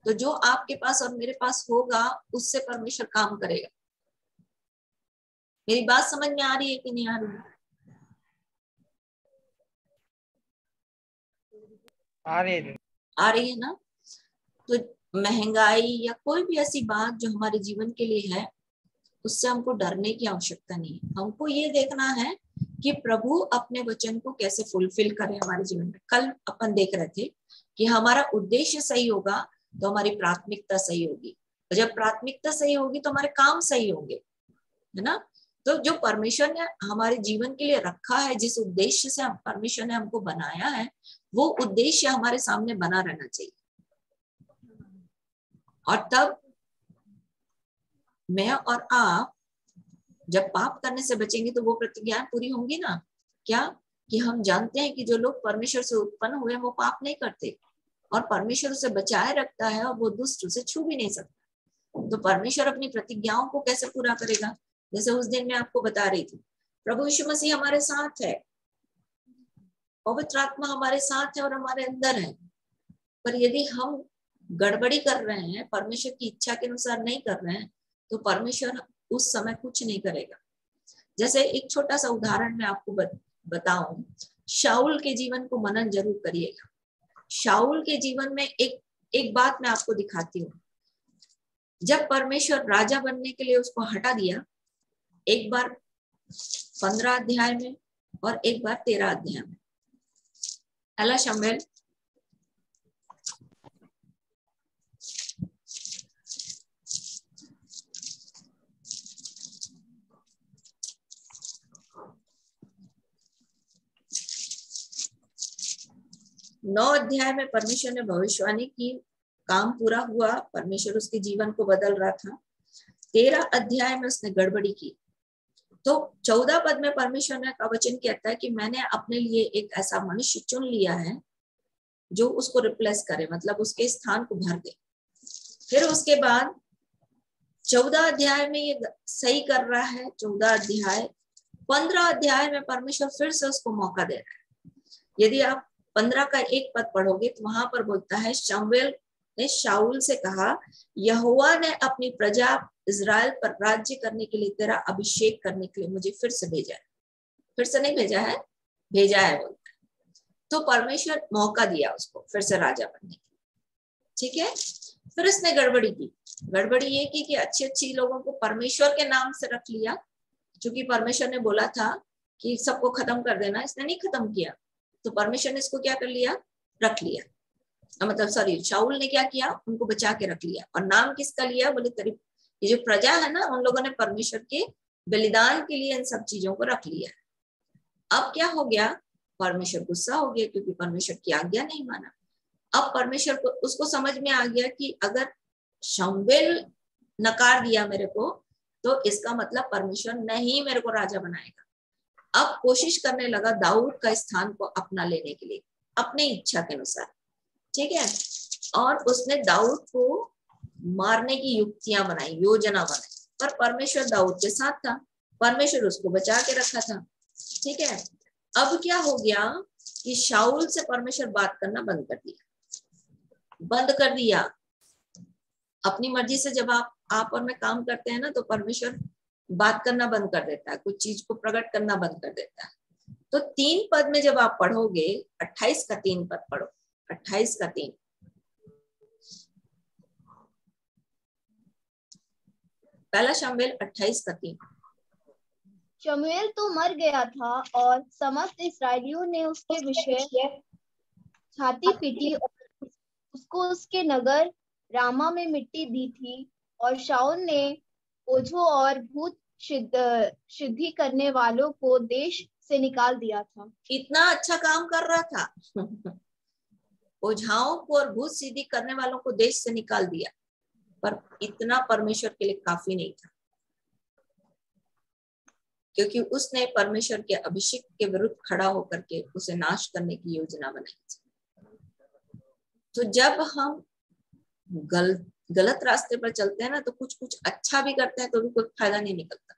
तो जो आपके पास और मेरे पास होगा उससे परमेश्वर काम करेगा। मेरी बात समझ में आ रही है कि नहीं आ रही है? आ रही है ना। तो महंगाई या कोई भी ऐसी बात जो हमारे जीवन के लिए है, उससे हमको डरने की आवश्यकता नहीं है। हमको ये देखना है कि प्रभु अपने वचन को कैसे फुलफिल करे हमारे जीवन में। कल अपन देख रहे थे कि हमारा उद्देश्य सही होगा तो हमारी प्राथमिकता सही होगी, और जब प्राथमिकता सही होगी तो हमारे काम सही होंगे, है ना। तो जो परमेश्वर ने हमारे जीवन के लिए रखा है, जिस उद्देश्य से परमेश्वर ने हमको बनाया है, वो उद्देश्य हमारे सामने बना रहना चाहिए। और तब मैं और आप जब पाप करने से बचेंगे तो वो प्रतिज्ञा पूरी होंगी ना। क्या? कि हम जानते हैं कि जो लोग परमेश्वर से उत्पन्न हुए वो पाप नहीं करते, और परमेश्वर उसे बचाए रखता है और वो दुष्ट उसे छू भी नहीं सकता। तो परमेश्वर अपनी प्रतिज्ञाओं को कैसे पूरा करेगा? जैसे उस दिन मैं आपको बता रही थी, प्रभु यीशु मसीह हमारे साथ है, पवित्र आत्मा हमारे साथ है और हमारे अंदर है। पर यदि हम गड़बड़ी कर रहे हैं, परमेश्वर की इच्छा के अनुसार नहीं कर रहे हैं, तो परमेश्वर उस समय कुछ नहीं करेगा। जैसे एक छोटा सा उदाहरण मैं आपको बताऊं, शाऊल के जीवन को मनन जरूर करिएगा। शाऊल के जीवन में एक बात मैं आपको दिखाती हूँ। जब परमेश्वर राजा बनने के लिए उसको हटा दिया, एक बार 15 अध्याय में और एक बार 13 अध्याय में। पहला शमूएल 9 अध्याय में परमेश्वर ने भविष्यवाणी की, काम पूरा हुआ, परमेश्वर उसके जीवन को बदल रहा था। 13 अध्याय में उसने गड़बड़ी की। तो 14 पद में परमेश्वर ने का वचन कहता है कि मैंने अपने लिए एक ऐसा मनुष्य चुन लिया है जो उसको रिप्लेस करे, मतलब उसके स्थान को भर दे। फिर उसके बाद 14 अध्याय में ये सही कर रहा है, 14 अध्याय 15 अध्याय में परमेश्वर फिर से उसको मौका दे रहा है। यदि आप 15 का 1 पद पढ़ोगे तो वहां पर बोलता है, शमूएल ने शाऊल से कहा, यहोवा ने अपनी प्रजा इजराइल पर राज्य करने के लिए तेरा अभिषेक करने के लिए मुझे फिर से भेजा है। फिर से नहीं भेजा है, भेजा है बोलता है। तो परमेश्वर मौका दिया उसको फिर से राजा बनने के लिए, ठीक है। फिर उसने गड़बड़ी की। गड़बड़ी ये की कि अच्छी लोगों को परमेश्वर के नाम से रख लिया, क्योंकि परमेश्वर ने बोला था कि सबको खत्म कर देना, इसने नहीं खत्म किया। तो परमेश्वर ने इसको क्या कर लिया, रख लिया। मतलब सॉरी, शाऊल ने क्या किया, उनको बचा के रख लिया। और नाम किसका लिया? बोले तेरी ये जो प्रजा है ना, उन लोगों ने परमेश्वर के बलिदान के लिए इन सब चीजों को रख लिया। अब क्या हो गया, परमेश्वर गुस्सा हो गया क्योंकि परमेश्वर की आज्ञा नहीं माना। अब परमेश्वर को उसको समझ में आ गया कि अगर शमूएल नकार दिया मेरे को, तो इसका मतलब परमेश्वर नहीं मेरे को राजा बनाएगा। अब कोशिश करने लगा दाऊद का स्थान को अपना लेने के लिए अपनी इच्छा के अनुसार, ठीक है। और उसने दाऊद को मारने की युक्तियां बनाई, योजना बनाई, पर परमेश्वर दाऊद के साथ था, परमेश्वर उसको बचा के रखा था, ठीक है। अब क्या हो गया कि शाऊल से परमेश्वर बात करना बंद कर दिया। अपनी मर्जी से जब आप और मैं काम करते हैं ना, तो परमेश्वर बात करना बंद कर देता है, कुछ चीज को प्रकट करना बंद कर देता है। तो 3 पद में जब आप पढ़ोगे, 28 का 3 पद पढ़ो, 28 का 3। पहला शमूएल 28 का 3। शमूएल तो मर गया था और समस्त इस्राएलियों ने उसके विषय छाती पीटी और उसको उसके नगर रामा में मिट्टी दी थी। और शाऊल ने ओझों और भूत सिद्धि करने वालों को देश से निकाल दिया था। इतना अच्छा काम कर रहा था ओझाओं को और भूत सिद्धि करने वालों को देश से निकाल दिया, पर इतना परमेश्वर के लिए काफी नहीं था, क्योंकि उसने परमेश्वर के अभिषेक के विरुद्ध खड़ा होकर के उसे नाश करने की योजना बनाई थी। तो जब हम गलत रास्ते पर चलते हैं ना, तो कुछ अच्छा भी करते हैं तो भी कोई फायदा नहीं निकलता।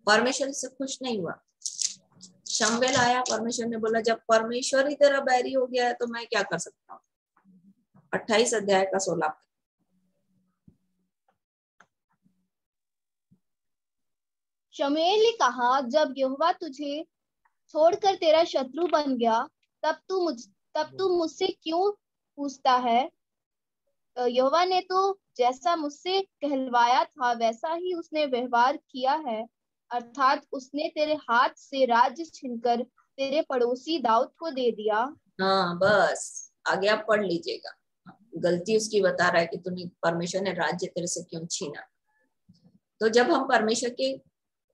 परमेश्वर इससे खुश नहीं हुआ। शमूएल आया, परमेश्वर ने बोला जब परमेश्वर ही तेरा बैरी हो गया है तो मैं क्या कर सकता हूँ। 28 अध्याय का 16। शमूएल ने कहा, जब यहोवा तुझे छोड़कर तेरा शत्रु बन गया, तब तू मुझसे क्यों पूछता है? यहोवा ने तो जैसा मुझसे कहलवाया था वैसा ही उसने व्यवहार किया है, अर्थात उसने तेरे हाथ से राज्य छीनकर तेरे पड़ोसी दाऊद को दे दिया। हाँ, बस आगे आप पढ़ लीजिएगा। गलती उसकी बता रहा है कि तूने, परमेश्वर ने राज्य तेरे से क्यों छीना। तो जब हम परमेश्वर की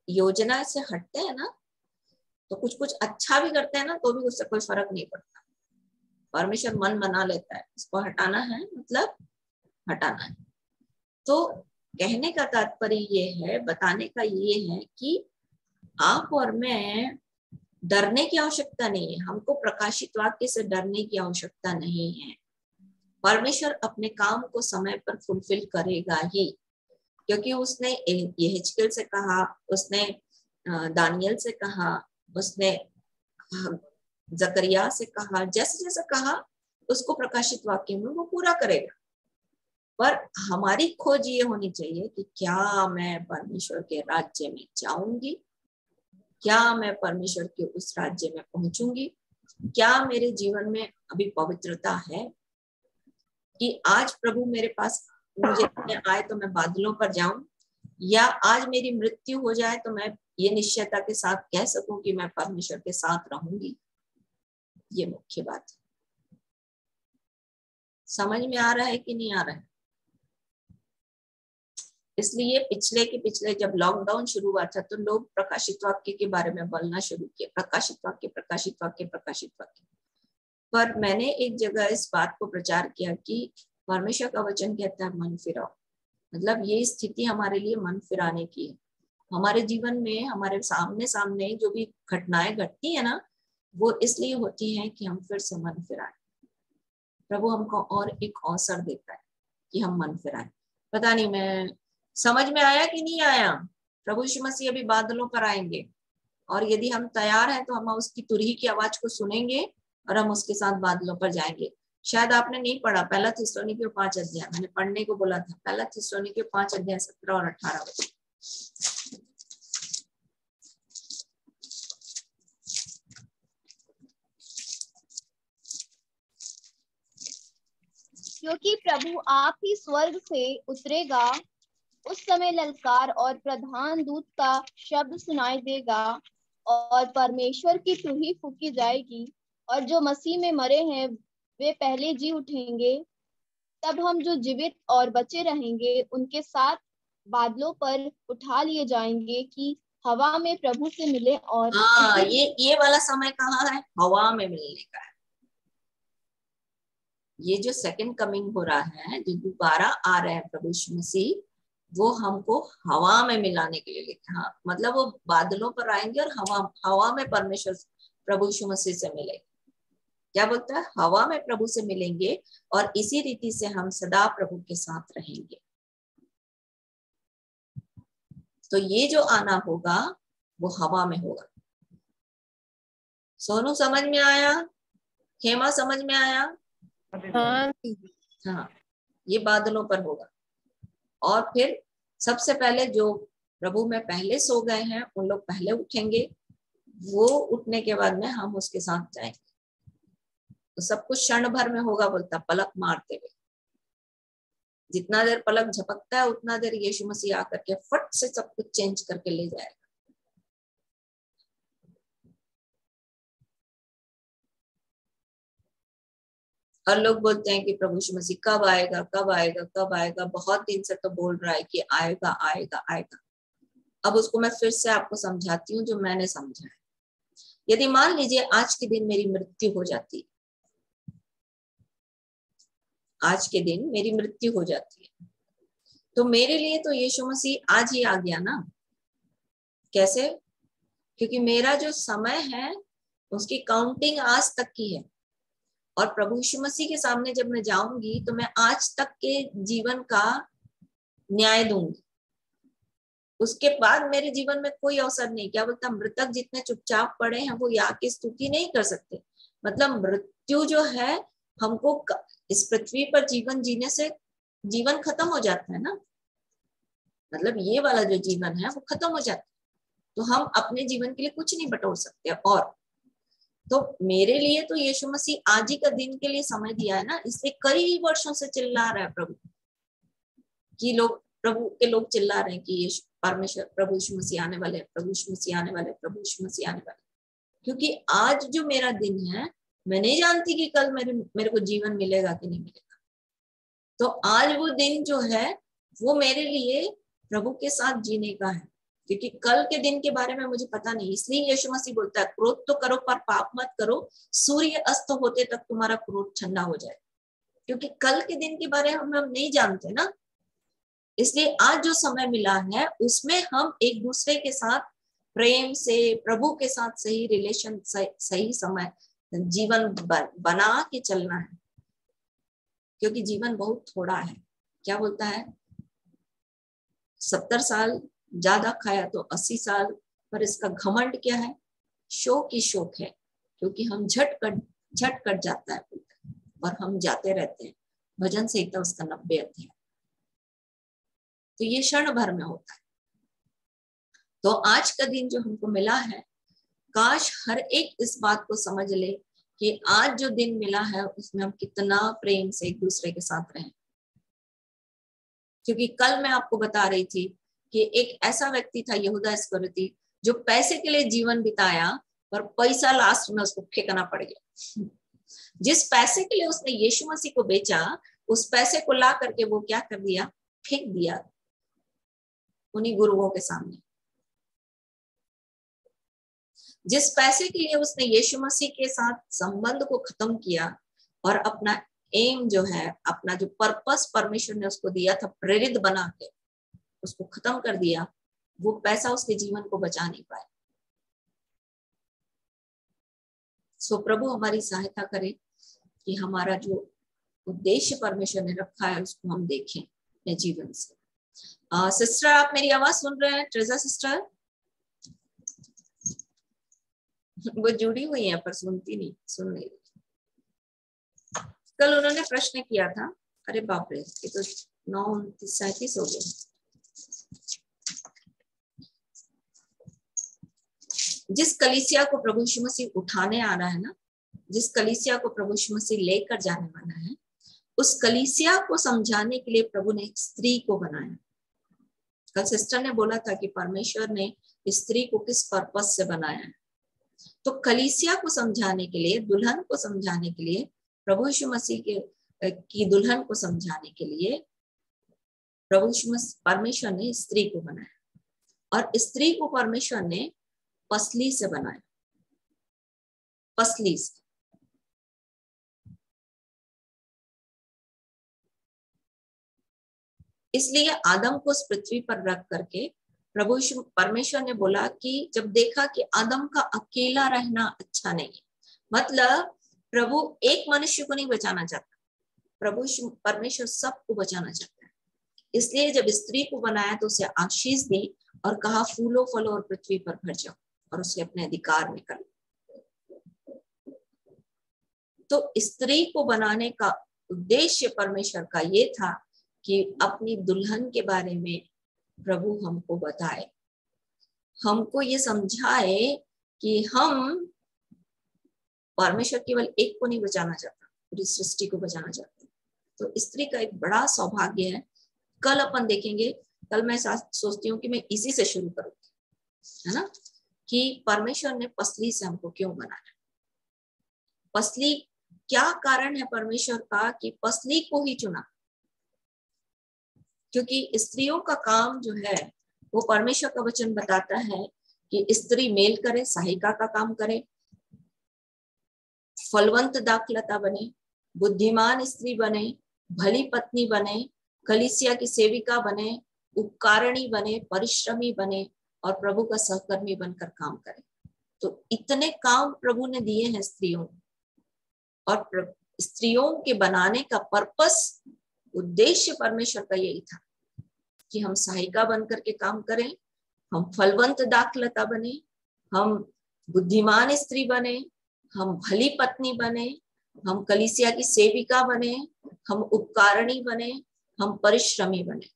योजना से हटते हैं ना, तो कुछ अच्छा भी करते हैं ना, तो भी उससे कोई फर्क नहीं पड़ता। परमेश्वर मन बना लेता है, इसको हटाना है मतलब हटाना है। तो कहने का तात्पर्य ये है, बताने का ये है कि आप और मैं डरने की आवश्यकता नहीं है, हमको प्रकाशित वाक्य से डरने की आवश्यकता नहीं है। परमेश्वर अपने काम को समय पर फुलफिल करेगा ही, क्योंकि उसने यहेजकेल से कहा, उसने दानियल से कहा, उसने जकरिया से कहा, जैसे जैसे कहा उसको प्रकाशित वाक्य में वो पूरा करेगा। पर हमारी खोज ये होनी चाहिए कि क्या मैं परमेश्वर के राज्य में जाऊंगी, क्या मैं परमेश्वर के उस राज्य में पहुंचूंगी, क्या मेरे जीवन में अभी पवित्रता है कि आज प्रभु मेरे पास मुझे आए तो मैं बादलों पर जाऊं, या आज मेरी मृत्यु हो जाए तो मैं ये निश्चयता के साथ कह सकूं कि मैं परमेश्वर के साथ रहूंगी। ये मुख्य बात है। समझ में आ रहा है कि नहीं आ रहा है? इसलिए पिछले जब लॉकडाउन शुरू हुआ था तो लोग प्रकाशित वाक्य के बारे में बोलना शुरू किया, प्रकाशित वाक्य, प्रकाशित वाक्य, प्रकाशित वाक्य। पर मैंने एक जगह इस बात को प्रचार किया कि परमेश्वर का वचन कहता है मन फिराओ। मतलब ये स्थिति हमारे लिए मन फिराने की है। हमारे जीवन में हमारे सामने जो भी घटनाएं घटती है ना, वो इसलिए होती है कि हम फिर से मन फिराएं। प्रभु हमको और एक अवसर देता है कि हम मन फिराएं। पता नहीं, मैं समझ में आया कि नहीं आया? प्रभु यीशु मसीह अभी बादलों पर आएंगे, और यदि हम तैयार हैं तो हम उसकी तुरही की आवाज को सुनेंगे और हम उसके साथ बादलों पर जाएंगे। शायद आपने नहीं पढ़ा, पहला थिस्सलुनीकियों 5 अध्याय, मैंने पढ़ने को बोला था, पहला थिस्सलुनीकियों 5 अध्याय 17 और 18 वचन। क्योंकि प्रभु आप ही स्वर्ग से उतरेगा, उस समय ललकार और प्रधान दूत का शब्द सुनाई देगा और परमेश्वर की तुरही फूकी जाएगी, और जो मसीह में मरे हैं वे पहले जी उठेंगे। तब हम जो जीवित और बचे रहेंगे उनके साथ बादलों पर उठा लिए जाएंगे कि हवा में प्रभु से मिले। और ये वाला समय कहाँ है? हवा में मिलने का है। ये जो सेकंड कमिंग हो रहा है, जो दोबारा आ रहे हैं प्रभु यीशु मसीह, वो हमको हवा में मिलाने के लिए लेके, हाँ मतलब वो बादलों पर आएंगे और हवा में परमेश्वर प्रभु यीशु मसीह से मिलेंगे। क्या बोलता है? हवा में प्रभु से मिलेंगे और इसी रीति से हम सदा प्रभु के साथ रहेंगे। तो ये जो आना होगा वो हवा में होगा। सोनू समझ में आया? हेमा समझ में आया? हाँ, ये बादलों पर होगा। और फिर सबसे पहले जो प्रभु में पहले सो गए हैं उन लोग पहले उठेंगे, वो उठने के बाद में हम उसके साथ जाएंगे। तो सब कुछ क्षण भर में होगा, बोलता पलक मारते हुए। जितना देर पलक झपकता है उतना देर यीशु मसीह आकर के फट से सब कुछ चेंज करके ले जाएगा। और लोग बोलते हैं कि प्रभु यीशु मसीह कब आएगा, कब आएगा, कब आएगा। बहुत दिन से तो बोल रहा है कि आएगा आएगा आएगा। अब उसको मैं फिर से आपको समझाती हूँ जो मैंने समझा है। यदि मान लीजिए आज के दिन मेरी मृत्यु हो जाती, आज के दिन मेरी मृत्यु हो जाती है, तो मेरे लिए तो यीशु मसीह आज ही आ गया ना। कैसे? क्योंकि मेरा जो समय है उसकी काउंटिंग आज तक की है, और प्रभु यीशु मसीह के सामने जब मैं जाऊंगी तो मैं आज तक के जीवन का न्याय दूंगी। उसके बाद मेरे जीवन में कोई अवसर नहीं। क्या बोलता? मृतक जितने चुपचाप पड़े हैं वो या की स्तुति नहीं कर सकते। मतलब मृत्यु जो है, हमको इस पृथ्वी पर जीवन जीने से जीवन खत्म हो जाता है ना। मतलब ये वाला जो जीवन है वो खत्म हो जाता है, तो हम अपने जीवन के लिए कुछ नहीं बटोर सकते। और तो मेरे लिए तो यीशु मसीह आज ही का दिन के लिए समय दिया है ना, इसलिए कई वर्षों से चिल्ला रहा है प्रभु कि लोग, प्रभु के लोग चिल्ला रहे हैं कि यीशु परमेश्वर प्रभु यीशु मसीह आने वाले, प्रभु यीशु मसीह आने वाले, प्रभु यीशु मसीह आने वाले। क्योंकि आज जो मेरा दिन है, मैं नहीं जानती कि कल मेरे को जीवन मिलेगा कि नहीं मिलेगा। तो आज वो दिन जो है वो मेरे लिए प्रभु के साथ जीने का है, क्योंकि कल के दिन के बारे में मुझे पता नहीं। इसलिए यीशु मसीह बोलता है क्रोध तो करो पर पाप मत करो, सूर्य अस्त होते तक तुम्हारा क्रोध ठंडा हो जाए। क्योंकि कल के दिन के बारे में हम नहीं जानते ना, इसलिए आज जो समय मिला है उसमें हम एक दूसरे के साथ प्रेम से प्रभु के साथ सही रिलेशन, सही समय जीवन बना के चलना है। क्योंकि जीवन बहुत थोड़ा है। क्या बोलता है? 70 साल ज्यादा खाया तो 80 साल, पर इसका घमंड क्या है? शोक ही शोक है, क्योंकि हम झट कट जाता है और हम जाते रहते हैं। भजन संहिता उसका 90 अध्याय। तो ये क्षण भर में होता है। तो आज का दिन जो हमको मिला है, काश हर एक इस बात को समझ ले कि आज जो दिन मिला है उसमें हम कितना प्रेम से एक दूसरे के साथ रहें। क्योंकि कल मैं आपको बता रही थी कि एक ऐसा व्यक्ति था यहूदा इस्करियोती, जो पैसे के लिए जीवन बिताया, पर पैसा लास्ट में उसको फेंकना पड़ गया। जिस पैसे के लिए उसने यीशु मसीह को बेचा, उस पैसे को ला करके वो क्या कर दिया? फेंक दिया उन्हीं गुरुओं के सामने। जिस पैसे के लिए उसने यीशु मसीह के साथ संबंध को खत्म किया और अपना एम जो है, अपना जो पर्पस परमेश्वर ने उसको दिया था प्रेरित बना के, उसको खत्म कर दिया, वो पैसा उसके जीवन को बचा नहीं पाया। सो प्रभु हमारी सहायता करे कि हमारा जो उद्देश्य परमेश्वर ने रखा है उसको हम देखें अपने जीवन से। सिस्टर, आप मेरी आवाज सुन रहे हैं? ट्रेजा सिस्टर वो जुड़ी हुई है पर सुन नहीं। कल उन्होंने प्रश्न किया था, अरे बाप रे, ये तो 9:37 हो गए। जिस कलीसिया को प्रभु यीशु मसीह उठाने आ रहा है ना, जिस कलीसिया को प्रभु यीशु मसीह लेकर जाने वाला है, उस कलीसिया को समझाने के लिए प्रभु ने एक स्त्री को बनाया। कल सिस्टर ने बोला था कि परमेश्वर ने स्त्री को किस पर्पस से बनाया है। तो कलीसिया को समझाने के लिए, दुल्हन को समझाने के लिए, प्रभु यीशु मसीह की दुल्हन को समझाने के लिए प्रभु यीशु मसीह परमेश्वर ने स्त्री को बनाया। और स्त्री को परमेश्वर ने पसली से बनाया, पसली से। इसलिए आदम को उस पृथ्वी पर रख करके प्रभु परमेश्वर ने बोला कि जब देखा कि आदम का अकेला रहना अच्छा नहीं है, मतलब प्रभु एक मनुष्य को नहीं बचाना चाहता, प्रभु परमेश्वर सबको बचाना चाहता है। इसलिए जब स्त्री को बनाया तो उसे आशीष दी और कहा फूलो फलो और पृथ्वी पर भर जाओ और उसे अपने अधिकार में कर लो। तो स्त्री को बनाने का उद्देश्य परमेश्वर का ये था कि अपनी दुल्हन के बारे में प्रभु हमको बताए, हमको ये समझाए कि हम परमेश्वर केवल एक को नहीं बचाना चाहता, पूरी सृष्टि को बचाना चाहता। तो स्त्री का एक बड़ा सौभाग्य है। कल अपन देखेंगे, कल मैं सोचती हूँ कि मैं इसी से शुरू करूंगी, है ना, कि परमेश्वर ने पसली से हमको क्यों बनाया, पसली क्या कारण है परमेश्वर का कि पसली को ही चुना। क्योंकि स्त्रियों का काम जो है वो परमेश्वर का वचन बताता है कि स्त्री मेल करे, सहायिका का काम करे, फलवंत दाखलता बने, बुद्धिमान स्त्री बने, भली पत्नी बने, कलीसिया की सेविका बने, उपकारणी बने, परिश्रमी बने और प्रभु का सहकर्मी बनकर काम करे। तो इतने काम प्रभु ने दिए हैं स्त्रियों, और स्त्रियों के बनाने का पर्पस, उद्देश्य परमेश्वर का यही था कि हम सहायिका बनकर के काम करें, हम फलवंत दाखलता बने, हम बुद्धिमान स्त्री बने, हम भली पत्नी बने, हम कलीसिया की सेविका बने, हम उपकारणी बने, हम परिश्रमी बने।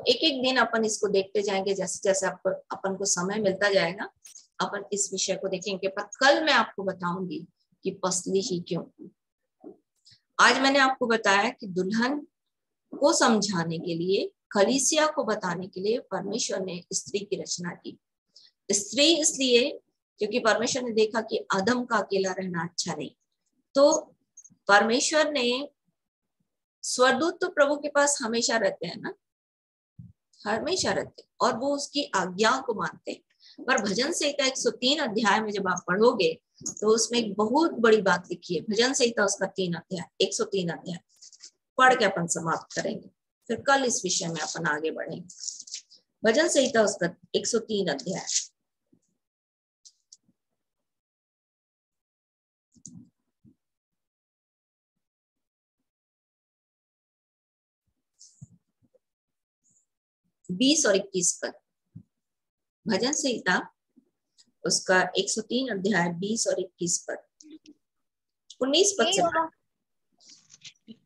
एक एक दिन अपन इसको देखते जाएंगे, जैसे जैसे अपन को समय मिलता जाएगा अपन इस विषय को देखेंगे। पर कल मैं आपको बताऊंगी कि पसली ही क्यों। आज मैंने आपको बताया कि दुल्हन को समझाने के लिए, कलीसिया को बताने के लिए परमेश्वर ने स्त्री की रचना की। स्त्री इसलिए क्योंकि परमेश्वर ने देखा कि आदम का अकेला रहना अच्छा नहीं। तो परमेश्वर ने, स्वर्गदूत तो प्रभु के पास हमेशा रहते हैं ना, हमेशा रहते, और वो उसकी आज्ञा को मानते हैं। पर भजन संहिता 103 अध्याय में जब आप पढ़ोगे तो उसमें एक बहुत बड़ी बात लिखी है। भजन संहिता उसका 103 अध्याय पढ़ के अपन समाप्त करेंगे, फिर कल इस विषय में अपन आगे बढ़ेंगे। भजन संहिता उसका 103 अध्याय। बीस और 21 पद, भजन संहिता उसका 103 अध्याय 20 और 21 पद, 19 पद से।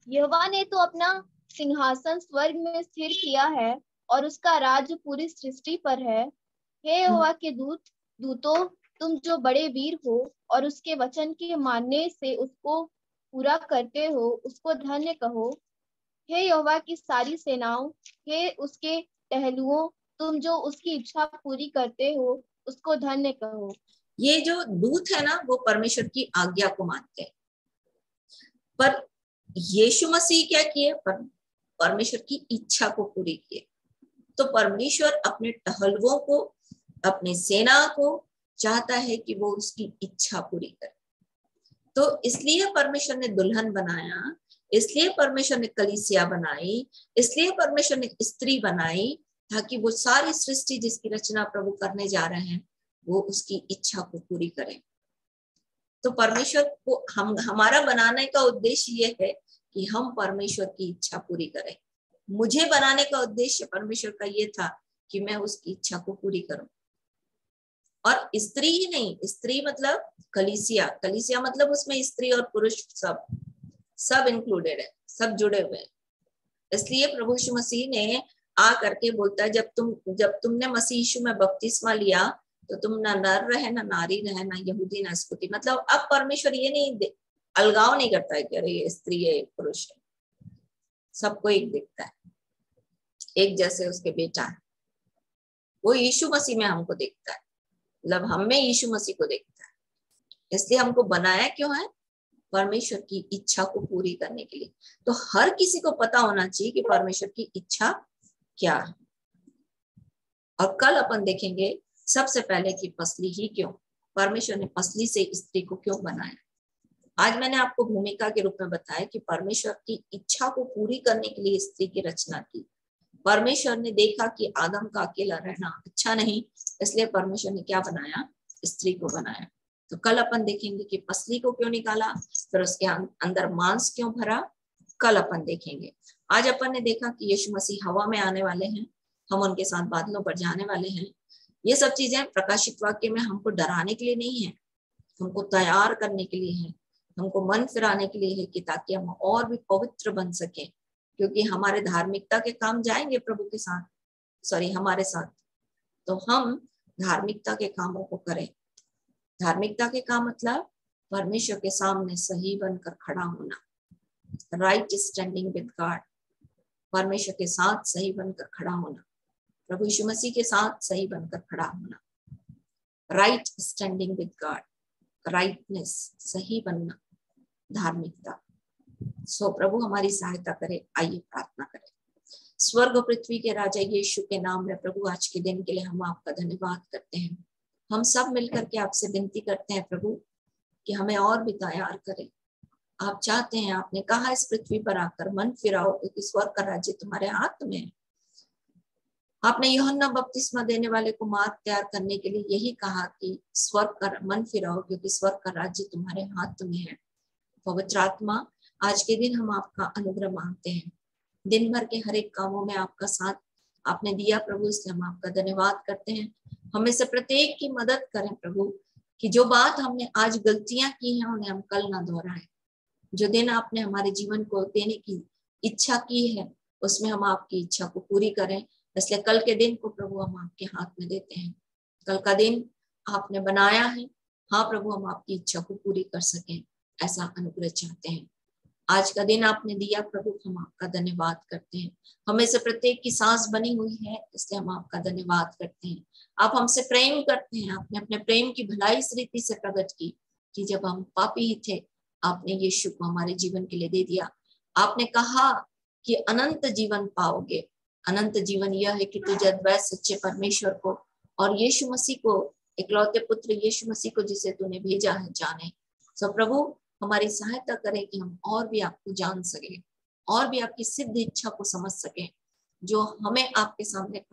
यहोवा ने तो अपना सिंहासन स्वर्ग में स्थिर किया है और उसका राज्य पूरी सृष्टि पर है। हे यहोवा के दूतों, तुम जो बड़े वीर हो और उसके वचन के मानने से उसको पूरा करते हो, उसको धन्य कहो। हे यहोवा की सारी सेनाओं, हे उसके टहलुओं, तुम जो उसकी इच्छा पूरी करते हो, उसको धन्य कहो। ये जो दूत है ना, वो परमेश्वर की आज्ञा को मानते हैं। पर यीशु मसीह क्या किए? परमेश्वर की इच्छा को पूरी किए। तो परमेश्वर अपने टहलुओं को, अपनी सेना को चाहता है कि वो उसकी इच्छा पूरी करे। तो इसलिए परमेश्वर ने दुल्हन बनाया, इसलिए परमेश्वर ने कलीसिया बनाई, इसलिए परमेश्वर ने स्त्री बनाई, ताकि वो सारी सृष्टि जिसकी रचना प्रभु करने जा रहे हैं वो उसकी इच्छा को पूरी करें। तो परमेश्वर को हमारा बनाने का उद्देश्य ये है कि हम परमेश्वर की इच्छा पूरी करें। मुझे बनाने का उद्देश्य परमेश्वर का ये था कि मैं उसकी इच्छा को पूरी करूं। और स्त्री ही नहीं, स्त्री मतलब कलीसिया, कलीसिया मतलब उसमें स्त्री और पुरुष सब इंक्लूडेड है, सब जुड़े हुए हैं। इसलिए प्रभु यीशु मसीह ने आ करके बोलता है, जब तुमने मसीह यीशु में बपतिस्मा लिया तो तुम ना नर रहे, ना नारी रहे, ना यहूदी ना स्कूती। मतलब अब परमेश्वर ये नहीं अलगाव नहीं करता है कि अरे ये स्त्री है, पुरुष है, सबको एक दिखता है, एक जैसे उसके बेटा है। वो यीशु मसीह में हमको देखता है, मतलब हम में यीशु मसीह को देखता है। इसलिए हमको बनाया क्यों है? परमेश्वर की इच्छा को पूरी करने के लिए। तो हर किसी को पता होना चाहिए कि परमेश्वर की इच्छा क्या है। और कल अपन देखेंगे सबसे पहले कि पसली ही क्यों, परमेश्वर ने पसली से स्त्री को क्यों बनाया। आज मैंने आपको भूमिका के रूप में बताया कि परमेश्वर की इच्छा को पूरी करने के लिए स्त्री की रचना की। परमेश्वर ने देखा कि आदम का अकेला रहना अच्छा नहीं, इसलिए परमेश्वर ने क्या बनाया, स्त्री को बनाया। तो कल अपन देखेंगे कि पसली को क्यों निकाला, फिर उसके अंदर मांस क्यों भरा, कल अपन देखेंगे। आज अपन ने देखा कि यीशु मसीह हवा में आने वाले हैं, हम उनके साथ बादलों पर जाने वाले हैं। ये सब चीजें प्रकाशित वाक्य में हमको डराने के लिए नहीं है, हमको तैयार करने के लिए है, हमको मन फिराने के लिए है कि ताकि हम और भी पवित्र बन सके, क्योंकि हमारे धार्मिकता के काम जाएंगे प्रभु के साथ, हमारे साथ। तो हम धार्मिकता के कामों को करें। धार्मिकता के काम मतलब परमेश्वर के सामने सही बनकर खड़ा होना, राइट स्टैंडिंग विद गॉड, परमेश्वर के साथ सही बनकर खड़ा होना, प्रभु यीशु मसीह के साथ सही बनकर खड़ा होना, right standing with God, rightness, सही बनना, धार्मिकता। सो प्रभु हमारी सहायता करे। आइए प्रार्थना करें। स्वर्ग और पृथ्वी के राजा यीशु के नाम में प्रभु आज के दिन के लिए हम आपका धन्यवाद करते हैं। हम सब मिलकर के आपसे विनती करते हैं प्रभु कि हमें और भी तैयार करें। आप चाहते हैं, आपने कहा इस पृथ्वी पर आकर मन फिराओ क्योंकि स्वर्ग का राज्य तुम्हारे हाथ में है। आपने यूहन्ना बपतिस्मा देने वाले को मार्ग तैयार करने के लिए यही कहा कि स्वर्ग का मन फिराओ क्योंकि स्वर्ग का राज्य तुम्हारे हाथ में है। पवित्र आत्मा, आज के दिन हम आपका अनुग्रह मांगते हैं। दिन भर के हर एक कामों में आपका साथ आपने दिया प्रभु, इसलिए हम आपका धन्यवाद करते हैं। हमें से प्रत्येक की मदद करें प्रभु कि जो बात हमने आज गलतियां की हैं उन्हें हम कल ना दोहराएं। जो दिन आपने हमारे जीवन को देने की इच्छा की है उसमें हम आपकी इच्छा को पूरी करें। इसलिए कल के दिन को प्रभु हम आपके हाथ में देते हैं। कल का दिन आपने बनाया है, हाँ प्रभु, हम आपकी इच्छा को पूरी कर सकें, ऐसा अनुग्रह चाहते हैं। आज का दिन आपने दिया प्रभु, हम आपका धन्यवाद करते हैं। हमें से प्रत्येक की सांस बनी हुई है, इसलिए हम आपका धन्यवाद करते हैं। आप हमसे प्रेम करते हैं। आपने अपने प्रेम की भलाई इस रीति से प्रकट की कि जब हम पापी ही थे आपने यीशु को हमारे जीवन के लिए दे दिया। आपने कहा कि अनंत जीवन पाओगे। अनंत जीवन यह है कि तुझे अद्वैत सच्चे परमेश्वर को और यीशु मसीह को, इकलौते पुत्र यीशु मसीह को जिसे तूने भेजा है, जाने। सो प्रभु हमारी सहायता करें कि हम और भी आपको जान सके, और भी आपकी सिद्ध इच्छा को समझ सके, जो हमें आपके सामने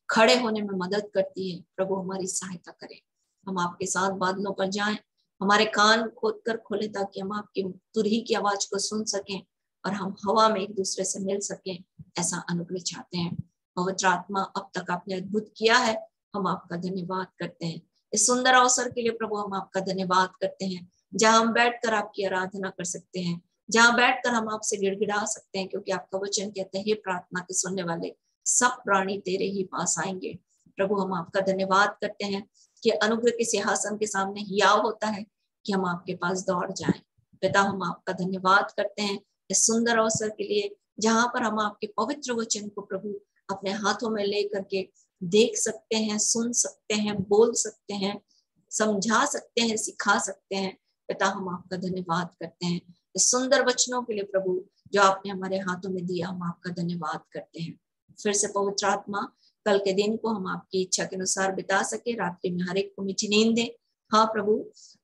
खड़े होने में मदद करती है। प्रभु हमारी सहायता करें। हम आपके साथ बादलों पर जाएं, हमारे कान खोद कर खोले ताकि हम आपकी तुरही की आवाज को सुन सकें और हम हवा में एक दूसरे से मिल सकें, ऐसा अनुग्रह चाहते हैं। पवित्र आत्मा, अब तक आपने अद्भुत किया है, हम आपका धन्यवाद करते हैं। इस सुंदर अवसर के लिए प्रभु हम आपका धन्यवाद करते हैं, जहां हम बैठकर आपकी आराधना कर सकते हैं, जहां बैठकर हम आपसे गिड़गिड़ा सकते हैं, क्योंकि आपका वचन कहते हैं, हे प्रार्थना के सुनने वाले सब प्राणी तेरे ही पास आएंगे। प्रभु हम आपका धन्यवाद करते हैं कि अनुग्रह के सिंहासन के सामने हियाव होता है कि हम आपके पास दौड़ जाएं। पिता, हम आपका धन्यवाद करते हैं इस सुंदर अवसर के लिए, जहां पर हम आपके पवित्र वचन को प्रभु अपने हाथों में लेकर के देख सकते हैं, सुन सकते हैं, बोल सकते हैं, समझा सकते हैं, सिखा सकते हैं। पिता, हम आपका धन्यवाद करते हैं इस सुंदर वचनों के लिए प्रभु, जो आपने हमारे हाथों में दिया। हम आपका धन्यवाद करते हैं। फिर से पवित्र आत्मा, कल के दिन को हम आपकी इच्छा के अनुसार बिता सके, रात्रि में हर एक को मीठी नींद दे। हाँ प्रभु,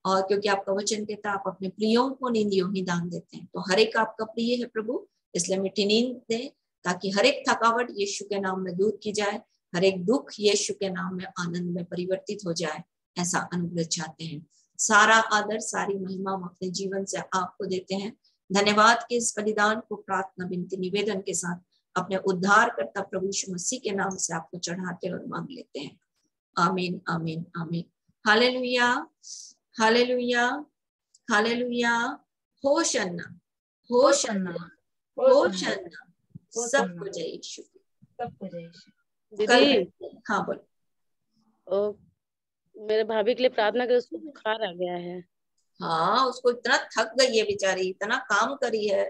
और क्योंकि आपका वचन कहता है आप अपने प्रियों को नींदियों ही दान देते हैं, तो हर एक आपका प्रिय है प्रभु, इसलिए मीठी नींद दे, ताकि हर एक थकावट यीशु के नाम में दूर की जाए, हर एक दुख यीशु के नाम में आनंद में परिवर्तित हो जाए, ऐसा अनुग्रह चाहते हैं। सारा आदर, सारी महिमा हम अपने जीवन से आपको देते हैं। धन्यवाद के इस बलिदान को प्रार्थना, विनती, निवेदन के साथ अपने उद्धार करता प्रभु यीशु मसीह के नाम से आपको चढ़ाते और मांग लेते हैं। Amen, amen, amen. Hallelujah, hallelujah, hallelujah. Hosanna, hosanna, hosanna. सबको जय यीशु, सबको जय यीशु। दीदी, हाँ बोल। मेरे भाभी के लिए प्रार्थना करें, उसको बुखार आ गया है। हाँ, उसको इतना थक गई है बेचारी, इतना काम करी है,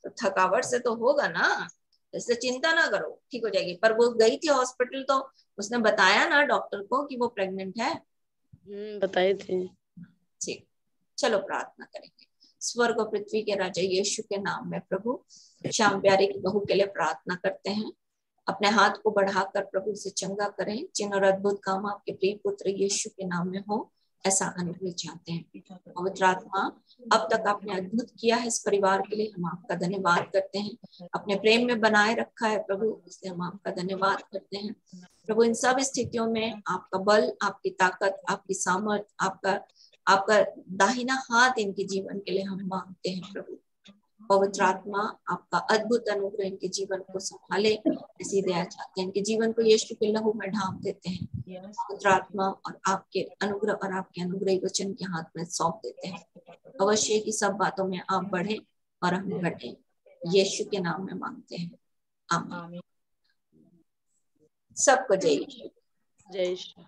तो थकावट से तो होगा ना, इसलिए चिंता ना करो, ठीक हो जाएगी। पर वो गई थी हॉस्पिटल, तो उसने बताया ना डॉक्टर को कि वो प्रेग्नेंट है। बताई थी। ठीक, चलो प्रार्थना करेंगे। स्वर्ग और पृथ्वी के राजा यीशु के नाम में प्रभु, श्याम प्यारे की बहू के लिए प्रार्थना करते हैं। अपने हाथ को बढ़ाकर प्रभु से चंगा करें। चिन्ह और अद्भुत काम आपके प्रिय पुत्र यीशु के नाम में हो, ऐसा अनुग्रह चाहते हैं। पवित्र आत्मा, अब तक आपने अद्भुत किया है इस परिवार के लिए, हम आपका धन्यवाद करते हैं। अपने प्रेम में बनाए रखा है प्रभु, इसलिए हम आपका धन्यवाद करते हैं प्रभु। इन सब स्थितियों में आपका बल, आपकी ताकत, आपकी सामर्थ, आपका दाहिना हाथ इनके जीवन के लिए हम मांगते हैं प्रभु। पवित्र आत्मा आपका अद्भुत अनुग्रह इनके जीवन को संभाले, ऐसी दया चाहते हैं। इनके जीवन को यीशु के लहू में ढांप देते हैं पवित्र आत्मा, और आपके अनुग्रह और आपके अनुग्रही वचन के हाथ में सौंप देते हैं। अवश्य की सब बातों में आप बढ़े और हम घटे, यीशु के नाम में मांगते हैं, आमीन। सबको जय यीशु। जय यीशु।